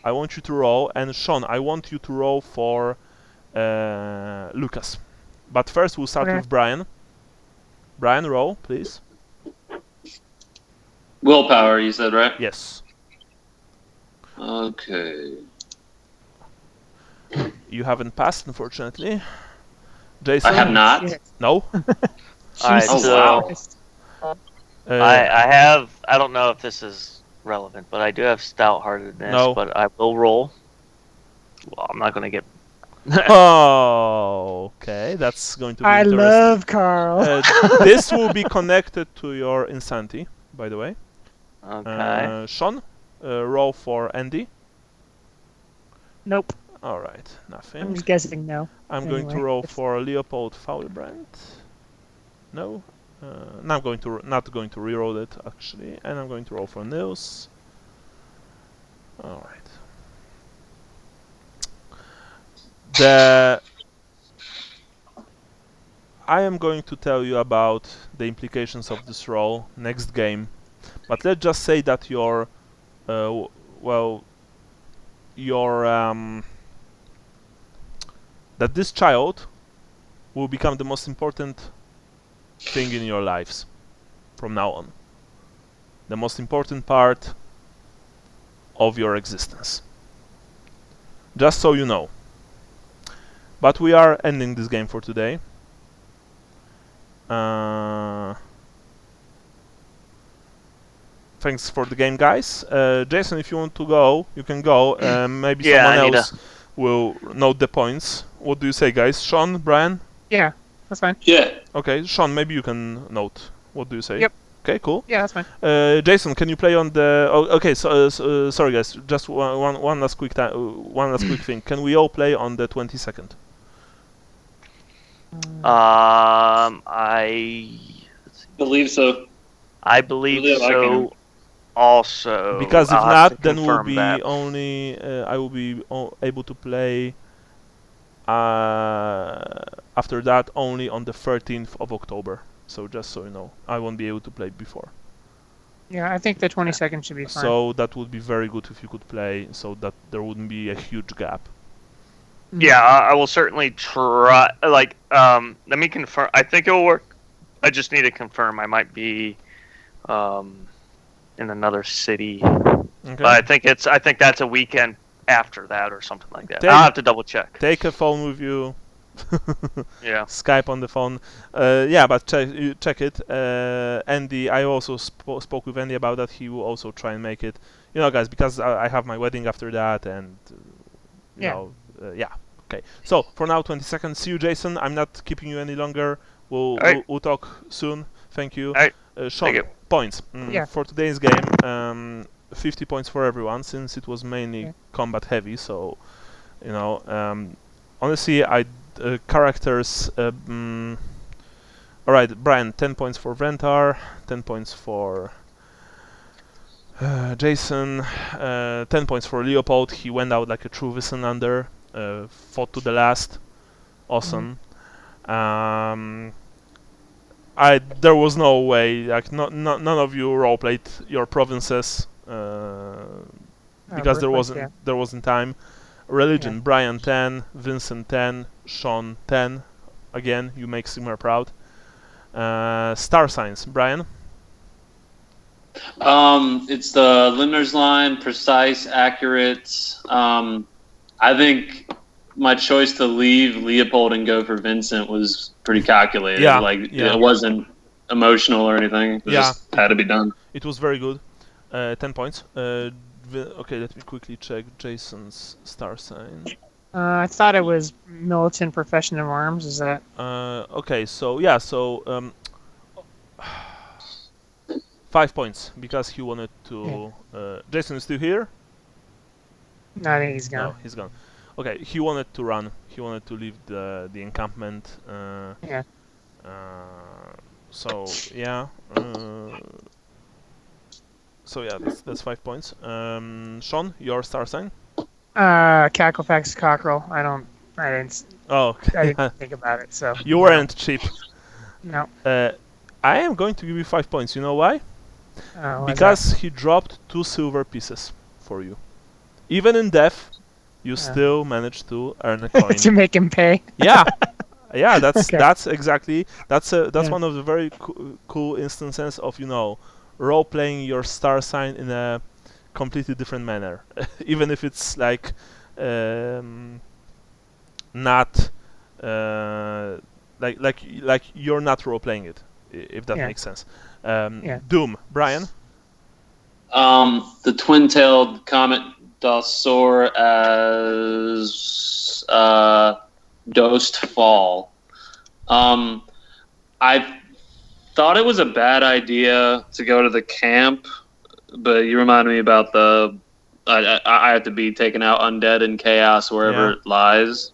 I want you to roll, and Sean, I want you to roll for Lucas. But first we'll start with Brian. Brian, roll, please. Willpower, you said, right? Yes. Okay. You haven't passed, unfortunately. Jason? I have not. No? Alright, Oh, so wow. I have, I don't know if this is relevant, but I do have stout-heartedness, No. but I will roll. Well, I'm not going to get... Oh, okay, that's going to be I interesting. love Carl. This will be connected to your insanity, by the way. Okay. Sean, roll for Andy. Nope. Alright, nothing. I'm just guessing no. I'm going to Anyway, roll it's- for Leopold Faulbrand. No. No, I'm going to not going to reroll it actually, and I'm going to roll for Nils. All right. I am going to tell you about the implications of this roll next game, but let's just say that your that this child will become the most important thing in your lives from now on. The most important part of your existence. Just so you know. But we are ending this game for today. Thanks for the game, guys. Jason, if you want to go, you can go. Maybe someone else will note the points. What do you say, guys? Sean, Brian? Yeah, that's fine. Yeah. Okay, Sean, maybe you can note. What do you say? Yep. Okay, cool. Yeah, that's fine. Jason, can you play on the? Oh, okay. So, sorry, guys. Just one last quick thing. Can we all play on the 22nd? I Believe so. I believe Believe I so. Also, Because if I'll have not, to then we'll confirm be that. only. I will be able to play. After that, only on the 13th of October. So just so you know, I won't be able to play before. Yeah, I think the 22nd should be fine. So that would be very good if you could play, so that there wouldn't be a huge gap. Yeah, I will certainly try. Like, let me confirm. I think it will work. I just need to confirm. I might be, in another city. Okay. But I think that's a weekend after that or something like that. Take- I'll have to double check. Take a phone with you. Yeah. Skype on the phone. Yeah, but check it. Andy, I also spoke with Andy about that. He will also try and make it. You know, guys, because I have my wedding after that, and yeah. Okay. So for now, 20 seconds. See you, Jason. I'm not keeping you any longer. We'll talk soon. Thank you. All right. Sean, Thank you. points. Yeah. For today's game, 50 points for everyone, since it was mainly combat heavy. So, you know, honestly, characters. All right, Brian. 10 points for Ventar. 10 points for Jason. 10 points for Leopold. He went out like a true Wissenander. Fought to the last. Awesome. There was no way, like none of you roleplayed your provinces because there wasn't time. Religion, Brian 10, Vincent 10, Sean 10. Again, you make Sigmar proud. Star signs, Brian. It's the Limner's line, precise, accurate. I think my choice to leave Leopold and go for Vincent was pretty calculated. Yeah, It wasn't emotional or anything. It just had to be done. It was very good. 10 points. Okay, let me quickly check Jason's star sign. I thought it was militant profession of arms. Is that? Okay, so yeah, 5 points because he wanted to. Jason is still here? No, I think he's gone. No, he's gone. Okay, he wanted to run. He wanted to leave the encampment. So yeah. So yeah, that's 5 points. Sean, your star sign? Cacklefax cockerel. Oh, I didn't think about it. So you no. weren't cheap. No. I am going to give you 5 points. You know why? Why's Because he dropped 2 silver pieces for you. Even in death, you still managed to earn a coin. that? To make him pay. Yeah, yeah. That's Okay. that's exactly that's Yeah. one of the very cool instances of role playing your star sign in a completely different manner, even if it's like not like you're not role playing it, if that Yeah. makes sense. Yeah. Doom, Brian. The twin-tailed comet Dosor as Dosed Fall. I thought it was a bad idea to go to the camp, but you reminded me about I have to be taken out undead in chaos wherever Yeah. it lies,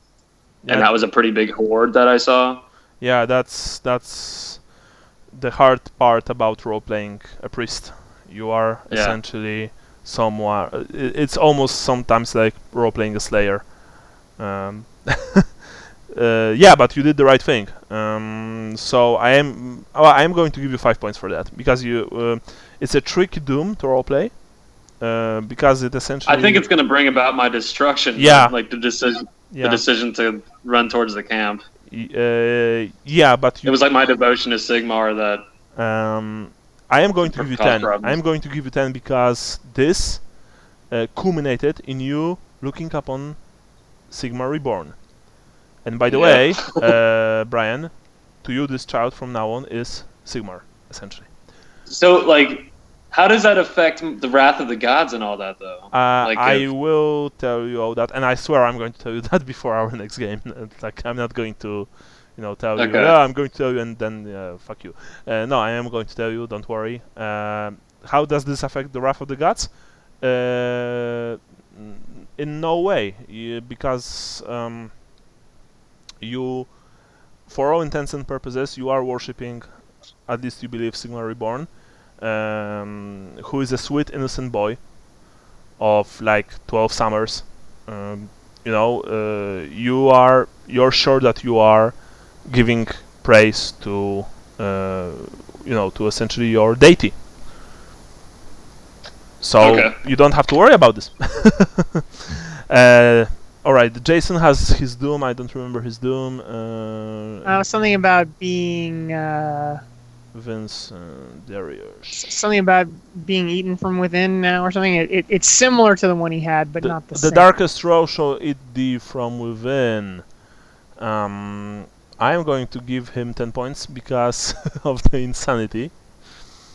Yeah, and that was a pretty big horde that I saw. yeah, that's the hard part about role playing a priest. You are Yeah. essentially someone. It's almost sometimes like role playing a slayer. Um, yeah, but you did the right thing. So I am going to give you 5 points for that because it's a tricky Doom to roleplay. Because it essentially. I think it's going to bring about my destruction. Yeah. Like the decision Yeah. the decision to run towards the camp. Yeah, but It was like my devotion to Sigmar that. I am going to give you Cause 10. problems. I am going to give you 10 because this culminated in you looking upon Sigmar Reborn. And by the Yeah. way, Brian, to you this child from now on is Sigmar, essentially. So, like, how does that affect the wrath of the gods and all that, though? Like I if- will tell you all that, and I swear I'm going to tell you that before our next game. Like, I'm not going to, tell you, Okay. yeah, I'm going to tell you, and then fuck you. No, I am going to tell you, don't worry. How does this affect the wrath of the gods? In no way, because you, for all intents and purposes, you are worshipping, at least you believe, Sigmar Reborn, who is a sweet, innocent boy of like 12 summers. You're sure that you are giving praise to, to essentially your deity. So Okay. you don't have to worry about this. All right, Jason has his doom. I don't remember his doom. Something about being Vince Darius. something about being eaten from within now or something. It's similar to the one he had, but not the same. The darkest row shall eat thee from within. I am going to give him 10 points because of the insanity.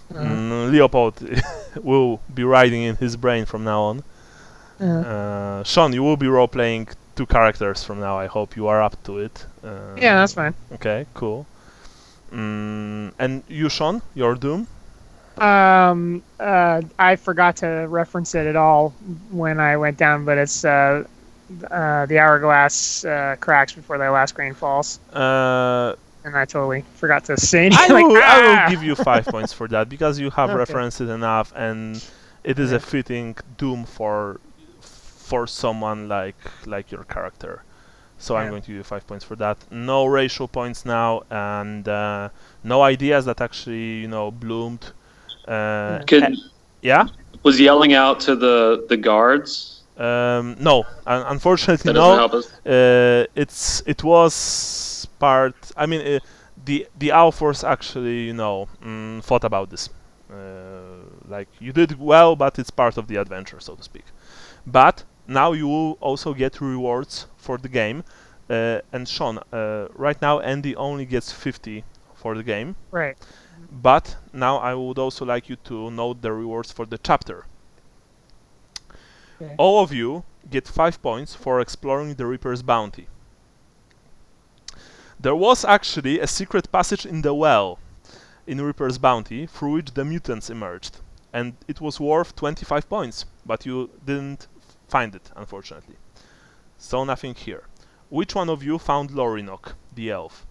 Leopold will be riding in his brain from now on. Sean, you will be role-playing 2 characters from now. I hope you are up to it. Yeah, that's fine. Okay, cool. And you, Sean, your doom? I forgot to reference it at all when I went down, but it's the hourglass cracks before the last grain falls. And I totally forgot to say anything. I will give you 5 points for that because you have Okay. referenced it enough, and it is a fitting doom for someone like your character. So I'm going to give you 5 points for that. No racial points now, and no ideas that actually bloomed. Yeah. Was yelling out to the guards? No, unfortunately That doesn't no. help us. It was part. I mean, the Owl Force actually thought about this. Like, you did well, but it's part of the adventure, so to speak. But now you will also get rewards for the game. And Sean, right now Andy only gets 50 for the game. Right. But now I would also like you to note the rewards for the chapter. Okay. All of you get 5 points for exploring the Reaper's bounty. There was actually a secret passage in the well in Reaper's bounty through which the mutants emerged, and it was worth 25 points, but you didn't find it, unfortunately. So nothing here. Which one of you found Lorinok, the elf?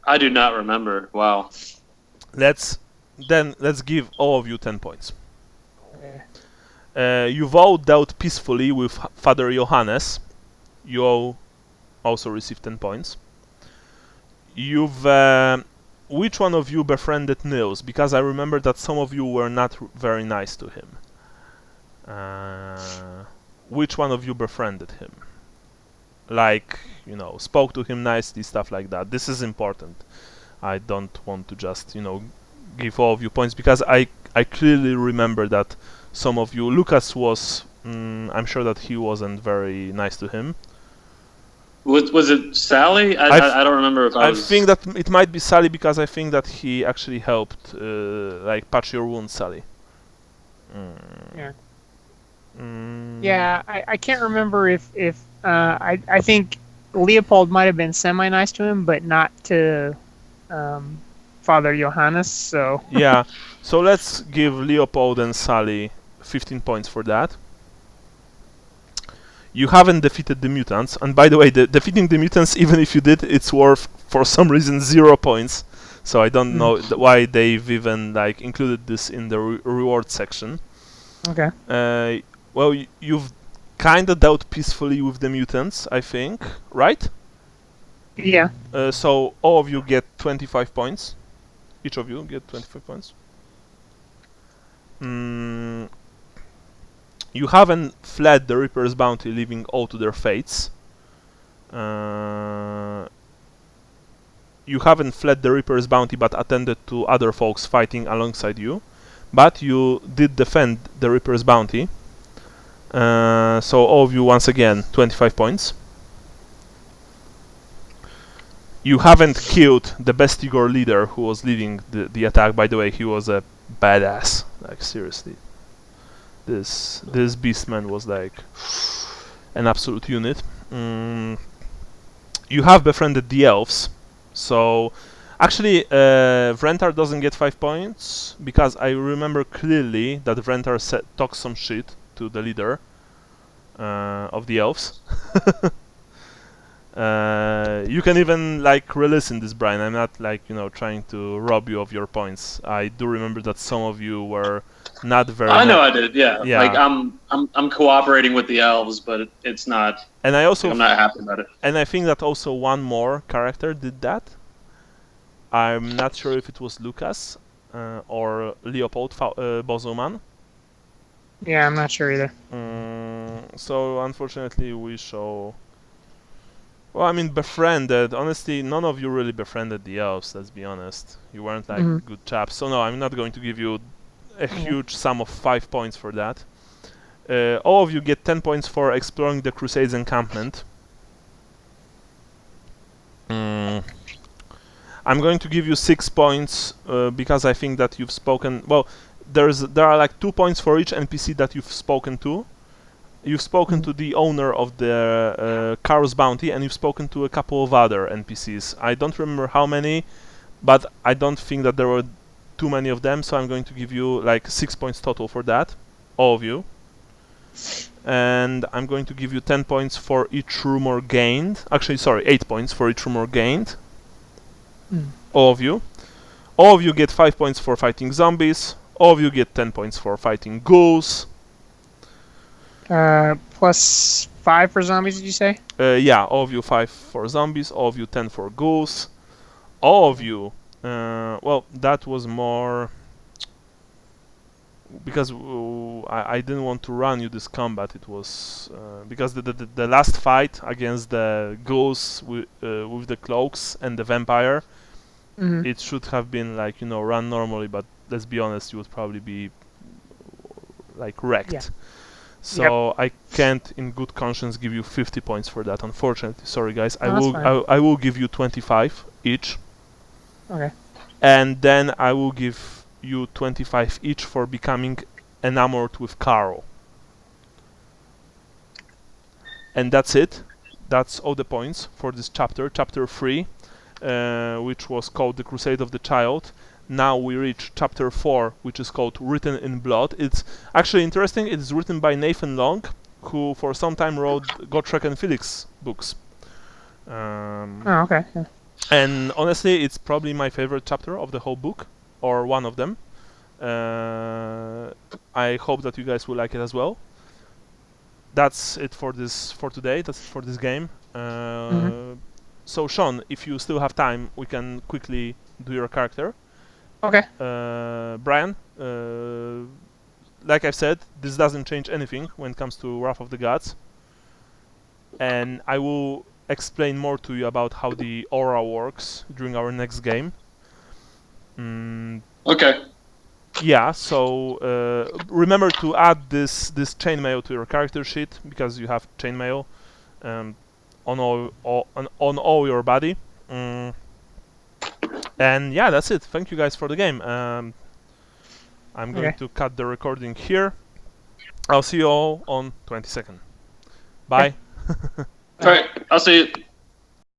I do not remember. Wow. Let's give all of you 10 points. You all dealt peacefully with Father Johannes. You all also received 10 points. Which one of you befriended Nils? Because I remember that some of you were not very nice to him. Which one of you befriended him? Like, spoke to him nicely, stuff like that. This is important. I don't want to just, give all of you points, because I clearly remember that some of you... Lucas was... I'm sure that he wasn't very nice to him. Was it Sally? I don't remember if I was... I think that it might be Sally, because I think that he actually helped, patch your wound, Sally. Yeah. Yeah, I can't remember if I think Leopold might have been semi-nice to him, but not to Father Johannes, so... Yeah, so let's give Leopold and Sally 15 points for that. You haven't defeated the mutants, and by the way, defeating the mutants, even if you did, it's worth, for some reason, 0 points. So I don't know why they've even included this in the reward section. Okay. Well, you've kind of dealt peacefully with the mutants, I think, right? Yeah. So all of you get 25 points. Each of you get 25 points. You haven't fled the Reaper's bounty, leaving all to their fates. You haven't fled the Reaper's bounty, but attended to other folks fighting alongside you. But you did defend the Reaper's bounty. So all of you, once again, 25 points. You haven't killed the Bestigor leader who was leading the attack. By the way, he was a badass. Seriously. This beastman was an absolute unit. You have befriended the elves. So actually, Vrentar doesn't get 5 points, because I remember clearly that Vrentar talked some shit to the leader of the elves. You can even re-listen this, Brian. I'm not trying to rob you of your points. I do remember that some of you were not very... I know I did, yeah. Yeah. I'm cooperating with the elves, but it's not... And I'm not happy about it. And I think that also one more character did that. I'm not sure if it was Lucas or Leopold Bozoman. Yeah, I'm not sure either. So unfortunately we show... Well, I mean, befriended. Honestly, none of you really befriended the elves, let's be honest. You weren't good chaps. So no, I'm not going to give you a huge sum of 5 points for that. All of you get 10 points for exploring the Crusade's encampment. I'm going to give you 6 points because I think that you've spoken... Well, there are 2 points for each NPC that you've spoken to. You've spoken to the owner of the Car's bounty, and you've spoken to a couple of other NPCs. I don't remember how many, but I don't think that there were too many of them, so I'm going to give you 6 points total for that, all of you. And I'm going to give you 10 points for each rumor gained. Actually, sorry, 8 points for each rumor gained. All of you. All of you get 5 points for fighting zombies. All of you get 10 points for fighting ghouls. Plus 5 for zombies, did you say? Yeah, all of you 5 for zombies, all of you 10 for ghouls. All of you, well, that was more... Because I didn't want to run you this combat, it was... because the last fight against the ghouls with the cloaks and the vampire, it should have been run normally, but let's be honest, you would probably be wrecked. Yeah. So I can't, in good conscience, give you 50 points for that. Unfortunately, sorry guys. I will give you 25 each. Okay. And then I will give you 25 each for becoming enamored with Carl. And that's it. That's all the points for this chapter, chapter 3, which was called The Crusade of the Child. Now we reach chapter 4, which is called Written in Blood. It's actually interesting. It's written by Nathan Long, who for some time wrote Gotrek and Felix books. Oh, okay. Yeah. And honestly, it's probably my favorite chapter of the whole book, or one of them. I hope that you guys will like it as well. That's it for today. That's it for this game. So Sean, if you still have time, we can quickly do your character. Okay. Brian, like I've said, this doesn't change anything when it comes to Wrath of the Gods, and I will explain more to you about how the aura works during our next game. Okay. Yeah, so remember to add this chainmail to your character sheet, because you have chainmail on all your body. And yeah, that's it. Thank you guys for the game. I'm going to cut the recording here. I'll see you all on 22nd. Bye. All right. I'll see you.